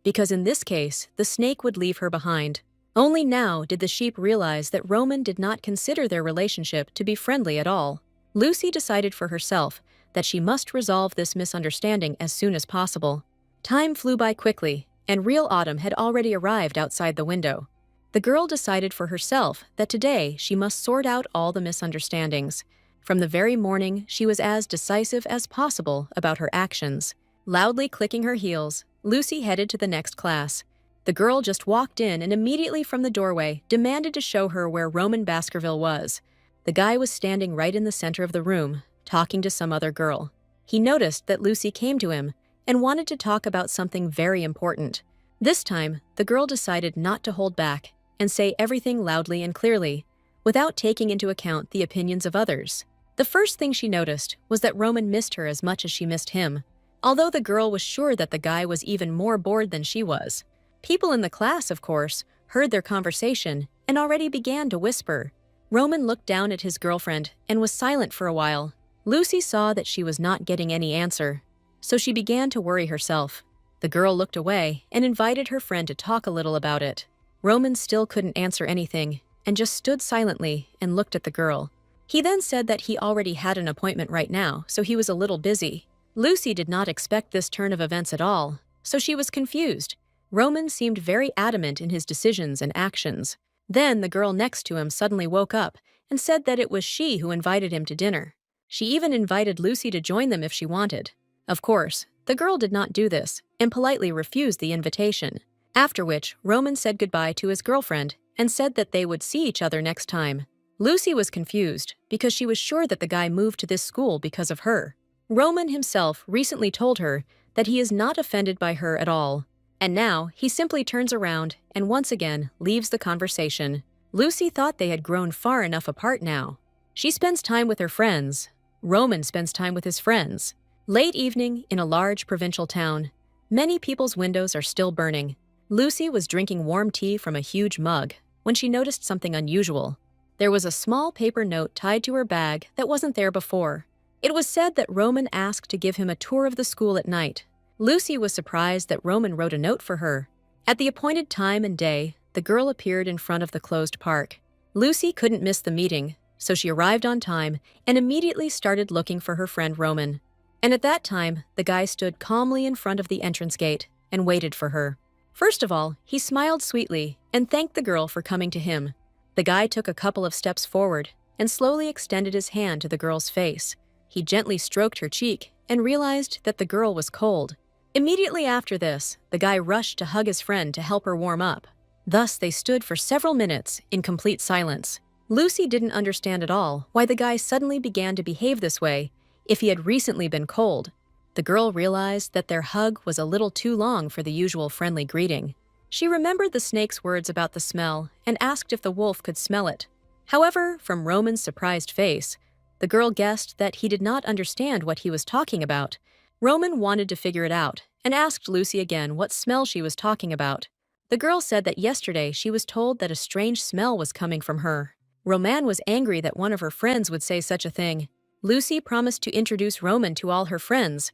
because in this case, the snake would leave her behind. Only now did the sheep realize that Roman did not consider their relationship to be friendly at all. Lucy decided for herself that she must resolve this misunderstanding as soon as possible. Time flew by quickly, and real autumn had already arrived outside the window. The girl decided for herself that today she must sort out all the misunderstandings. From the very morning, she was as decisive as possible about her actions. Loudly clicking her heels, Lucy headed to the next class. The girl just walked in and immediately from the doorway demanded to show her where Roman Baskerville was. The guy was standing right in the center of the room, talking to some other girl. He noticed that Lucy came to him and wanted to talk about something very important. This time, the girl decided not to hold back and say everything loudly and clearly, without taking into account the opinions of others. The first thing she noticed was that Roman missed her as much as she missed him. although the girl was sure that the guy was even more bored than she was. People in the class, of course, heard their conversation and already began to whisper. Roman looked down at his girlfriend and was silent for a while. Lucy saw that she was not getting any answer, so she began to worry herself. The girl looked away and invited her friend to talk a little about it. Roman still couldn't answer anything and just stood silently and looked at the girl. He then said that he already had an appointment right now, so he was a little busy. Lucy did not expect this turn of events at all, so she was confused. Roman seemed very adamant in his decisions and actions. Then the girl next to him suddenly woke up and said that it was she who invited him to dinner. She even invited Lucy to join them if she wanted. Of course, the girl did not do this and politely refused the invitation. After which, Roman said goodbye to his girlfriend and said that they would see each other next time. Lucy was confused because she was sure that the guy moved to this school because of her. Roman himself recently told her that he is not offended by her at all. And now, he simply turns around and once again leaves the conversation. Lucy thought they had grown far enough apart now. She spends time with her friends. Roman spends time with his friends. Late evening in a large provincial town. Many people's windows are still burning. Lucy was drinking warm tea from a huge mug when she noticed something unusual. There was a small paper note tied to her bag that wasn't there before. It was said that Roman asked to give him a tour of the school at night. Lucy was surprised that Roman wrote a note for her. At the appointed time and day, the girl appeared in front of the closed park. Lucy couldn't miss the meeting, so she arrived on time and immediately started looking for her friend Roman. And at that time, the guy stood calmly in front of the entrance gate and waited for her. First of all, he smiled sweetly and thanked the girl for coming to him. The guy took a couple of steps forward and slowly extended his hand to the girl's face. He gently stroked her cheek and realized that the girl was cold. Immediately after this, the guy rushed to hug his friend to help her warm up. Thus, they stood for several minutes in complete silence. Lucy didn't understand at all why the guy suddenly began to behave this way if he had recently been cold. The girl realized that their hug was a little too long for the usual friendly greeting. She remembered the snake's words about the smell and asked if the wolf could smell it. However, from Roman's surprised face, the girl guessed that he did not understand what he was talking about. Roman wanted to figure it out and asked Lucy again what smell she was talking about. The girl said that yesterday she was told that a strange smell was coming from her. Roman was angry that one of her friends would say such a thing. Lucy promised to introduce Roman to all her friends,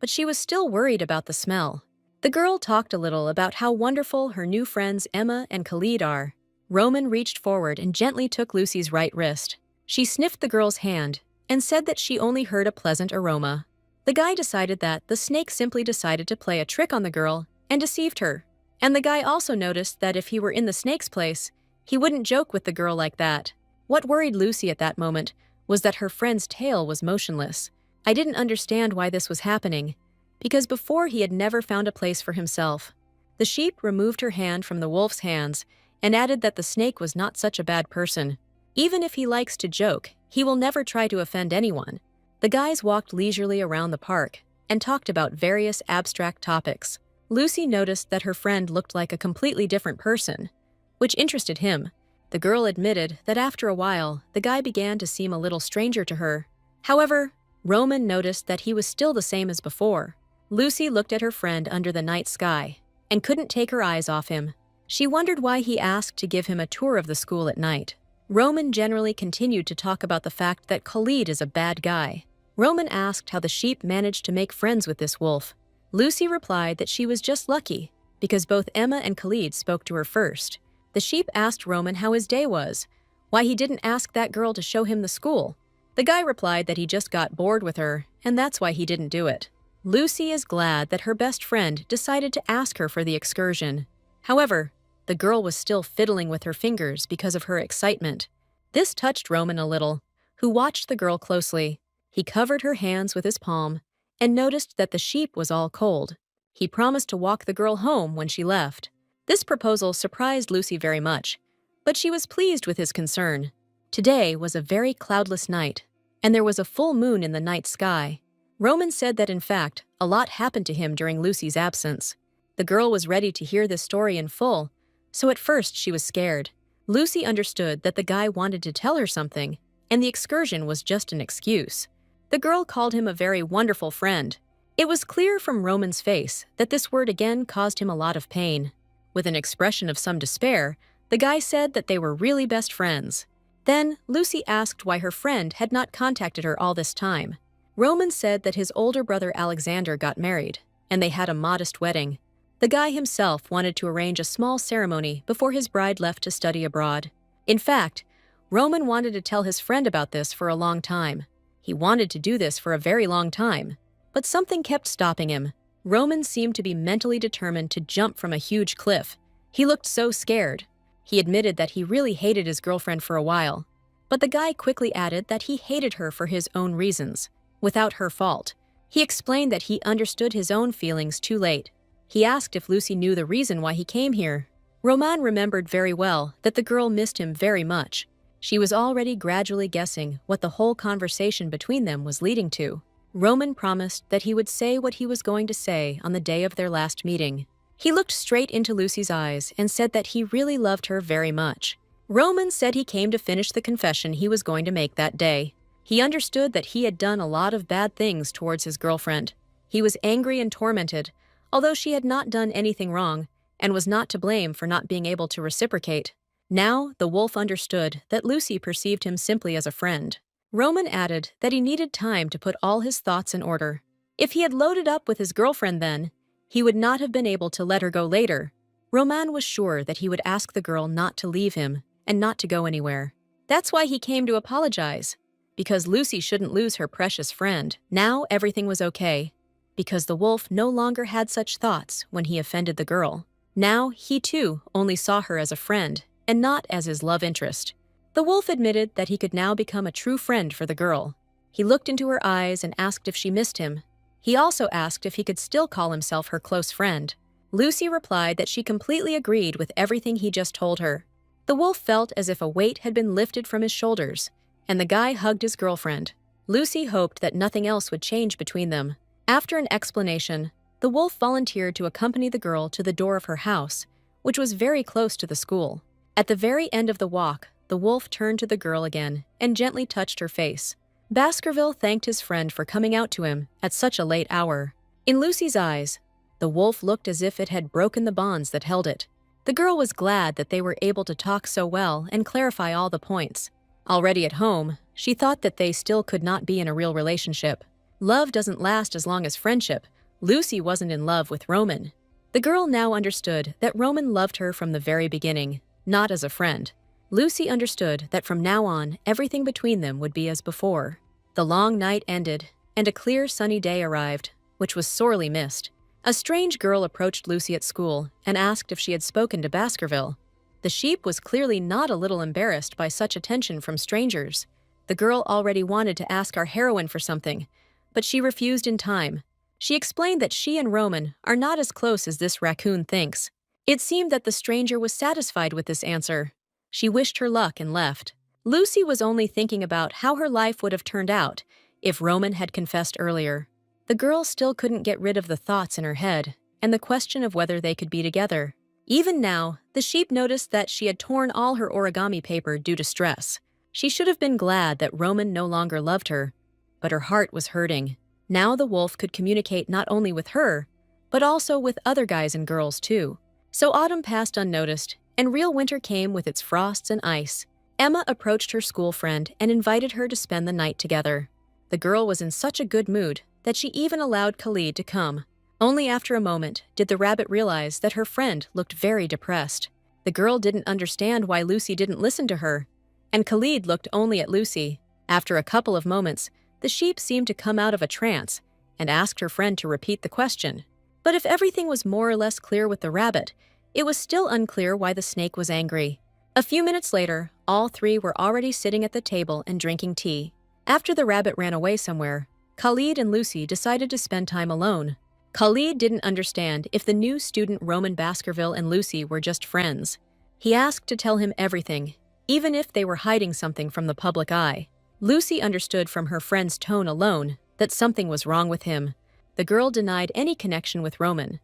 but she was still worried about the smell. The girl talked a little about how wonderful her new friends Emma and Khalid are. Roman reached forward and gently took Lucy's right wrist. She sniffed the girl's hand and said that she only heard a pleasant aroma. The guy decided that the snake simply decided to play a trick on the girl and deceived her. And the guy also noticed that if he were in the snake's place, he wouldn't joke with the girl like that. What worried Lucy at that moment was that her friend's tail was motionless. I didn't understand why this was happening, because before he had never found a place for himself. The sheep removed her hand from the wolf's hands and added that the snake was not such a bad person. Even if he likes to joke, he will never try to offend anyone. The guys walked leisurely around the park and talked about various abstract topics. Lucy noticed that her friend looked like a completely different person, which interested him. The girl admitted that after a while, the guy began to seem a little stranger to her. However, Roman noticed that he was still the same as before. Lucy looked at her friend under the night sky and couldn't take her eyes off him. She wondered why he asked to give him a tour of the school at night. Roman generally continued to talk about the fact that Khalid is a bad guy. Roman asked how the sheep managed to make friends with this wolf. Lucy replied that she was just lucky because both Emma and Khalid spoke to her first. The sheep asked Roman how his day was, why he didn't ask that girl to show him the school. The guy replied that he just got bored with her, and that's why he didn't do it. Lucy is glad that her best friend decided to ask her for the excursion. However, the girl was still fiddling with her fingers because of her excitement. This touched Roman a little, who watched the girl closely. He covered her hands with his palm and noticed that the sheep was all cold. He promised to walk the girl home when she left. This proposal surprised Lucy very much, but she was pleased with his concern. Today was a very cloudless night, and there was a full moon in the night sky. Roman said that in fact, a lot happened to him during Lucy's absence. The girl was ready to hear this story in full, so at first she was scared. Lucy understood that the guy wanted to tell her something, and the excursion was just an excuse. The girl called him a very wonderful friend, It was clear from Roman's face that this word again caused him a lot of pain. With an expression of some despair, the guy said that they were really best friends. Then, Lucy asked why her friend had not contacted her all this time. Roman said that his older brother Alexander got married, and they had a modest wedding. The guy himself wanted to arrange a small ceremony before his bride left to study abroad. In fact, Roman wanted to tell his friend about this for a long time. He wanted to do this for a very long time. But something kept stopping him. Roman seemed to be mentally determined to jump from a huge cliff. He looked so scared. He admitted that he really hated his girlfriend for a while. But the guy quickly added that he hated her for his own reasons, without her fault. He explained that he understood his own feelings too late. He asked if Lucy knew the reason why he came here. Roman remembered very well that the girl missed him very much. She was already gradually guessing what the whole conversation between them was leading to. Roman promised that he would say what he was going to say on the day of their last meeting. He looked straight into Lucy's eyes and said that he really loved her very much. Roman said he came to finish the confession he was going to make that day. He understood that he had done a lot of bad things towards his girlfriend. He was angry and tormented, although she had not done anything wrong and was not to blame for not being able to reciprocate. Now, the wolf understood that Lucy perceived him simply as a friend. Roman added that he needed time to put all his thoughts in order. If he had loaded up with his girlfriend then, he would not have been able to let her go later. Roman was sure that he would ask the girl not to leave him and not to go anywhere. That's why he came to apologize, because Lucy shouldn't lose her precious friend. Now everything was okay, because the wolf no longer had such thoughts when he offended the girl. Now he too only saw her as a friend and not as his love interest. The wolf admitted that he could now become a true friend for the girl. He looked into her eyes and asked if she missed him. He also asked if he could still call himself her close friend. Lucy replied that she completely agreed with everything he just told her. The wolf felt as if a weight had been lifted from his shoulders, and the guy hugged his girlfriend. Lucy hoped that nothing else would change between them. After an explanation, the wolf volunteered to accompany the girl to the door of her house, which was very close to the school. At the very end of the walk, the wolf turned to the girl again and gently touched her face. Baskerville thanked his friend for coming out to him at such a late hour. In Lucy's eyes, the wolf looked as if it had broken the bonds that held it. The girl was glad that they were able to talk so well and clarify all the points. Already at home, she thought that they still could not be in a real relationship. Love doesn't last as long as friendship. Lucy wasn't in love with Roman. The girl now understood that Roman loved her from the very beginning, not as a friend. Lucy understood that from now on, everything between them would be as before. The long night ended, and a clear sunny day arrived, which was sorely missed. A strange girl approached Lucy at school and asked if she had spoken to Baskerville. The sheep was clearly not a little embarrassed by such attention from strangers. The girl already wanted to ask our heroine for something, but she refused in time. She explained that she and Roman are not as close as this raccoon thinks. It seemed that the stranger was satisfied with this answer. She wished her luck and left. Lucy was only thinking about how her life would have turned out if Roman had confessed earlier. The girl still couldn't get rid of the thoughts in her head and the question of whether they could be together. Even now, the sheep noticed that she had torn all her origami paper due to stress. She should have been glad that Roman no longer loved her, but her heart was hurting. Now the wolf could communicate not only with her, but also with other guys and girls too. So autumn passed unnoticed, and real winter came with its frosts and ice. Emma approached her school friend and invited her to spend the night together. The girl was in such a good mood that she even allowed Khalid to come. Only after a moment did the rabbit realize that her friend looked very depressed. The girl didn't understand why Lucy didn't listen to her, and Khalid looked only at Lucy. After a couple of moments, the sheep seemed to come out of a trance and asked her friend to repeat the question. But if everything was more or less clear with the rabbit, it was still unclear why the snake was angry. A few minutes later, all three were already sitting at the table and drinking tea. After the rabbit ran away somewhere, Khalid and Lucy decided to spend time alone. Khalid didn't understand if the new student Roman Baskerville and Lucy were just friends. He asked to tell him everything, even if they were hiding something from the public eye. Lucy understood from her friend's tone alone that something was wrong with him. The girl denied any connection with Roman,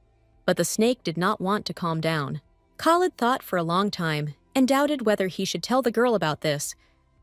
but the snake did not want to calm down. Khalid thought for a long time and doubted whether he should tell the girl about this,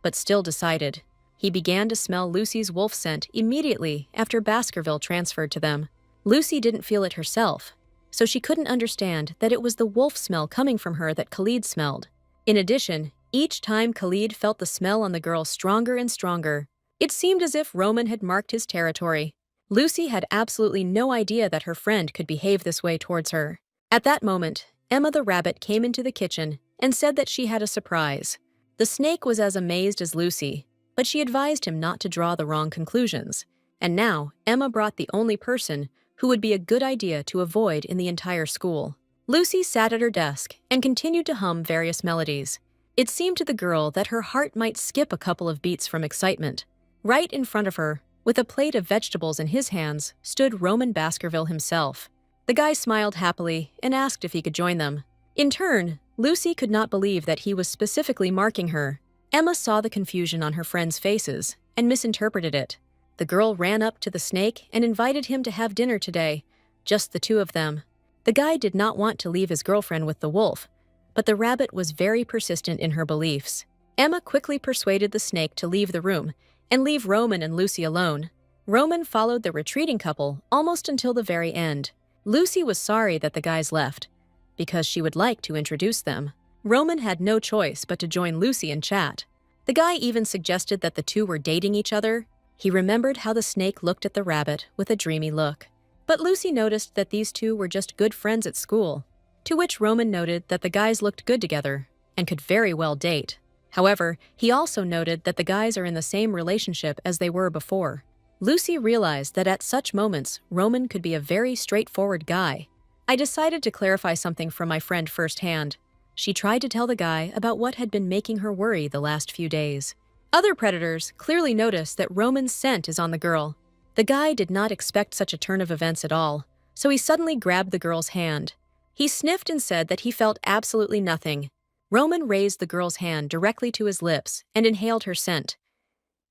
but still decided. He began to smell Lucy's wolf scent immediately after Baskerville transferred to them. Lucy didn't feel it herself, so she couldn't understand that it was the wolf smell coming from her that Khalid smelled. In addition, each time Khalid felt the smell on the girl stronger and stronger. It seemed as if Roman had marked his territory. Lucy had absolutely no idea that her friend could behave this way towards her. At that moment, Emma the rabbit came into the kitchen and said that she had a surprise. The snake was as amazed as Lucy, but she advised him not to draw the wrong conclusions. And now, Emma brought the only person who would be a good idea to avoid in the entire school. Lucy sat at her desk and continued to hum various melodies. It seemed to the girl that her heart might skip a couple of beats from excitement. Right in front of her, with a plate of vegetables in his hands, stood Roman Baskerville himself. The guy smiled happily and asked if he could join them. In turn, Lucy could not believe that he was specifically marking her. Emma saw the confusion on her friends' faces and misinterpreted it. The girl ran up to the snake and invited him to have dinner today, just the two of them. The guy did not want to leave his girlfriend with the wolf, but the rabbit was very persistent in her beliefs. Emma quickly persuaded the snake to leave the room and leave Roman and Lucy alone. Roman followed the retreating couple almost until the very end. Lucy was sorry that the guys left, because she would like to introduce them. Roman had no choice but to join Lucy in chat. The guy even suggested that the two were dating each other. He remembered how the snake looked at the rabbit with a dreamy look. But Lucy noticed that these two were just good friends at school, to which Roman noted that the guys looked good together and could very well date. However, he also noted that the guys are in the same relationship as they were before. Lucy realized that at such moments, Roman could be a very straightforward guy. I decided to clarify something from my friend firsthand. She tried to tell the guy about what had been making her worry the last few days. Other predators clearly noticed that Roman's scent is on the girl. The guy did not expect such a turn of events at all, so he suddenly grabbed the girl's hand. He sniffed and said that he felt absolutely nothing. Roman raised the girl's hand directly to his lips and inhaled her scent.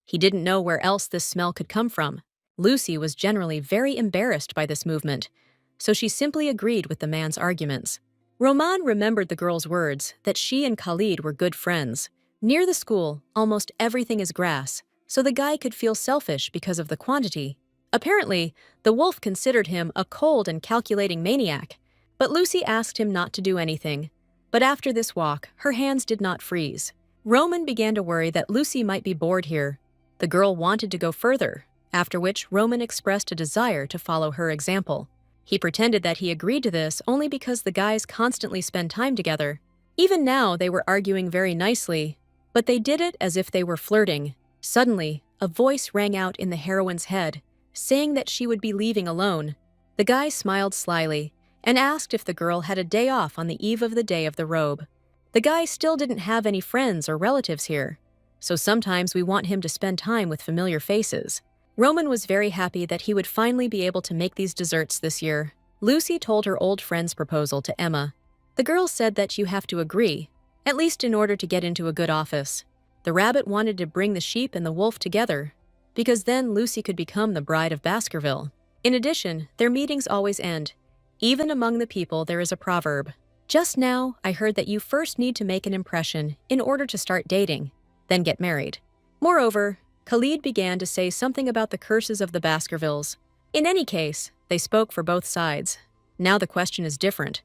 He didn't know where else this smell could come from. Lucy was generally very embarrassed by this movement, so she simply agreed with the man's arguments. Roman remembered the girl's words that she and Khalid were good friends. Near the school, almost everything is grass, so the guy could feel selfish because of the quantity. Apparently, the wolf considered him a cold and calculating maniac, but Lucy asked him not to do anything. But after this walk, her hands did not freeze. Roman began to worry that Lucy might be bored here. The girl wanted to go further, after which Roman expressed a desire to follow her example. He pretended that he agreed to this only because the guys constantly spend time together. Even now, they were arguing very nicely, but they did it as if they were flirting. Suddenly, a voice rang out in the heroine's head, saying that she would be leaving alone. The guy smiled slyly and asked if the girl had a day off on the eve of the day of the robe. The guy still didn't have any friends or relatives here, so sometimes we want him to spend time with familiar faces. Roman was very happy that he would finally be able to make these desserts this year. Lucy told her old friend's proposal to Emma. The girl said that you have to agree, at least in order to get into a good office. The rabbit wanted to bring the sheep and the wolf together, because then Lucy could become the bride of Baskerville. In addition, their meetings always end. Even among the people, there is a proverb. Just now, I heard that you first need to make an impression in order to start dating, then get married. Moreover, Khalid began to say something about the curses of the Baskervilles. In any case, they spoke for both sides. Now the question is different: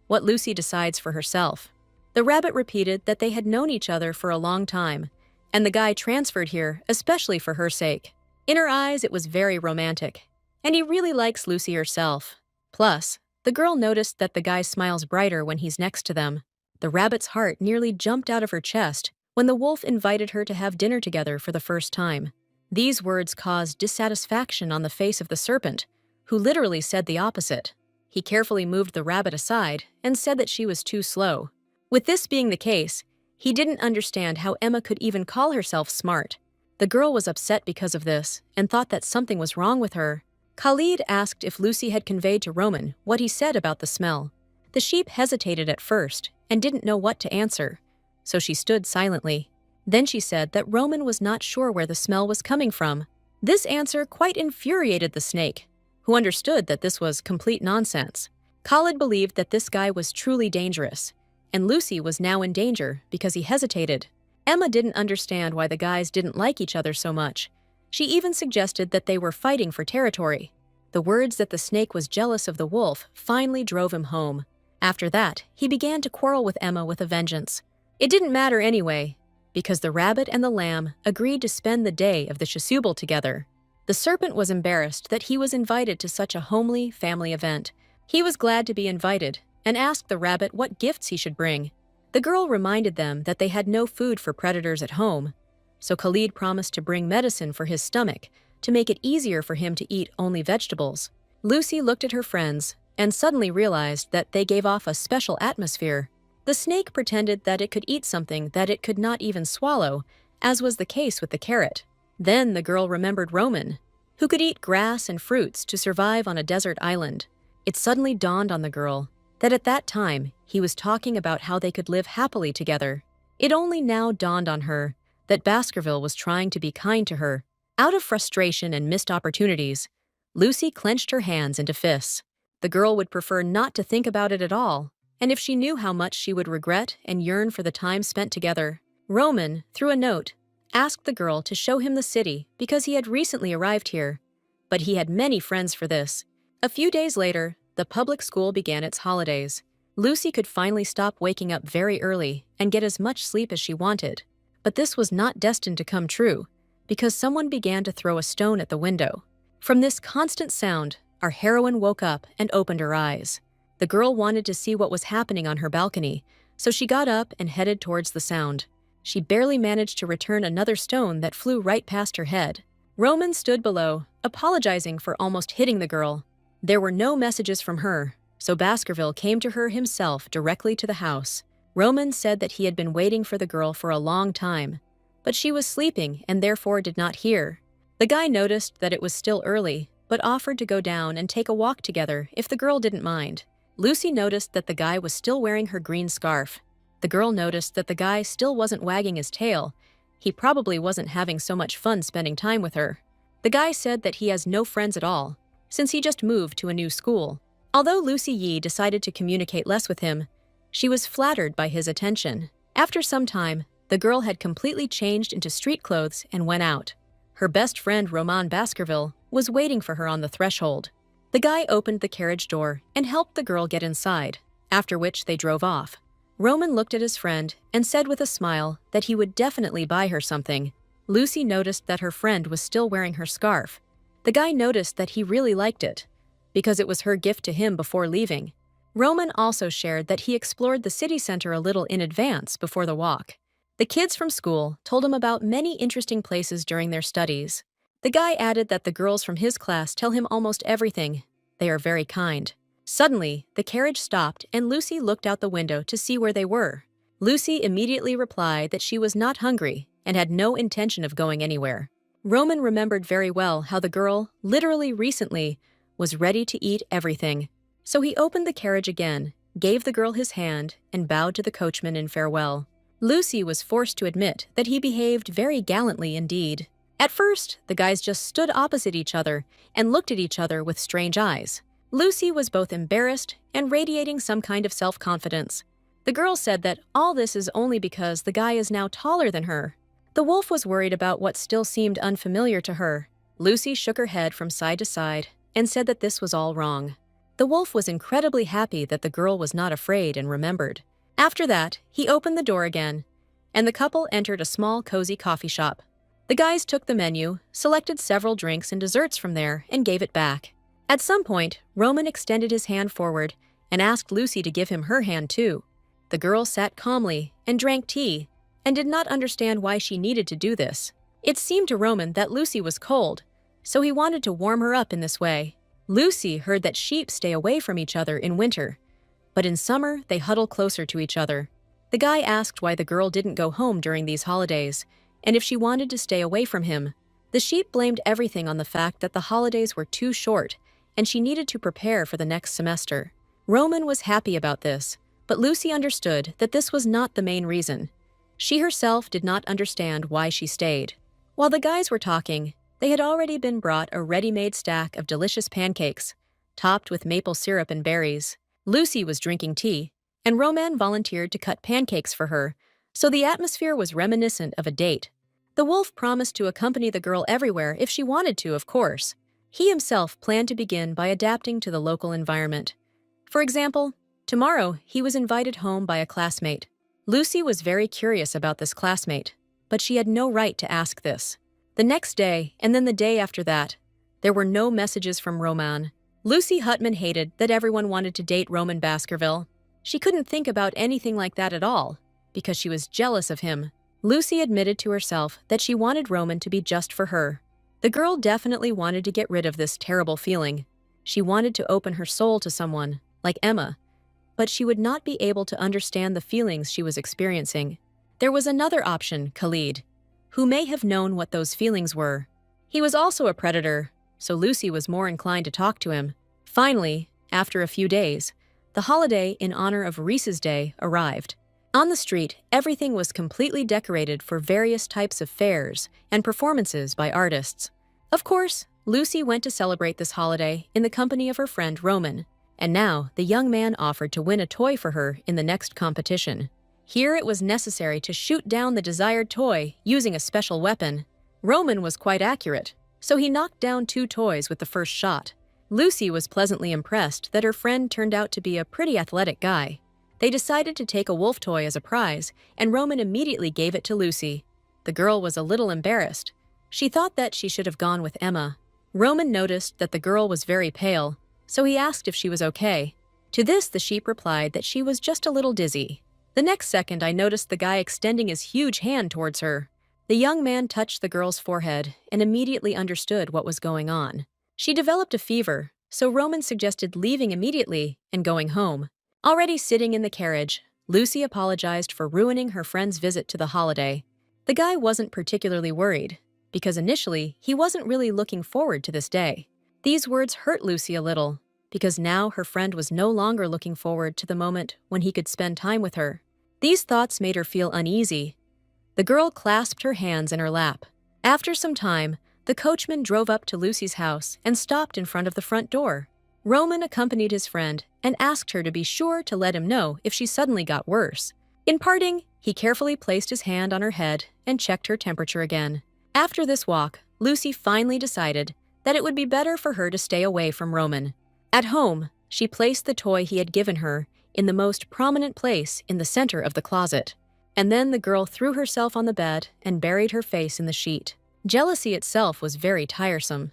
what Lucy decides for herself. The rabbit repeated that they had known each other for a long time, and the guy transferred here especially for her sake. In her eyes, it was very romantic, and he really likes Lucy herself. Plus, the girl noticed that the guy smiles brighter when he's next to them. The rabbit's heart nearly jumped out of her chest when the wolf invited her to have dinner together for the first time. These words caused dissatisfaction on the face of the serpent, who literally said the opposite. He carefully moved the rabbit aside and said that she was too slow. With this being the case, he didn't understand how Emma could even call herself smart. The girl was upset because of this and thought that something was wrong with her. Khalid asked if Lucy had conveyed to Roman what he said about the smell. The sheep hesitated at first and didn't know what to answer, so she stood silently. Then she said that Roman was not sure where the smell was coming from. This answer quite infuriated the snake, who understood that this was complete nonsense. Khalid believed that this guy was truly dangerous, and Lucy was now in danger because he hesitated. Emma didn't understand why the guys didn't like each other so much. She even suggested that they were fighting for territory. The words that the snake was jealous of the wolf finally drove him home. After that, he began to quarrel with Emma with a vengeance. It didn't matter anyway, because the rabbit and the lamb agreed to spend the day of the chasuble together. The serpent was embarrassed that he was invited to such a homely family event. He was glad to be invited and asked the rabbit what gifts he should bring. The girl reminded them that they had no food for predators at home, so Khalid promised to bring medicine for his stomach to make it easier for him to eat only vegetables. Lucy looked at her friends and suddenly realized that they gave off a special atmosphere. The snake pretended that it could eat something that it could not even swallow, as was the case with the carrot. Then the girl remembered Roman, who could eat grass and fruits to survive on a desert island. It suddenly dawned on the girl that at that time he was talking about how they could live happily together. It only now dawned on her that Baskerville was trying to be kind to her. Out of frustration and missed opportunities, Lucy clenched her hands into fists. The girl would prefer not to think about it at all, and if she knew how much she would regret and yearn for the time spent together. Roman, through a note, asked the girl to show him the city because he had recently arrived here, but he had many friends for this. A few days later, the public school began its holidays. Lucy could finally stop waking up very early and get as much sleep as she wanted. But this was not destined to come true, because someone began to throw a stone at the window. From this constant sound, our heroine woke up and opened her eyes. The girl wanted to see what was happening on her balcony, so she got up and headed towards the sound. She barely managed to return another stone that flew right past her head. Roman stood below, apologizing for almost hitting the girl. There were no messages from her, so Baskerville came to her himself directly to the house. Roman said that he had been waiting for the girl for a long time, but she was sleeping and therefore did not hear. The guy noticed that it was still early, but offered to go down and take a walk together if the girl didn't mind. Lucy noticed that the guy was still wearing her green scarf. The girl noticed that the guy still wasn't wagging his tail. He probably wasn't having so much fun spending time with her. The guy said that he has no friends at all, since he just moved to a new school. Although Lucy Yi decided to communicate less with him, she was flattered by his attention. After some time, the girl had completely changed into street clothes and went out. Her best friend Roman Baskerville was waiting for her on the threshold. The guy opened the carriage door and helped the girl get inside, after which they drove off. Roman looked at his friend and said with a smile that he would definitely buy her something. Lucy noticed that her friend was still wearing her scarf. The guy noticed that he really liked it, because it was her gift to him before leaving. Roman also shared that he explored the city center a little in advance before the walk. The kids from school told him about many interesting places during their studies. The guy added that the girls from his class tell him almost everything. They are very kind. Suddenly, the carriage stopped and Lucy looked out the window to see where they were. Lucy immediately replied that she was not hungry and had no intention of going anywhere. Roman remembered very well how the girl, literally recently, was ready to eat everything. So he opened the carriage again, gave the girl his hand, and bowed to the coachman in farewell. Lucy was forced to admit that he behaved very gallantly indeed. At first, the guys just stood opposite each other and looked at each other with strange eyes. Lucy was both embarrassed and radiating some kind of self-confidence. The girl said that all this is only because the guy is now taller than her. The wolf was worried about what still seemed unfamiliar to her. Lucy shook her head from side to side and said that this was all wrong. The wolf was incredibly happy that the girl was not afraid and remembered. After that, he opened the door again, and the couple entered a small, cozy coffee shop. The guys took the menu, selected several drinks and desserts from there, and gave it back. At some point, Roman extended his hand forward and asked Lucy to give him her hand too. The girl sat calmly and drank tea and did not understand why she needed to do this. It seemed to Roman that Lucy was cold, so he wanted to warm her up in this way. Lucy heard that sheep stay away from each other in winter, but in summer they huddle closer to each other. The guy asked why the girl didn't go home during these holidays, and if she wanted to stay away from him. The sheep blamed everything on the fact that the holidays were too short, and she needed to prepare for the next semester. Roman was happy about this, but Lucy understood that this was not the main reason. She herself did not understand why she stayed. While the guys were talking, they had already been brought a ready-made stack of delicious pancakes, topped with maple syrup and berries. Lucy was drinking tea, and Roman volunteered to cut pancakes for her, so the atmosphere was reminiscent of a date. The wolf promised to accompany the girl everywhere if she wanted to, of course. He himself planned to begin by adapting to the local environment. For example, tomorrow he was invited home by a classmate. Lucy was very curious about this classmate, but she had no right to ask this. The next day, and then the day after that, there were no messages from Roman. Lucy Hutman hated that everyone wanted to date Roman Baskerville. She couldn't think about anything like that at all, because she was jealous of him. Lucy admitted to herself that she wanted Roman to be just for her. The girl definitely wanted to get rid of this terrible feeling. She wanted to open her soul to someone, like Emma, but she would not be able to understand the feelings she was experiencing. There was another option, Khalid, who may have known what those feelings were. He was also a predator, so Lucy was more inclined to talk to him. Finally, after a few days, the holiday in honor of Reese's Day arrived. On the street, everything was completely decorated for various types of fairs and performances by artists. Of course, Lucy went to celebrate this holiday in the company of her friend Roman, and now the young man offered to win a toy for her in the next competition. Here it was necessary to shoot down the desired toy using a special weapon. Roman was quite accurate, so he knocked down 2 toys with the first shot. Lucy was pleasantly impressed that her friend turned out to be a pretty athletic guy. They decided to take a wolf toy as a prize, and Roman immediately gave it to Lucy. The girl was a little embarrassed. She thought that she should have gone with Emma. Roman noticed that the girl was very pale, so he asked if she was okay. To this, the sheep replied that she was just a little dizzy. The next second, I noticed the guy extending his huge hand towards her. The young man touched the girl's forehead and immediately understood what was going on. She developed a fever, so Roman suggested leaving immediately and going home. Already sitting in the carriage, Lucy apologized for ruining her friend's visit to the holiday. The guy wasn't particularly worried, because initially he wasn't really looking forward to this day. These words hurt Lucy a little, because now her friend was no longer looking forward to the moment when he could spend time with her. These thoughts made her feel uneasy. The girl clasped her hands in her lap. After some time, the coachman drove up to Lucy's house and stopped in front of the front door. Roman accompanied his friend and asked her to be sure to let him know if she suddenly got worse. In parting, he carefully placed his hand on her head and checked her temperature again. After this walk, Lucy finally decided that it would be better for her to stay away from Roman. At home, she placed the toy he had given her in the most prominent place in the center of the closet. And then the girl threw herself on the bed and buried her face in the sheet. Jealousy itself was very tiresome,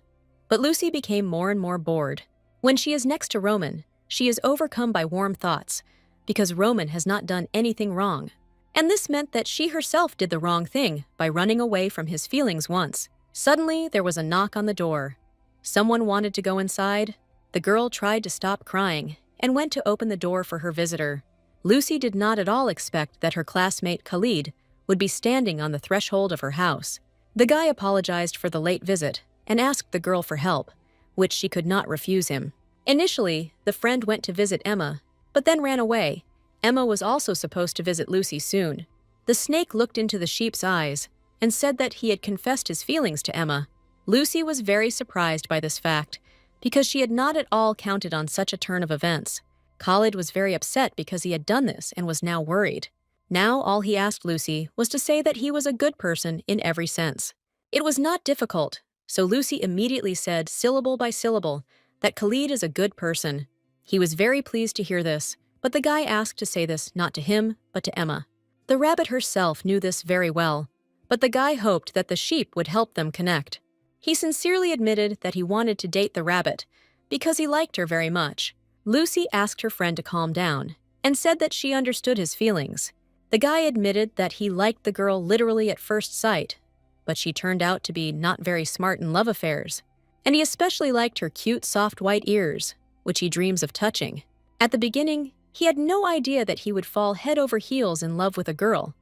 but Lucy became more and more bored. When she is next to Roman, she is overcome by warm thoughts, because Roman has not done anything wrong. And this meant that she herself did the wrong thing by running away from his feelings once. Suddenly, there was a knock on the door. Someone wanted to go inside. The girl tried to stop crying and went to open the door for her visitor. Lucy did not at all expect that her classmate Khalid would be standing on the threshold of her house. The guy apologized for the late visit and asked the girl for help, which she could not refuse him. Initially, the friend went to visit Emma, but then ran away. Emma was also supposed to visit Lucy soon. The snake looked into the sheep's eyes and said that he had confessed his feelings to Emma. Lucy was very surprised by this fact, because she had not at all counted on such a turn of events. Khalid was very upset because he had done this and was now worried. Now all he asked Lucy was to say that he was a good person in every sense. It was not difficult, so Lucy immediately said, syllable by syllable, that Khalid is a good person. He was very pleased to hear this, but the guy asked to say this not to him, but to Emma. The rabbit herself knew this very well, but the guy hoped that the sheep would help them connect. He sincerely admitted that he wanted to date the rabbit because he liked her very much. Lucy asked her friend to calm down and said that she understood his feelings. The guy admitted that he liked the girl literally at first sight, but she turned out to be not very smart in love affairs, and he especially liked her cute, soft white ears, which he dreams of touching. At the beginning, he had no idea that he would fall head over heels in love with a girl,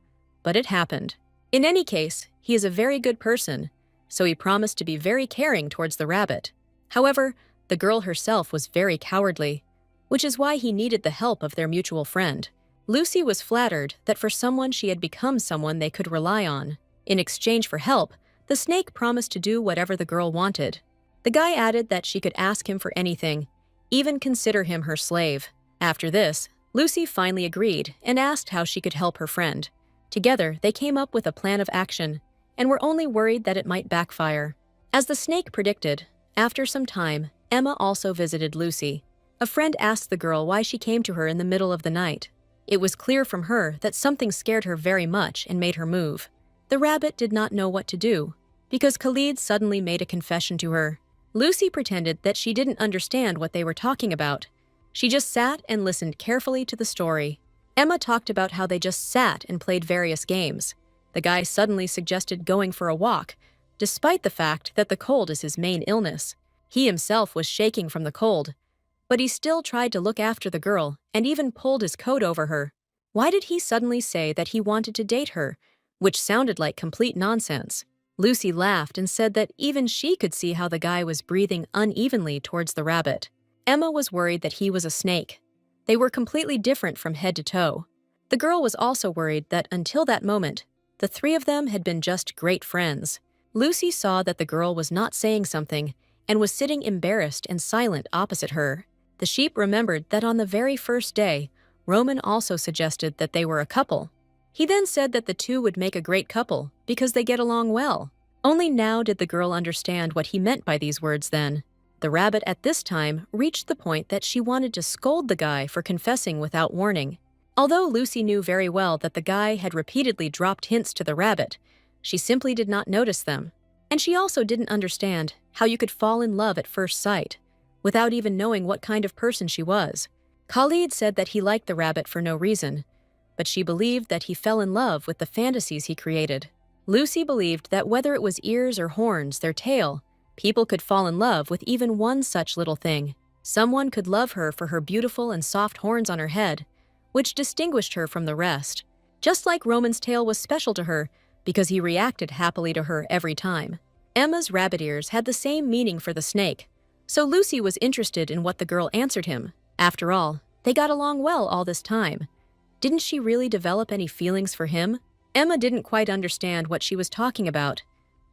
but it happened. In any case, he is a very good person, so he promised to be very caring towards the rabbit. However, the girl herself was very cowardly, which is why he needed the help of their mutual friend. Lucy was flattered that for someone she had become someone they could rely on. In exchange for help, the snake promised to do whatever the girl wanted. The guy added that she could ask him for anything, even consider him her slave. After this, Lucy finally agreed and asked how she could help her friend. Together, they came up with a plan of action and were only worried that it might backfire. As the snake predicted, After some time, Emma also visited Lucy. A friend asked the girl why she came to her in the middle of the night. It was clear from her that something scared her very much and made her move. The rabbit did not know what to do, because Khalid suddenly made a confession to her. Lucy pretended that she didn't understand what they were talking about. She just sat and listened carefully to the story. Emma talked about how they just sat and played various games. The guy suddenly suggested going for a walk, despite the fact that the cold is his main illness. He himself was shaking from the cold, but he still tried to look after the girl and even pulled his coat over her. Why did he suddenly say that he wanted to date her, which sounded like complete nonsense? Lucy laughed and said that even she could see how the guy was breathing unevenly towards the rabbit. Emma was worried that he was a snake. They were completely different from head to toe. The girl was also worried that until that moment, the three of them had been just great friends. Lucy saw that the girl was not saying something and was sitting embarrassed and silent opposite her. The sheep remembered that on the very first day, Roman also suggested that they were a couple. He then said that the two would make a great couple because they get along well. Only now did the girl understand what he meant by these words then. The rabbit at this time reached the point that she wanted to scold the guy for confessing without warning. Although Lucy knew very well that the guy had repeatedly dropped hints to the rabbit, she simply did not notice them. And she also didn't understand how you could fall in love at first sight, without even knowing what kind of person she was. Khalid said that he liked the rabbit for no reason, but she believed that he fell in love with the fantasies he created. Lucy believed that whether it was ears or horns, their tail, people could fall in love with even one such little thing. Someone could love her for her beautiful and soft horns on her head, which distinguished her from the rest. Just like Roman's tail was special to her because he reacted happily to her every time. Emma's rabbit ears had the same meaning for the snake, so Lucy was interested in what the girl answered him. After all, they got along well all this time. Didn't she really develop any feelings for him? Emma didn't quite understand what she was talking about,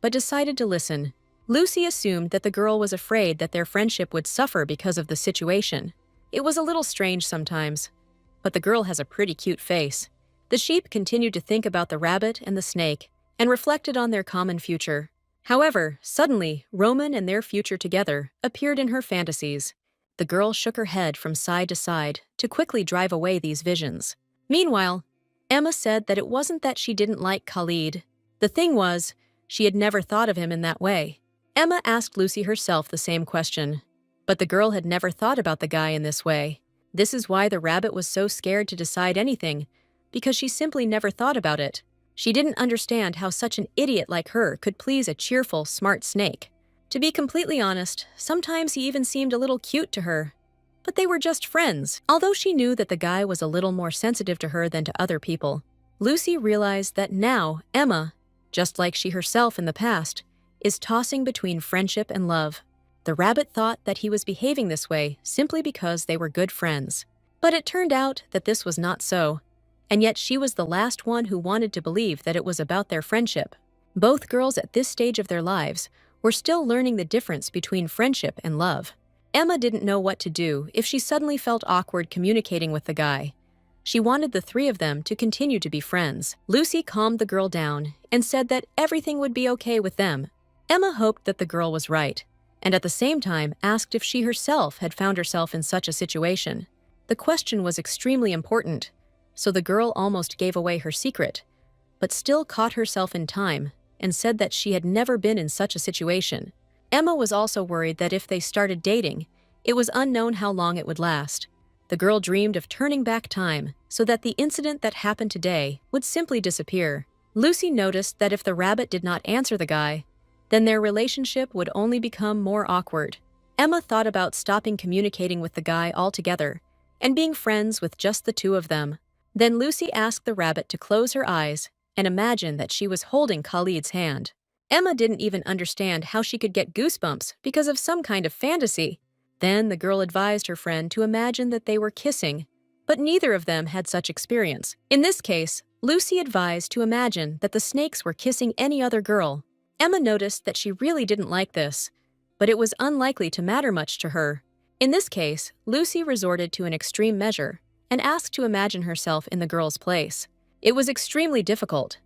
but decided to listen. Lucy assumed that the girl was afraid that their friendship would suffer because of the situation. It was a little strange sometimes, but the girl has a pretty cute face. The sheep continued to think about the rabbit and the snake and reflected on their common future. However, suddenly, Roman and their future together appeared in her fantasies. The girl shook her head from side to side to quickly drive away these visions. Meanwhile, Emma said that it wasn't that she didn't like Khalid. The thing was, she had never thought of him in that way. Emma asked Lucy herself the same question, but the girl had never thought about the guy in this way. This is why the rabbit was so scared to decide anything, because she simply never thought about it. She didn't understand how such an idiot like her could please a cheerful, smart snake. To be completely honest, sometimes he even seemed a little cute to her. But they were just friends. Although she knew that the guy was a little more sensitive to her than to other people, Lucy realized that now Emma, just like she herself in the past, is tossing between friendship and love. The rabbit thought that he was behaving this way simply because they were good friends. But it turned out that this was not so. And yet she was the last one who wanted to believe that it was about their friendship. Both girls at this stage of their lives were still learning the difference between friendship and love. Emma didn't know what to do if she suddenly felt awkward communicating with the guy. She wanted the three of them to continue to be friends. Lucy calmed the girl down and said that everything would be okay with them. Emma hoped that the girl was right, and at the same time asked if she herself had found herself in such a situation. The question was extremely important, so the girl almost gave away her secret, but still caught herself in time and said that she had never been in such a situation. Emma was also worried that if they started dating, it was unknown how long it would last. The girl dreamed of turning back time so that the incident that happened today would simply disappear. Lucy noticed that if the rabbit did not answer the guy, then their relationship would only become more awkward. Emma thought about stopping communicating with the guy altogether and being friends with just the two of them. Then Lucy asked the rabbit to close her eyes and imagine that she was holding Khalid's hand. Emma didn't even understand how she could get goosebumps because of some kind of fantasy. Then the girl advised her friend to imagine that they were kissing, but neither of them had such experience. In this case, Lucy advised to imagine that the snakes were kissing any other girl. Emma noticed that she really didn't like this, but it was unlikely to matter much to her. In this case, Lucy resorted to an extreme measure and asked to imagine herself in the girl's place. It was extremely difficult,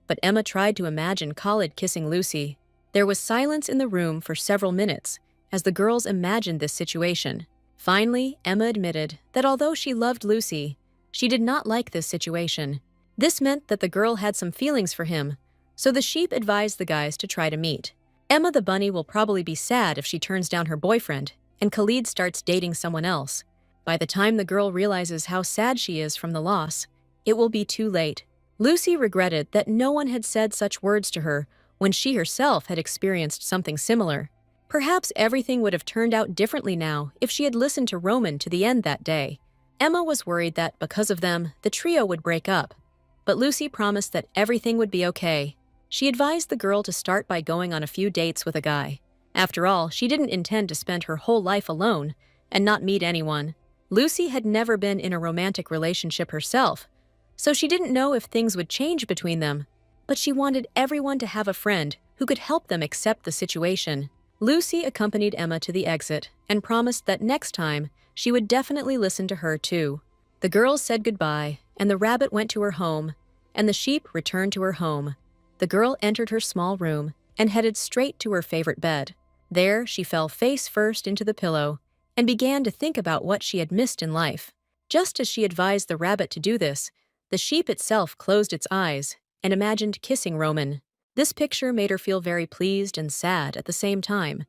but Emma tried to imagine Khalid kissing Lucy. There was silence in the room for several minutes, as the girls imagined this situation. Finally, Emma admitted that although she loved Lucy, she did not like this situation. This meant that the girl had some feelings for him, so the sheep advised the guys to try to meet. Emma the bunny will probably be sad if she turns down her boyfriend, and Khalid starts dating someone else. By the time the girl realizes how sad she is from the loss, it will be too late. Lucy regretted that no one had said such words to her when she herself had experienced something similar. Perhaps everything would have turned out differently now if she had listened to Roman to the end that day. Emma was worried that, because of them, the trio would break up. But Lucy promised that everything would be okay. She advised the girl to start by going on a few dates with a guy. After all, she didn't intend to spend her whole life alone and not meet anyone. Lucy had never been in a romantic relationship herself, so she didn't know if things would change between them. But she wanted everyone to have a friend who could help them accept the situation. Lucy accompanied Emma to the exit and promised that next time she would definitely listen to her too. The girls said goodbye, and the rabbit went to her home, and the sheep returned to her home. The girl entered her small room and headed straight to her favorite bed. There, she fell face first into the pillow and began to think about what she had missed in life. Just as she advised the rabbit to do this, the sheep itself closed its eyes and imagined kissing Roman. This picture made her feel very pleased and sad at the same time.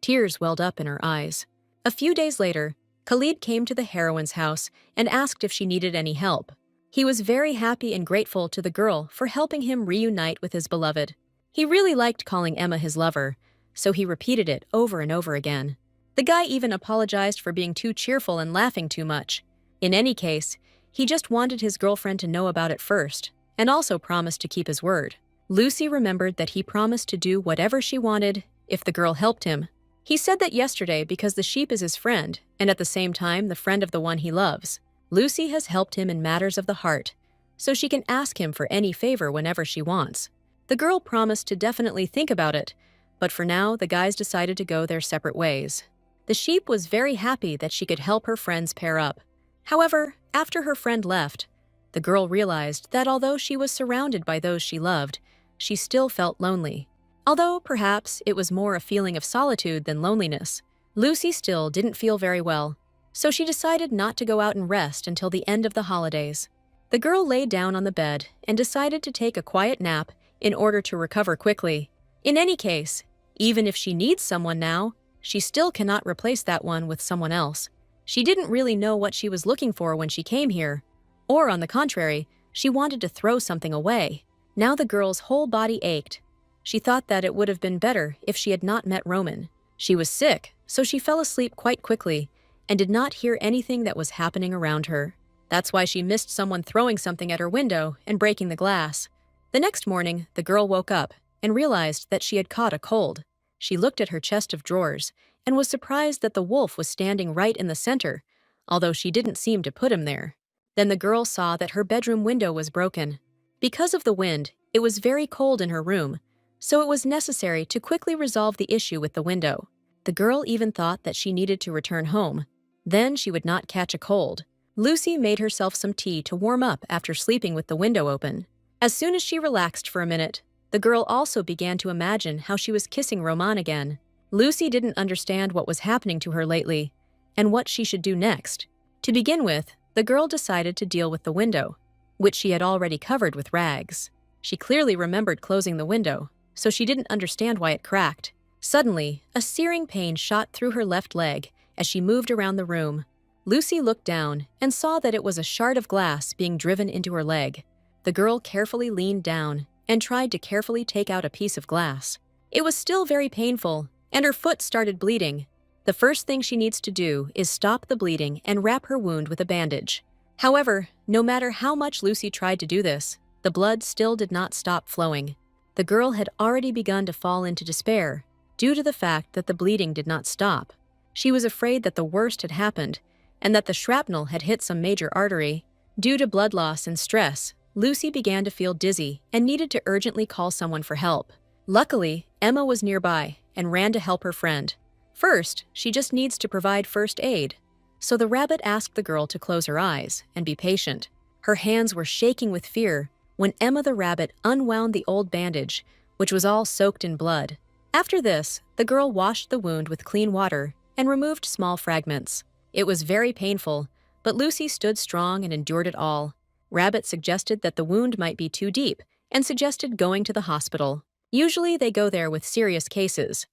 Tears welled up in her eyes. A few days later, Khalid came to the heroine's house and asked if she needed any help. He was very happy and grateful to the girl for helping him reunite with his beloved. He really liked calling Emma his lover, so he repeated it over and over again. The guy even apologized for being too cheerful and laughing too much. In any case, he just wanted his girlfriend to know about it first, and also promised to keep his word. Lucy remembered that he promised to do whatever she wanted if the girl helped him. He said that yesterday because the sheep is his friend, and at the same time the friend of the one he loves. Lucy has helped him in matters of the heart, so she can ask him for any favor whenever she wants. The girl promised to definitely think about it, but for now the guys decided to go their separate ways. The sheep was very happy that she could help her friends pair up. However, after her friend left, the girl realized that although she was surrounded by those she loved, she still felt lonely. Although perhaps it was more a feeling of solitude than loneliness, Lucy still didn't feel very well, so she decided not to go out and rest until the end of the holidays. The girl lay down on the bed and decided to take a quiet nap in order to recover quickly. In any case, even if she needs someone now, she still cannot replace that one with someone else. She didn't really know what she was looking for when she came here, or on the contrary, she wanted to throw something away. Now the girl's whole body ached. She thought that it would have been better if she had not met Roman. She was sick, so she fell asleep quite quickly and did not hear anything that was happening around her. That's why she missed someone throwing something at her window and breaking the glass. The next morning, the girl woke up and realized that she had caught a cold. She looked at her chest of drawers and was surprised that the wolf was standing right in the center, although she didn't seem to put him there. Then the girl saw that her bedroom window was broken. Because of the wind, it was very cold in her room, so it was necessary to quickly resolve the issue with the window. The girl even thought that she needed to return home. Then she would not catch a cold. Lucy made herself some tea to warm up after sleeping with the window open. As soon as she relaxed for a minute, the girl also began to imagine how she was kissing Roman again. Lucy didn't understand what was happening to her lately and what she should do next. To begin with, the girl decided to deal with the window, which she had already covered with rags. She clearly remembered closing the window, so she didn't understand why it cracked. Suddenly, a searing pain shot through her left leg as she moved around the room. Lucy looked down and saw that it was a shard of glass being driven into her leg. The girl carefully leaned down and tried to carefully take out a piece of glass. It was still very painful, and her foot started bleeding. The first thing she needs to do is stop the bleeding and wrap her wound with a bandage. However, no matter how much Lucy tried to do this, the blood still did not stop flowing. The girl had already begun to fall into despair due to the fact that the bleeding did not stop. She was afraid that the worst had happened and that the shrapnel had hit some major artery. Due to blood loss and stress, Lucy began to feel dizzy and needed to urgently call someone for help. Luckily, Emma was nearby and ran to help her friend. First, she just needs to provide first aid. So the rabbit asked the girl to close her eyes and be patient. Her hands were shaking with fear when Emma the rabbit unwound the old bandage, which was all soaked in blood. After this, the girl washed the wound with clean water and removed small fragments. It was very painful, but Lucy stood strong and endured it all. Rabbit suggested that the wound might be too deep and suggested going to the hospital. Usually they go there with serious cases,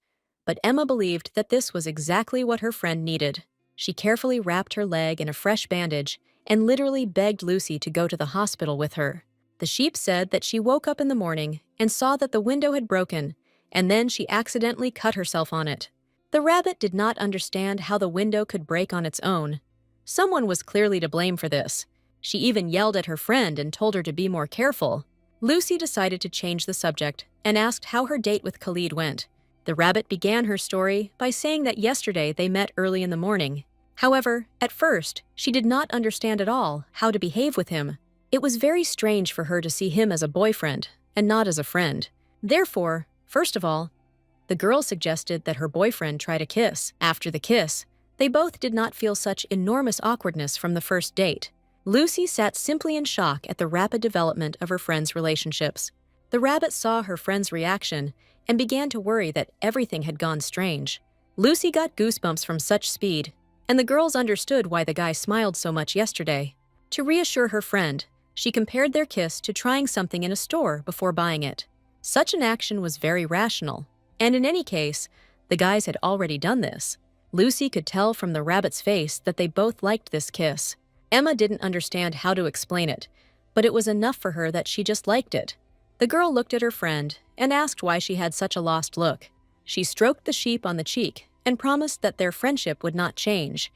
but Emma believed that this was exactly what her friend needed. She carefully wrapped her leg in a fresh bandage and literally begged Lucy to go to the hospital with her. The sheep said that she woke up in the morning and saw that the window had broken, and then she accidentally cut herself on it. The rabbit did not understand how the window could break on its own. Someone was clearly to blame for this. She even yelled at her friend and told her to be more careful. Lucy decided to change the subject and asked how her date with Khalid went. The rabbit began her story by saying that yesterday they met early in the morning. However, at first, she did not understand at all how to behave with him. It was very strange for her to see him as a boyfriend and not as a friend. Therefore, first of all, the girl suggested that her boyfriend try to kiss. After the kiss, they both did not feel such enormous awkwardness from the first date. Lucy sat simply in shock at the rapid development of her friends' relationships. The rabbit saw her friend's reaction and began to worry that everything had gone strange. Lucy got goosebumps from such speed, and the girls understood why the guy smiled so much yesterday. To reassure her friend, she compared their kiss to trying something in a store before buying it. Such an action was very rational, and in any case, the guys had already done this. Lucy could tell from the rabbit's face that they both liked this kiss. Emma didn't understand how to explain it, but it was enough for her that she just liked it. The girl looked at her friend and asked why she had such a lost look. She stroked the sheep on the cheek and promised that their friendship would not change.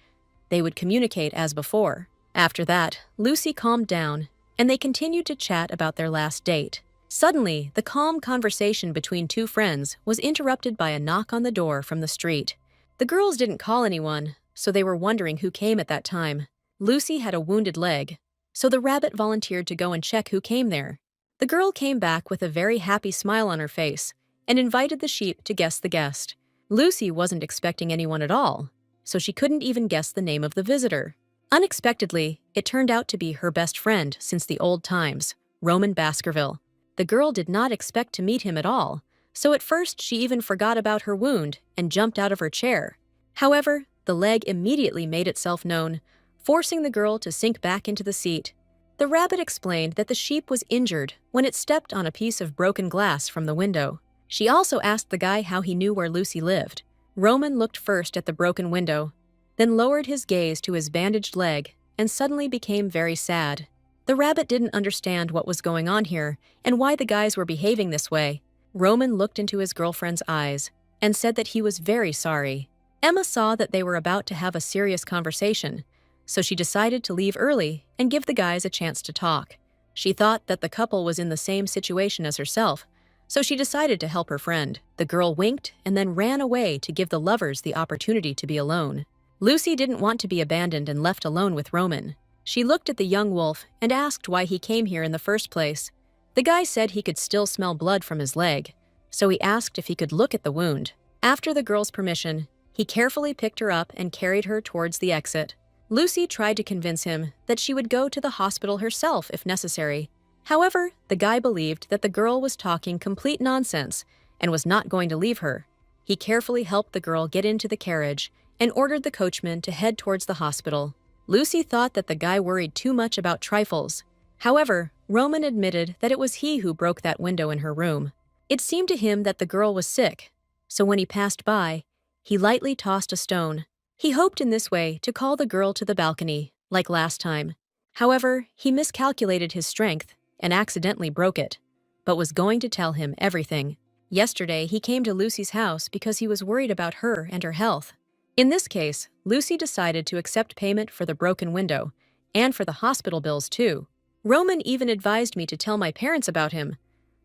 They would communicate as before. After that, Lucy calmed down, and they continued to chat about their last date. Suddenly, the calm conversation between two friends was interrupted by a knock on the door from the street. The girls didn't call anyone, so they were wondering who came at that time. Lucy had a wounded leg, so the rabbit volunteered to go and check who came there. The girl came back with a very happy smile on her face and invited the sheep to guess the guest. Lucy wasn't expecting anyone at all, so she couldn't even guess the name of the visitor. Unexpectedly, it turned out to be her best friend since the old times, Roman Baskerville. The girl did not expect to meet him at all, so at first she even forgot about her wound and jumped out of her chair. However, the leg immediately made itself known, forcing the girl to sink back into the seat. The rabbit explained that the sheep was injured when it stepped on a piece of broken glass from the window. She also asked the guy how he knew where Lucy lived. Roman looked first at the broken window, then lowered his gaze to his bandaged leg and suddenly became very sad. The rabbit didn't understand what was going on here and why the guys were behaving this way. Roman looked into his girlfriend's eyes and said that he was very sorry. Emma saw that they were about to have a serious conversation, so she decided to leave early and give the guys a chance to talk. She thought that the couple was in the same situation as herself, so she decided to help her friend. The girl winked and then ran away to give the lovers the opportunity to be alone. Lucy didn't want to be abandoned and left alone with Roman. She looked at the young wolf and asked why he came here in the first place. The guy said he could still smell blood from his leg, so he asked if he could look at the wound. After the girl's permission, he carefully picked her up and carried her towards the exit. Lucy tried to convince him that she would go to the hospital herself if necessary. However, the guy believed that the girl was talking complete nonsense and was not going to leave her. He carefully helped the girl get into the carriage and ordered the coachman to head towards the hospital. Lucy thought that the guy worried too much about trifles. However, Roman admitted that it was he who broke that window in her room. It seemed to him that the girl was sick, so when he passed by, he lightly tossed a stone. He hoped in this way to call the girl to the balcony, like last time. However, he miscalculated his strength and accidentally broke it, but was going to tell him everything. Yesterday, he came to Lucy's house because he was worried about her and her health. In this case, Lucy decided to accept payment for the broken window and for the hospital bills too. Roman even advised me to tell my parents about him,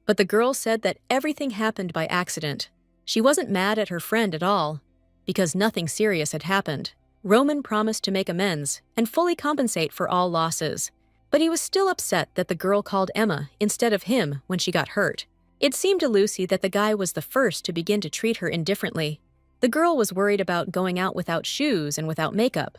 but the girl said that everything happened by accident. She wasn't mad at her friend at all, because nothing serious had happened. Roman promised to make amends and fully compensate for all losses, but he was still upset that the girl called Emma instead of him when she got hurt. It seemed to Lucy that the guy was the first to begin to treat her indifferently. The girl was worried about going out without shoes and without makeup,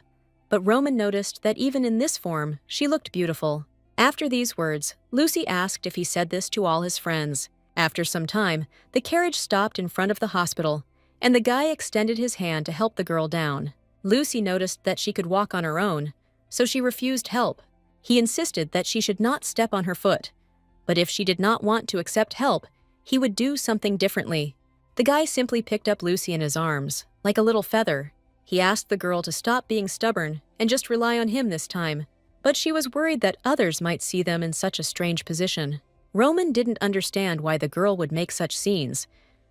but Roman noticed that even in this form, she looked beautiful. After these words, Lucy asked if he said this to all his friends. After some time, the carriage stopped in front of the hospital, and the guy extended his hand to help the girl down. Lucy noticed that she could walk on her own, so she refused help. He insisted that she should not step on her foot, but if she did not want to accept help, he would do something differently. The guy simply picked up Lucy in his arms, like a little feather. He asked the girl to stop being stubborn and just rely on him this time, but she was worried that others might see them in such a strange position. Roman didn't understand why the girl would make such scenes,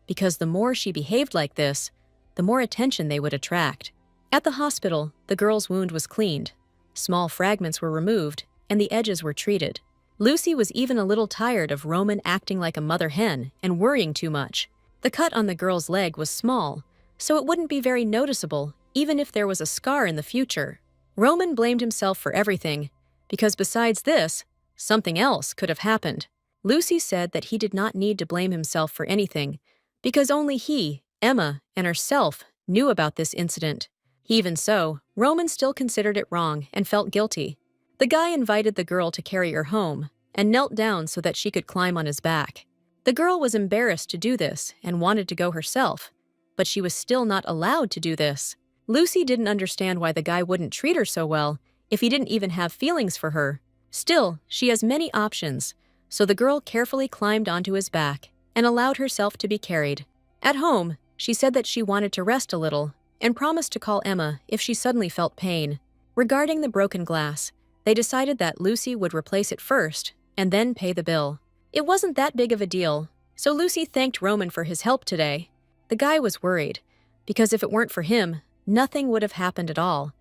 because the more she behaved like this, the more attention they would attract. At the hospital, the girl's wound was cleaned. Small fragments were removed, and the edges were treated. Lucy was even a little tired of Roman acting like a mother hen and worrying too much. The cut on the girl's leg was small, so it wouldn't be very noticeable even if there was a scar in the future. Roman blamed himself for everything, because besides this, something else could have happened. Lucy said that he did not need to blame himself for anything, because only he, Emma, and herself knew about this incident. Even so, Roman still considered it wrong and felt guilty. The guy invited the girl to carry her home and knelt down so that she could climb on his back. The girl was embarrassed to do this and wanted to go herself, but she was still not allowed to do this. Lucy didn't understand why the guy wouldn't treat her so well if he didn't even have feelings for her. Still, she has many options, so the girl carefully climbed onto his back and allowed herself to be carried. At home, she said that she wanted to rest a little and promised to call Emma if she suddenly felt pain. Regarding the broken glass, they decided that Lucy would replace it first and then pay the bill. It wasn't that big of a deal, so Lucy thanked Roman for his help today. The guy was worried, because if it weren't for him, nothing would have happened at all.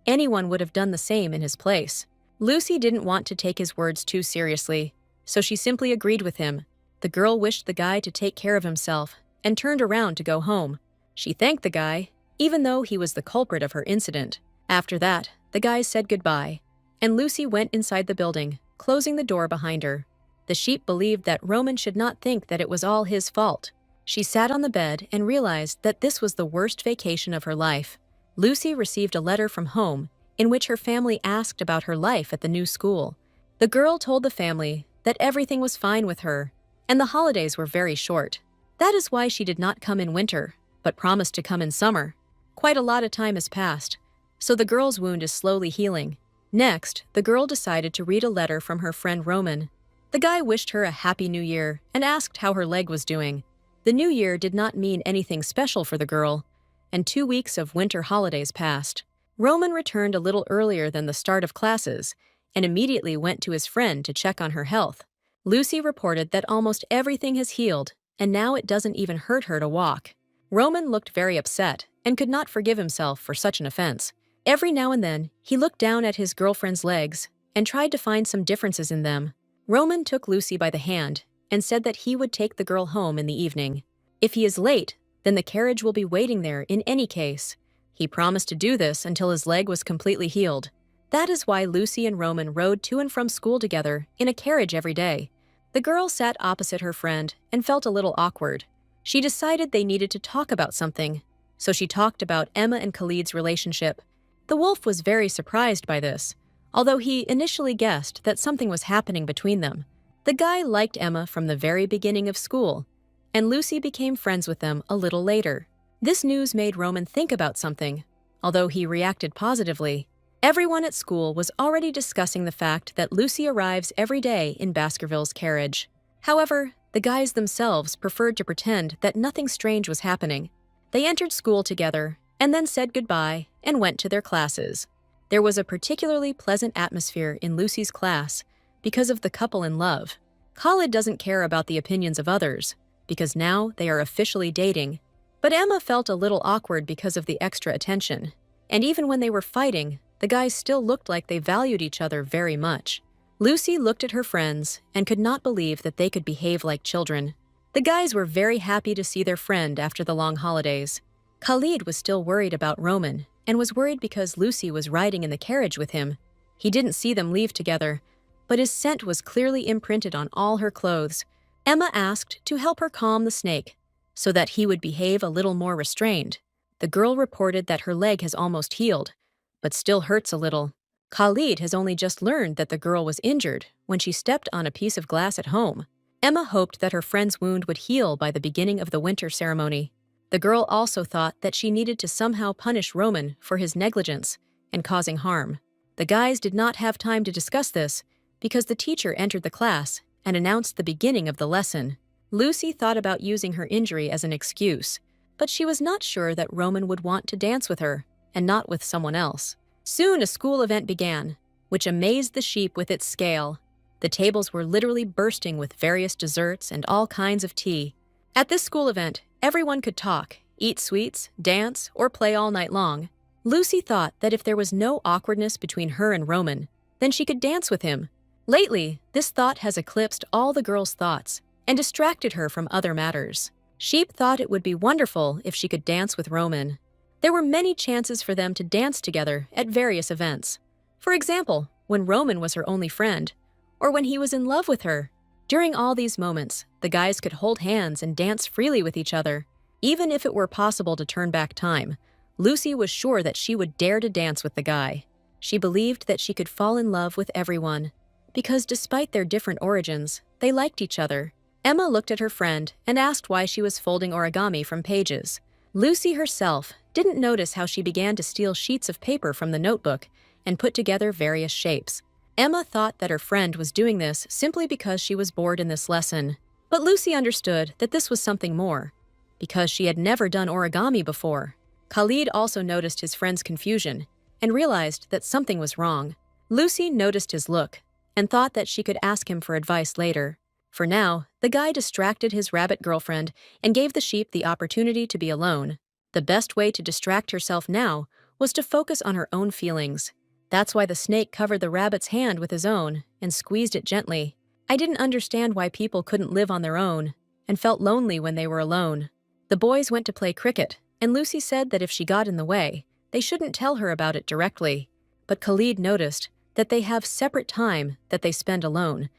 Anyone would have done the same in his place. Lucy didn't want to take his words too seriously, so she simply agreed with him. The girl wished the guy to take care of himself and turned around to go home. She thanked the guy, even though he was the culprit of her incident. After that, the guys said goodbye, and Lucy went inside the building, closing the door behind her. The sheep believed that Roman should not think that it was all his fault. She sat on the bed and realized that this was the worst vacation of her life. Lucy received a letter from home in which her family asked about her life at the new school. The girl told the family that everything was fine with her, and the holidays were very short. That is why she did not come in winter, but promised to come in summer. Quite a lot of time has passed, so the girl's wound is slowly healing. Next, the girl decided to read a letter from her friend Roman. The guy wished her a happy new year and asked how her leg was doing. The new year did not mean anything special for the girl, and 2 weeks of winter holidays passed. Roman returned a little earlier than the start of classes and immediately went to his friend to check on her health. Lucy reported that almost everything has healed, and now it doesn't even hurt her to walk. Roman looked very upset and could not forgive himself for such an offense. Every now and then, he looked down at his girlfriend's legs and tried to find some differences in them. Roman took Lucy by the hand and said that he would take the girl home in the evening. If he is late, then the carriage will be waiting there in any case. He promised to do this until his leg was completely healed. That is why Lucy and Roman rode to and from school together in a carriage every day. The girl sat opposite her friend and felt a little awkward. She decided they needed to talk about something, so she talked about Emma and Khalid's relationship. The wolf was very surprised by this, although he initially guessed that something was happening between them. The guy liked Emma from the very beginning of school, and Lucy became friends with them a little later. This news made Roman think about something, although he reacted positively. Everyone at school was already discussing the fact that Lucy arrives every day in Baskerville's carriage. However, the guys themselves preferred to pretend that nothing strange was happening. They entered school together and then said goodbye and went to their classes. There was a particularly pleasant atmosphere in Lucy's class because of the couple in love. Khalid doesn't care about the opinions of others, because now they are officially dating. But Emma felt a little awkward because of the extra attention. And even when they were fighting, the guys still looked like they valued each other very much. Lucy looked at her friends and could not believe that they could behave like children. The guys were very happy to see their friend after the long holidays. Khalid was still worried about Roman and was worried because Lucy was riding in the carriage with him. He didn't see them leave together, but his scent was clearly imprinted on all her clothes. Emma asked to help her calm the snake so that he would behave a little more restrained. The girl reported that her leg has almost healed, but still hurts a little. Khalid has only just learned that the girl was injured when she stepped on a piece of glass at home. Emma hoped that her friend's wound would heal by the beginning of the winter ceremony. The girl also thought that she needed to somehow punish Roman for his negligence and causing harm. The guys did not have time to discuss this because the teacher entered the class and announced the beginning of the lesson. Lucy thought about using her injury as an excuse, but she was not sure that Roman would want to dance with her and not with someone else. Soon a school event began, which amazed the sheep with its scale. The tables were literally bursting with various desserts and all kinds of tea. At this school event, everyone could talk, eat sweets, dance, or play all night long. Lucy thought that if there was no awkwardness between her and Roman, then she could dance with him. Lately, this thought has eclipsed all the girl's thoughts and distracted her from other matters. Sheep thought it would be wonderful if she could dance with Roman. There were many chances for them to dance together at various events. For example, when Roman was her only friend, or when he was in love with her. During all these moments, the guys could hold hands and dance freely with each other. Even if it were possible to turn back time, Lucy was sure that she would dare to dance with the guy. She believed that she could fall in love with everyone, because despite their different origins, they liked each other. Emma looked at her friend and asked why she was folding origami from pages. Lucy herself didn't notice how she began to steal sheets of paper from the notebook and put together various shapes. Emma thought that her friend was doing this simply because she was bored in this lesson. But Lucy understood that this was something more, because she had never done origami before. Khalid also noticed his friend's confusion and realized that something was wrong. Lucy noticed his look and thought that she could ask him for advice later. For now, the guy distracted his rabbit girlfriend and gave the sheep the opportunity to be alone. The best way to distract herself now was to focus on her own feelings. That's why the snake covered the rabbit's hand with his own and squeezed it gently. I didn't understand why people couldn't live on their own and felt lonely when they were alone. The boys went to play cricket, and Lucy said that if she got in the way, they shouldn't tell her about it directly. But Khalid noticed that they have separate time that they spend alone,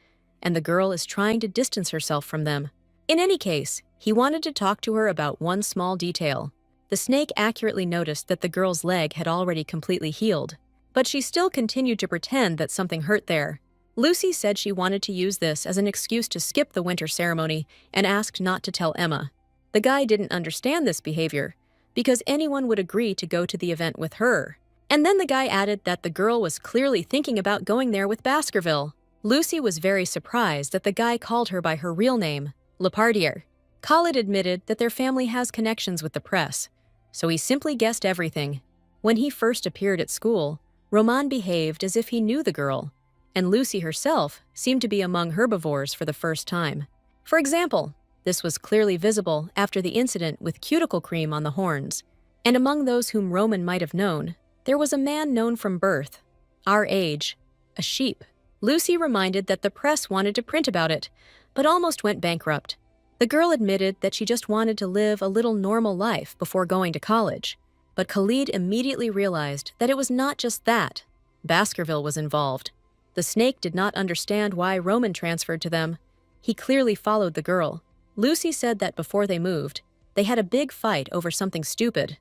and the girl is trying to distance herself from them. In any case, he wanted to talk to her about one small detail. The snake accurately noticed that the girl's leg had already completely healed, but she still continued to pretend that something hurt there. Lucy said she wanted to use this as an excuse to skip the winter ceremony and asked not to tell Emma. The guy didn't understand this behavior, because anyone would agree to go to the event with her. And then the guy added that the girl was clearly thinking about going there with Baskerville. Lucy was very surprised that the guy called her by her real name, Lepardier. Khalid admitted that their family has connections with the press, so he simply guessed everything. When he first appeared at school, Roman behaved as if he knew the girl, and Lucy herself seemed to be among herbivores for the first time. For example, this was clearly visible after the incident with cuticle cream on the horns, and among those whom Roman might have known, there was a man known from birth, our age, a sheep. Lucy reminded that the press wanted to print about it, but almost went bankrupt. The girl admitted that she just wanted to live a little normal life before going to college. But Khalid immediately realized that it was not just that. Baskerville was involved. The snake did not understand why Roman transferred to them. He clearly followed the girl. Lucy said that before they moved, they had a big fight over something stupid,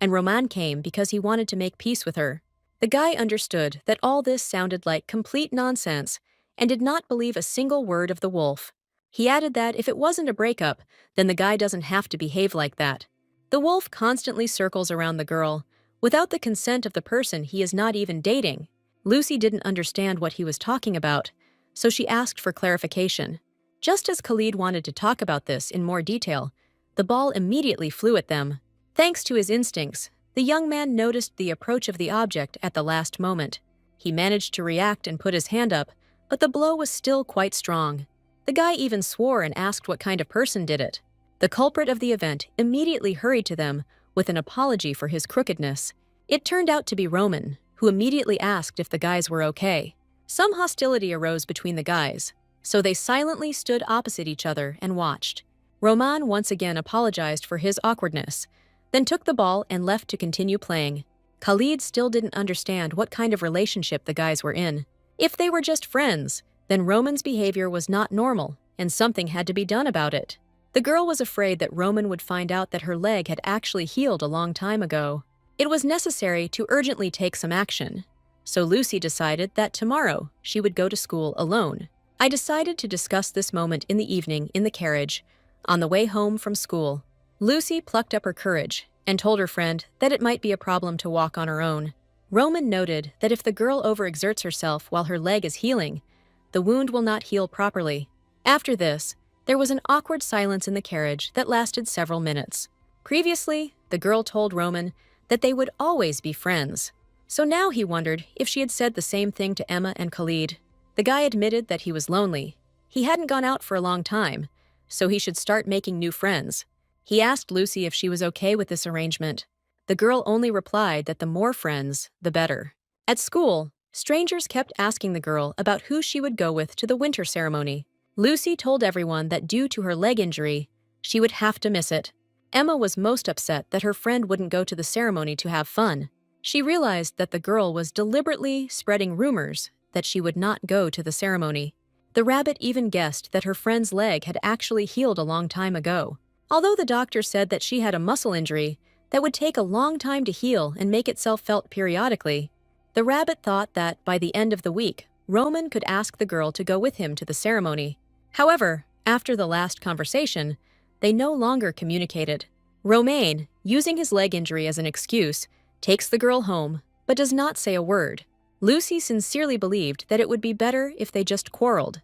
and Roman came because he wanted to make peace with her. The guy understood that all this sounded like complete nonsense and did not believe a single word of the wolf. He added that if it wasn't a breakup, then the guy doesn't have to behave like that. The wolf constantly circles around the girl, without the consent of the person he is not even dating. Lucy didn't understand what he was talking about, so she asked for clarification. Just as Khalid wanted to talk about this in more detail, the ball immediately flew at them. Thanks to his instincts, the young man noticed the approach of the object at the last moment. He managed to react and put his hand up, but the blow was still quite strong. The guy even swore and asked what kind of person did it. The culprit of the event immediately hurried to them with an apology for his crookedness. It turned out to be Roman, who immediately asked if the guys were okay. Some hostility arose between the guys, so they silently stood opposite each other and watched. Roman once again apologized for his awkwardness, then took the ball and left to continue playing. Khalid still didn't understand what kind of relationship the guys were in. If they were just friends, then Roman's behavior was not normal, and something had to be done about it. The girl was afraid that Roman would find out that her leg had actually healed a long time ago. It was necessary to urgently take some action, so Lucy decided that tomorrow she would go to school alone. I decided to discuss this moment in the evening in the carriage, on the way home from school. Lucy plucked up her courage and told her friend that it might be a problem to walk on her own. Roman noted that if the girl overexerts herself while her leg is healing, the wound will not heal properly. After this, there was an awkward silence in the carriage that lasted several minutes. Previously, the girl told Roman that they would always be friends. So now he wondered if she had said the same thing to Emma and Khalid. The guy admitted that he was lonely. He hadn't gone out for a long time, so he should start making new friends. He asked Lucy if she was okay with this arrangement. The girl only replied that the more friends, the better. At school, strangers kept asking the girl about who she would go with to the winter ceremony. Lucy told everyone that due to her leg injury, she would have to miss it. Emma was most upset that her friend wouldn't go to the ceremony to have fun. She realized that the girl was deliberately spreading rumors that she would not go to the ceremony. The rabbit even guessed that her friend's leg had actually healed a long time ago. Although the doctor said that she had a muscle injury that would take a long time to heal and make itself felt periodically, the rabbit thought that by the end of the week, Roman could ask the girl to go with him to the ceremony. However, after the last conversation, they no longer communicated. Romain, using his leg injury as an excuse, takes the girl home, but does not say a word. Lucy sincerely believed that it would be better if they just quarreled.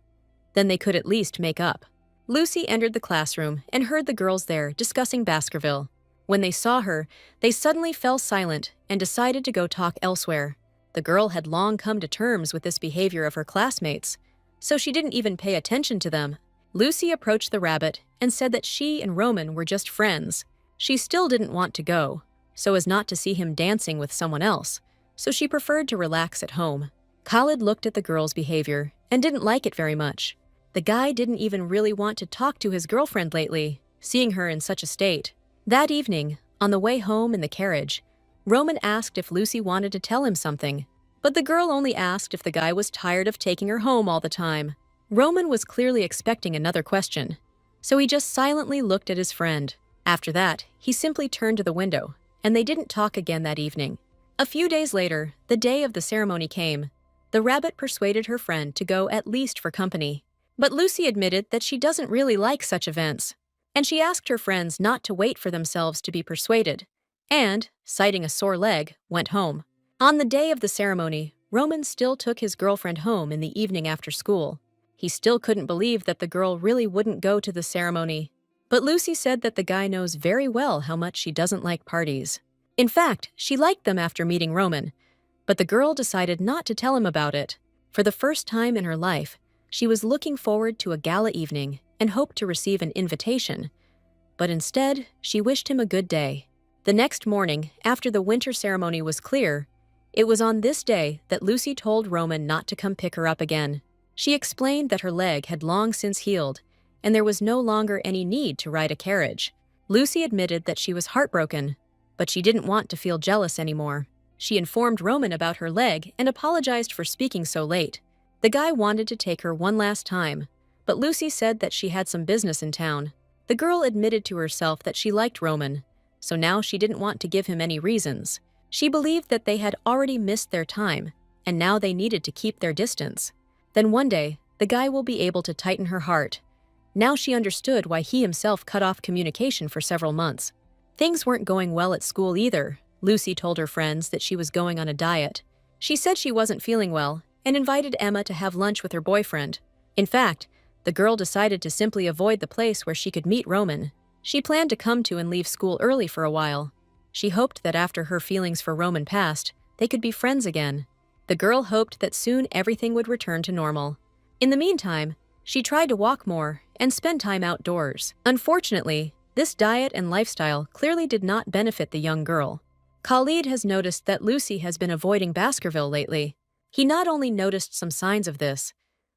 Then they could at least make up. Lucy entered the classroom and heard the girls there discussing Baskerville. When they saw her, they suddenly fell silent and decided to go talk elsewhere. The girl had long come to terms with this behavior of her classmates, so she didn't even pay attention to them. Lucy approached the rabbit and said that she and Roman were just friends. She still didn't want to go, so as not to see him dancing with someone else, so she preferred to relax at home. Khalid looked at the girl's behavior and didn't like it very much. The guy didn't even really want to talk to his girlfriend lately, seeing her in such a state. That evening, on the way home in the carriage, Roman asked if Lucy wanted to tell him something, but the girl only asked if the guy was tired of taking her home all the time. Roman was clearly expecting another question, so he just silently looked at his friend. After that, he simply turned to the window, and they didn't talk again that evening. A few days later, the day of the ceremony came. The rabbit persuaded her friend to go at least for company. But Lucy admitted that she doesn't really like such events, and she asked her friends not to wait for themselves to be persuaded, and, citing a sore leg, went home. On the day of the ceremony, Roman still took his girlfriend home in the evening after school. He still couldn't believe that the girl really wouldn't go to the ceremony. But Lucy said that the guy knows very well how much she doesn't like parties. In fact, she liked them after meeting Roman, but the girl decided not to tell him about it. For the first time in her life, she was looking forward to a gala evening and hoped to receive an invitation. But instead, she wished him a good day. The next morning, after the winter ceremony was clear, it was on this day that Lucy told Roman not to come pick her up again. She explained that her leg had long since healed, and there was no longer any need to ride a carriage. Lucy admitted that she was heartbroken, but she didn't want to feel jealous anymore. She informed Roman about her leg and apologized for speaking so late. The guy wanted to take her one last time, but Lucy said that she had some business in town. The girl admitted to herself that she liked Roman, so now she didn't want to give him any reasons. She believed that they had already missed their time, and now they needed to keep their distance. Then one day, the guy will be able to tighten her heart. Now she understood why he himself cut off communication for several months. Things weren't going well at school either. Lucy told her friends that she was going on a diet. She said she wasn't feeling well and invited Emma to have lunch with her boyfriend. In fact, the girl decided to simply avoid the place where she could meet Roman. She planned to come to and leave school early for a while. She hoped that after her feelings for Roman passed, they could be friends again. The girl hoped that soon everything would return to normal. In the meantime, she tried to walk more and spend time outdoors. Unfortunately, this diet and lifestyle clearly did not benefit the young girl. Khalid has noticed that Lucy has been avoiding Baskerville lately. He not only noticed some signs of this,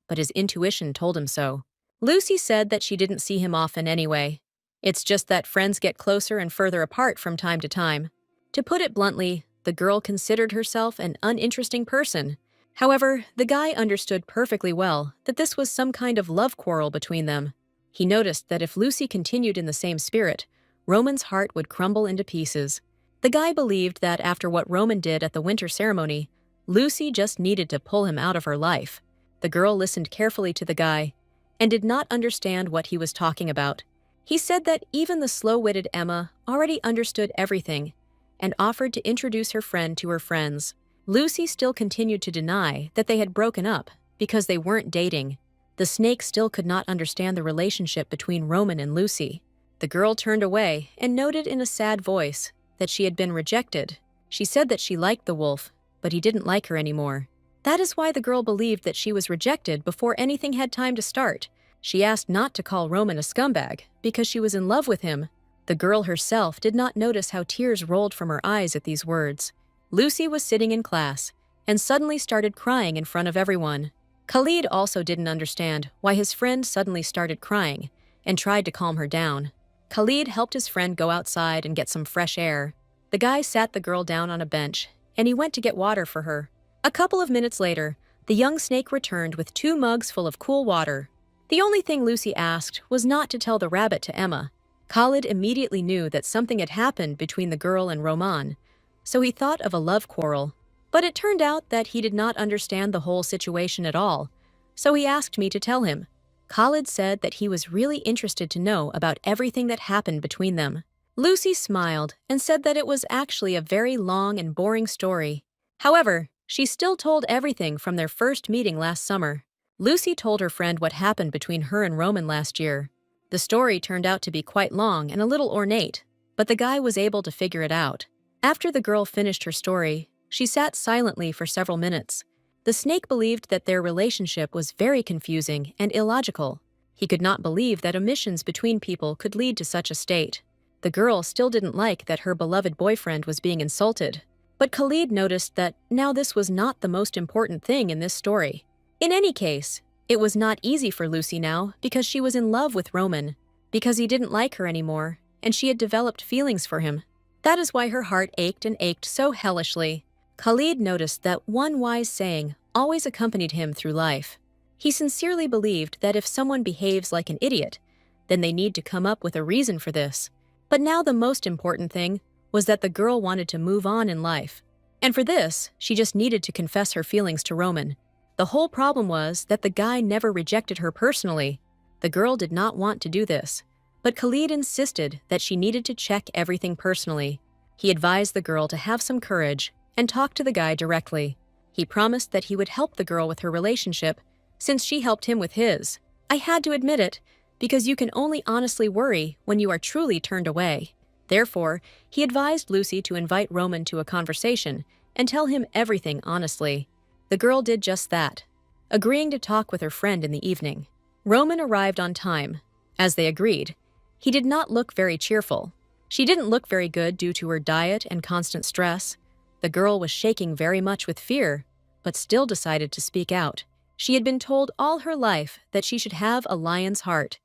but his intuition told him so. Lucy said that she didn't see him often anyway. It's just that friends get closer and further apart from time to time. To put it bluntly, the girl considered herself an uninteresting person. However, the guy understood perfectly well that this was some kind of love quarrel between them. He noticed that if Lucy continued in the same spirit, Roman's heart would crumble into pieces. The guy believed that after what Roman did at the winter ceremony, Lucy just needed to pull him out of her life. The girl listened carefully to the guy and did not understand what he was talking about. He said that even the slow-witted Emma already understood everything and offered to introduce her friend to her friends. Lucy still continued to deny that they had broken up because they weren't dating. The snake still could not understand the relationship between Roman and Lucy. The girl turned away and noted in a sad voice that she had been rejected. She said that she liked the wolf, but he didn't like her anymore. That is why the girl believed that she was rejected before anything had time to start. She asked not to call Roman a scumbag because she was in love with him. The girl herself did not notice how tears rolled from her eyes at these words. Lucy was sitting in class and suddenly started crying in front of everyone. Khalid also didn't understand why his friend suddenly started crying and tried to calm her down. Khalid helped his friend go outside and get some fresh air. The guy sat the girl down on a bench and he went to get water for her. A couple of minutes later, the young snake returned with 2 mugs full of cool water. The only thing Lucy asked was not to tell the rabbit to Emma. Khalid immediately knew that something had happened between the girl and Roman, so he thought of a love quarrel. But it turned out that he did not understand the whole situation at all, so he asked me to tell him. Khalid said that he was really interested to know about everything that happened between them. Lucy smiled and said that it was actually a very long and boring story. However, she still told everything from their first meeting last summer. Lucy told her friend what happened between her and Roman last year. The story turned out to be quite long and a little ornate, but the guy was able to figure it out. After the girl finished her story, she sat silently for several minutes. The snake believed that their relationship was very confusing and illogical. He could not believe that omissions between people could lead to such a state. The girl still didn't like that her beloved boyfriend was being insulted. But Khalid noticed that now this was not the most important thing in this story. In any case, it was not easy for Lucy now because she was in love with Roman, because he didn't like her anymore, and she had developed feelings for him. That is why her heart ached and ached so hellishly. Khalid noticed that one wise saying always accompanied him through life. He sincerely believed that if someone behaves like an idiot, then they need to come up with a reason for this. But now the most important thing was that the girl wanted to move on in life. And for this, she just needed to confess her feelings to Roman. The whole problem was that the guy never rejected her personally. The girl did not want to do this, but Khalid insisted that she needed to check everything personally. He advised the girl to have some courage and talk to the guy directly. He promised that he would help the girl with her relationship since she helped him with his. I had to admit it, because you can only honestly worry when you are truly turned away. Therefore, he advised Lucy to invite Roman to a conversation and tell him everything honestly. The girl did just that, agreeing to talk with her friend in the evening. Roman arrived on time. As they agreed, he did not look very cheerful. She didn't look very good due to her diet and constant stress. The girl was shaking very much with fear, but still decided to speak out. She had been told all her life that she should have a lion's heart,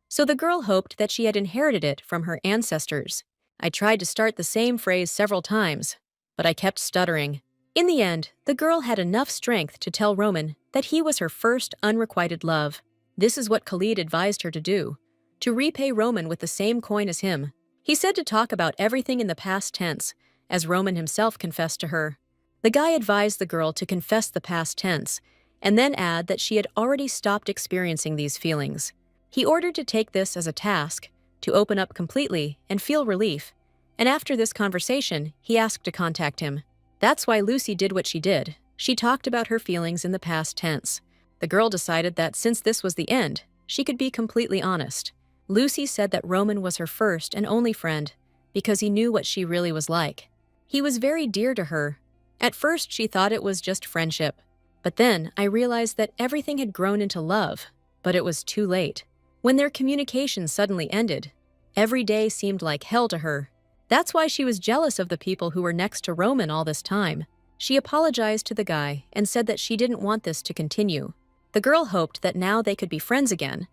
so the girl hoped that she had inherited it from her ancestors. I tried to start the same phrase several times, but I kept stuttering. In the end, the girl had enough strength to tell Roman that he was her first unrequited love. This is what Khalid advised her to do, to repay Roman with the same coin as him. He said to talk about everything in the past tense, as Roman himself confessed to her. The guy advised the girl to confess the past tense, and then add that she had already stopped experiencing these feelings. He ordered to take this as a task, to open up completely and feel relief, and after this conversation, he asked to contact him. That's why Lucy did what she did. She talked about her feelings in the past tense. The girl decided that since this was the end, she could be completely honest. Lucy said that Roman was her first and only friend because he knew what she really was like. He was very dear to her. At first, she thought it was just friendship. But then I realized that everything had grown into love, but it was too late. When their communication suddenly ended, every day seemed like hell to her. That's why she was jealous of the people who were next to Roman all this time. She apologized to the guy and said that she didn't want this to continue. The girl hoped that now they could be friends again,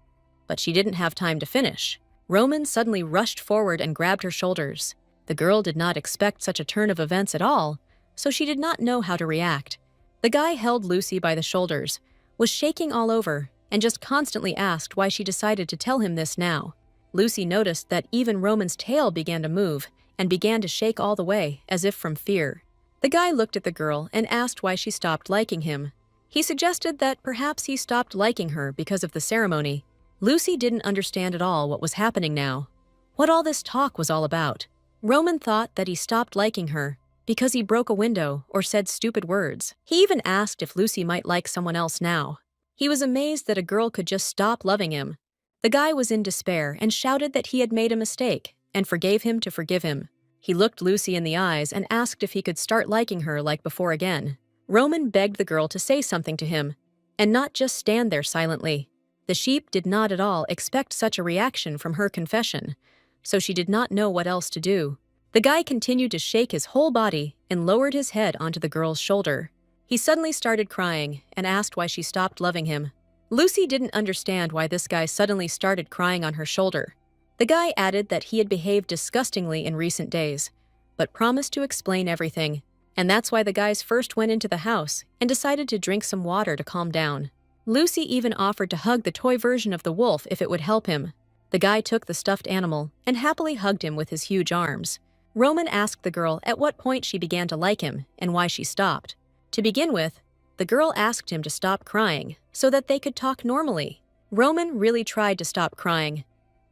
but she didn't have time to finish. Roman suddenly rushed forward and grabbed her shoulders. The girl did not expect such a turn of events at all, so she did not know how to react. The guy held Lucy by the shoulders, was shaking all over, and just constantly asked why she decided to tell him this now. Lucy noticed that even Roman's tail began to move and began to shake all the way, as if from fear. The guy looked at the girl and asked why she stopped liking him. He suggested that perhaps he stopped liking her because of the ceremony. Lucy didn't understand at all what was happening now, what all this talk was all about. Roman thought that he stopped liking her because he broke a window or said stupid words. He even asked if Lucy might like someone else now. He was amazed that a girl could just stop loving him. The guy was in despair and shouted that he had made a mistake and forgave him to forgive him. He looked Lucy in the eyes and asked if he could start liking her like before again. Roman begged the girl to say something to him and not just stand there silently. The sheep did not at all expect such a reaction from her confession, so she did not know what else to do. The guy continued to shake his whole body and lowered his head onto the girl's shoulder. He suddenly started crying and asked why she stopped loving him. Lucy didn't understand why this guy suddenly started crying on her shoulder. The guy added that he had behaved disgustingly in recent days, but promised to explain everything. And that's why the guys first went into the house and decided to drink some water to calm down. Lucy even offered to hug the toy version of the wolf if it would help him. The guy took the stuffed animal and happily hugged him with his huge arms. Roman asked the girl at what point she began to like him and why she stopped. To begin with, the girl asked him to stop crying so that they could talk normally. Roman really tried to stop crying,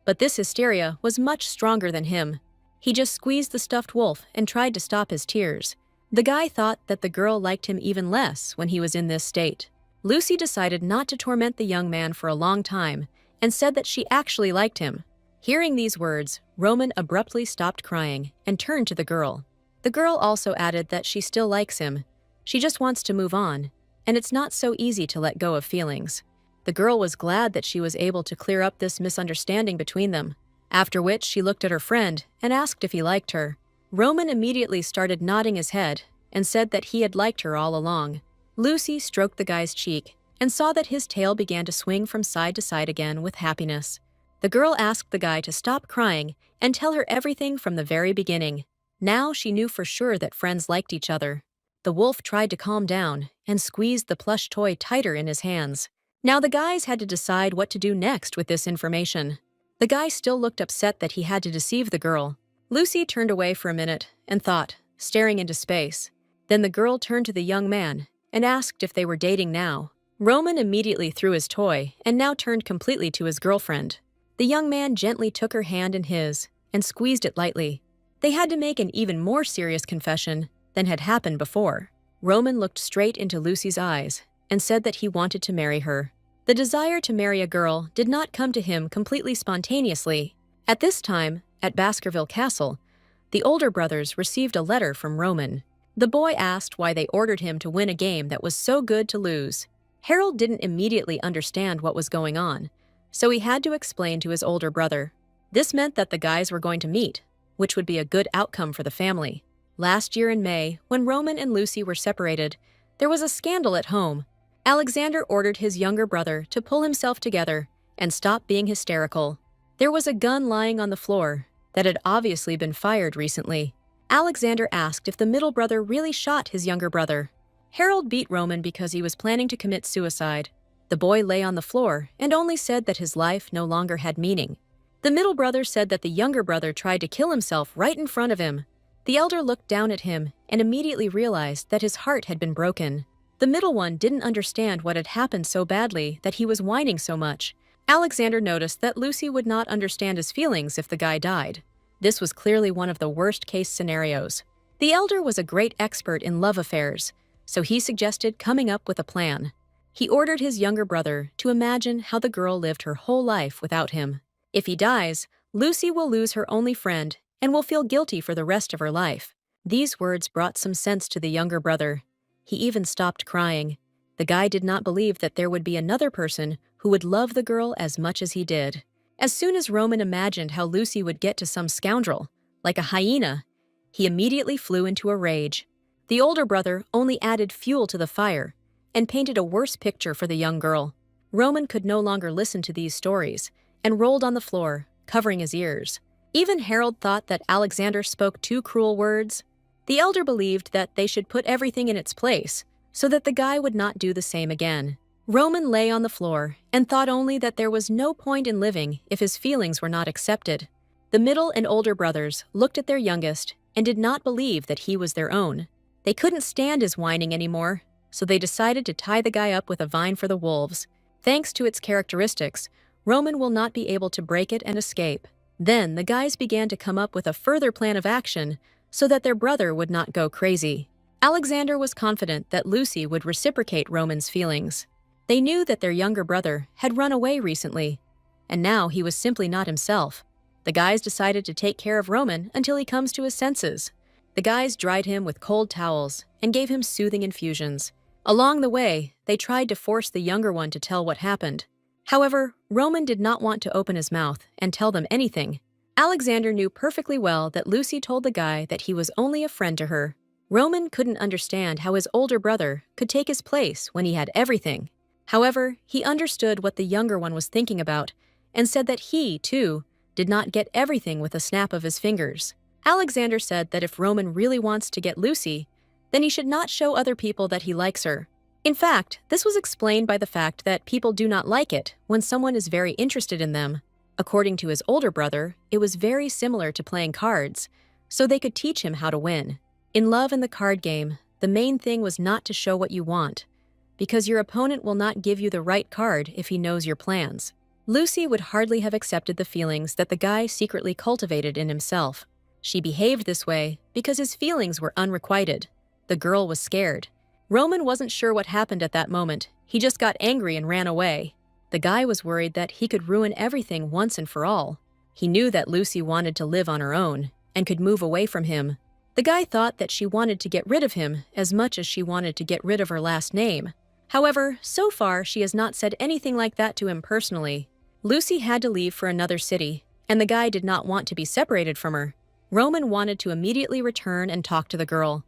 but this hysteria was much stronger than him. He just squeezed the stuffed wolf and tried to stop his tears. The guy thought that the girl liked him even less when he was in this state. Lucy decided not to torment the young man for a long time and said that she actually liked him. Hearing these words, Roman abruptly stopped crying and turned to the girl. The girl also added that she still likes him. She just wants to move on, and it's not so easy to let go of feelings. The girl was glad that she was able to clear up this misunderstanding between them, after which she looked at her friend and asked if he liked her. Roman immediately started nodding his head and said that he had liked her all along. Lucy stroked the guy's cheek and saw that his tail began to swing from side to side again with happiness. The girl asked the guy to stop crying and tell her everything from the very beginning. Now she knew for sure that friends liked each other. The wolf tried to calm down and squeezed the plush toy tighter in his hands. Now the guys had to decide what to do next with this information. The guy still looked upset that he had to deceive the girl. Lucy turned away for a minute and thought, staring into space. Then the girl turned to the young man and asked if they were dating now. Roman immediately threw his toy and now turned completely to his girlfriend. The young man gently took her hand in his and squeezed it lightly. They had to make an even more serious confession than had happened before. Roman looked straight into Lucy's eyes and said that he wanted to marry her. The desire to marry a girl did not come to him completely spontaneously. At this time, at Baskerville Castle, the older brothers received a letter from Roman. The boy asked why they ordered him to win a game that was so good to lose. Harold didn't immediately understand what was going on, so he had to explain to his older brother. This meant that the guys were going to meet, which would be a good outcome for the family. Last year in May, when Roman and Lucy were separated, there was a scandal at home. Alexander ordered his younger brother to pull himself together and stop being hysterical. There was a gun lying on the floor that had obviously been fired recently. Alexander asked if the middle brother really shot his younger brother. Harold beat Roman because he was planning to commit suicide. The boy lay on the floor and only said that his life no longer had meaning. The middle brother said that the younger brother tried to kill himself right in front of him. The elder looked down at him and immediately realized that his heart had been broken. The middle one didn't understand what had happened so badly that he was whining so much. Alexander noticed that Lucy would not understand his feelings if the guy died. This was clearly one of the worst-case scenarios. The elder was a great expert in love affairs, so he suggested coming up with a plan. He ordered his younger brother to imagine how the girl lived her whole life without him. If he dies, Lucy will lose her only friend and will feel guilty for the rest of her life. These words brought some sense to the younger brother. He even stopped crying. The guy did not believe that there would be another person who would love the girl as much as he did. As soon as Roman imagined how Lucy would get to some scoundrel, like a hyena, he immediately flew into a rage. The older brother only added fuel to the fire and painted a worse picture for the young girl. Roman could no longer listen to these stories and rolled on the floor, covering his ears. Even Harold thought that Alexander spoke too cruel words. The elder believed that they should put everything in its place so that the guy would not do the same again. Roman lay on the floor and thought only that there was no point in living if his feelings were not accepted. The middle and older brothers looked at their youngest and did not believe that he was their own. They couldn't stand his whining anymore. so they decided to tie the guy up with a vine for the wolves. Thanks to its characteristics, Roman will not be able to break it and escape. Then the guys began to come up with a further plan of action so that their brother would not go crazy. Alexander was confident that Lucy would reciprocate Roman's feelings. They knew that their younger brother had run away recently, and now he was simply not himself. The guys decided to take care of Roman until he comes to his senses. The guys dried him with cold towels and gave him soothing infusions. Along the way, they tried to force the younger one to tell what happened. However, Roman did not want to open his mouth and tell them anything. Alexander knew perfectly well that Lucy told the guy that he was only a friend to her. Roman couldn't understand how his older brother could take his place when he had everything. However, he understood what the younger one was thinking about and said that he, too, did not get everything with a snap of his fingers. Alexander said that if Roman really wants to get Lucy, then he should not show other people that he likes her. In fact, this was explained by the fact that people do not like it when someone is very interested in them. According to his older brother, it was very similar to playing cards, so they could teach him how to win. In love and the card game, the main thing was not to show what you want, because your opponent will not give you the right card if he knows your plans. Lucy would hardly have accepted the feelings that the guy secretly cultivated in himself. She behaved this way because his feelings were unrequited. The girl was scared. Roman wasn't sure what happened at that moment. He just got angry and ran away. The guy was worried that he could ruin everything once and for all. He knew that Lucy wanted to live on her own and could move away from him. The guy thought that she wanted to get rid of him as much as she wanted to get rid of her last name. However, so far she has not said anything like that to him personally. Lucy had to leave for another city, and the guy did not want to be separated from her. Roman wanted to immediately return and talk to the girl,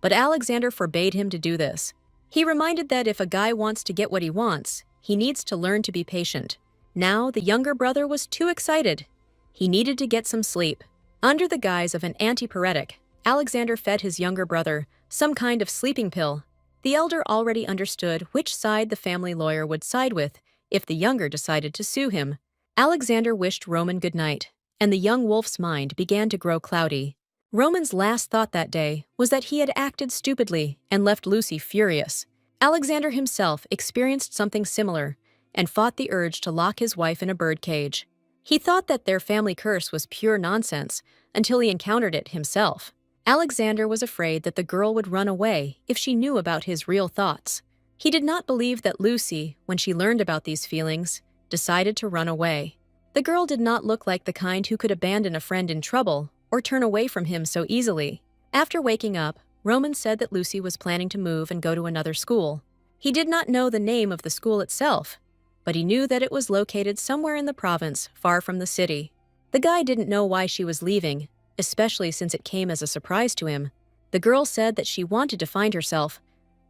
but Alexander forbade him to do this. He reminded that if a guy wants to get what he wants, he needs to learn to be patient. Now the younger brother was too excited. He needed to get some sleep. Under the guise of an antipyretic, Alexander fed his younger brother some kind of sleeping pill. The elder already understood which side the family lawyer would side with if the younger decided to sue him. Alexander wished Roman good night, and the young wolf's mind began to grow cloudy. Roman's last thought that day was that he had acted stupidly and left Lucy furious. Alexander himself experienced something similar and fought the urge to lock his wife in a birdcage. He thought that their family curse was pure nonsense until he encountered it himself. Alexander was afraid that the girl would run away if she knew about his real thoughts. He did not believe that Lucy, when she learned about these feelings, decided to run away. The girl did not look like the kind who could abandon a friend in trouble or turn away from him so easily. After waking up, Roman said that Lucy was planning to move and go to another school. He did not know the name of the school itself, but he knew that it was located somewhere in the province, far from the city. The guy didn't know why she was leaving, especially since it came as a surprise to him. The girl said that she wanted to find herself,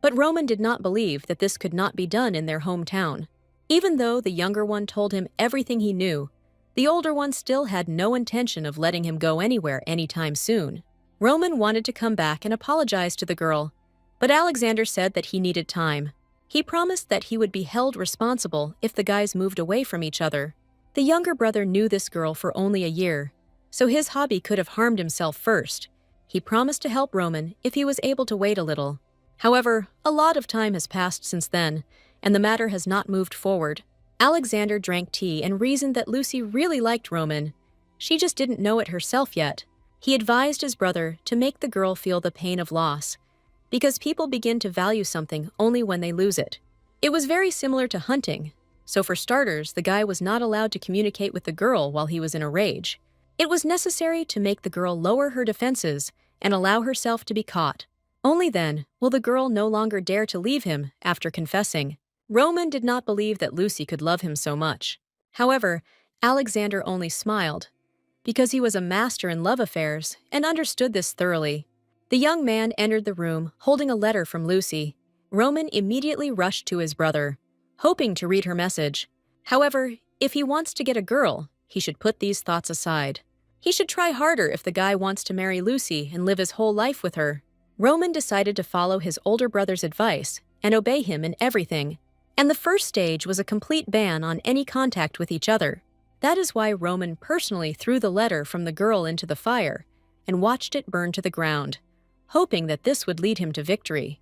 but Roman did not believe that this could not be done in their hometown. Even though the younger one told him everything he knew, the older one still had no intention of letting him go anywhere anytime soon. Roman wanted to come back and apologize to the girl, but Alexander said that he needed time. He promised that he would be held responsible if the guys moved away from each other. The younger brother knew this girl for only a year, so his hobby could have harmed himself first. He promised to help Roman if he was able to wait a little. However, a lot of time has passed since then, and the matter has not moved forward. Alexander drank tea and reasoned that Lucy really liked Roman. She just didn't know it herself yet. He advised his brother to make the girl feel the pain of loss, because people begin to value something only when they lose it. It was very similar to hunting, so for starters, the guy was not allowed to communicate with the girl while he was in a rage. It was necessary to make the girl lower her defenses and allow herself to be caught. Only then will the girl no longer dare to leave him after confessing. Roman did not believe that Lucy could love him so much. However, Alexander only smiled, because he was a master in love affairs and understood this thoroughly. The young man entered the room holding a letter from Lucy. Roman immediately rushed to his brother, hoping to read her message. However, if he wants to get a girl, he should put these thoughts aside. He should try harder if the guy wants to marry Lucy and live his whole life with her. Roman decided to follow his older brother's advice and obey him in everything. And the first stage was a complete ban on any contact with each other. That is why Roman personally threw the letter from the girl into the fire and watched it burn to the ground, hoping that this would lead him to victory.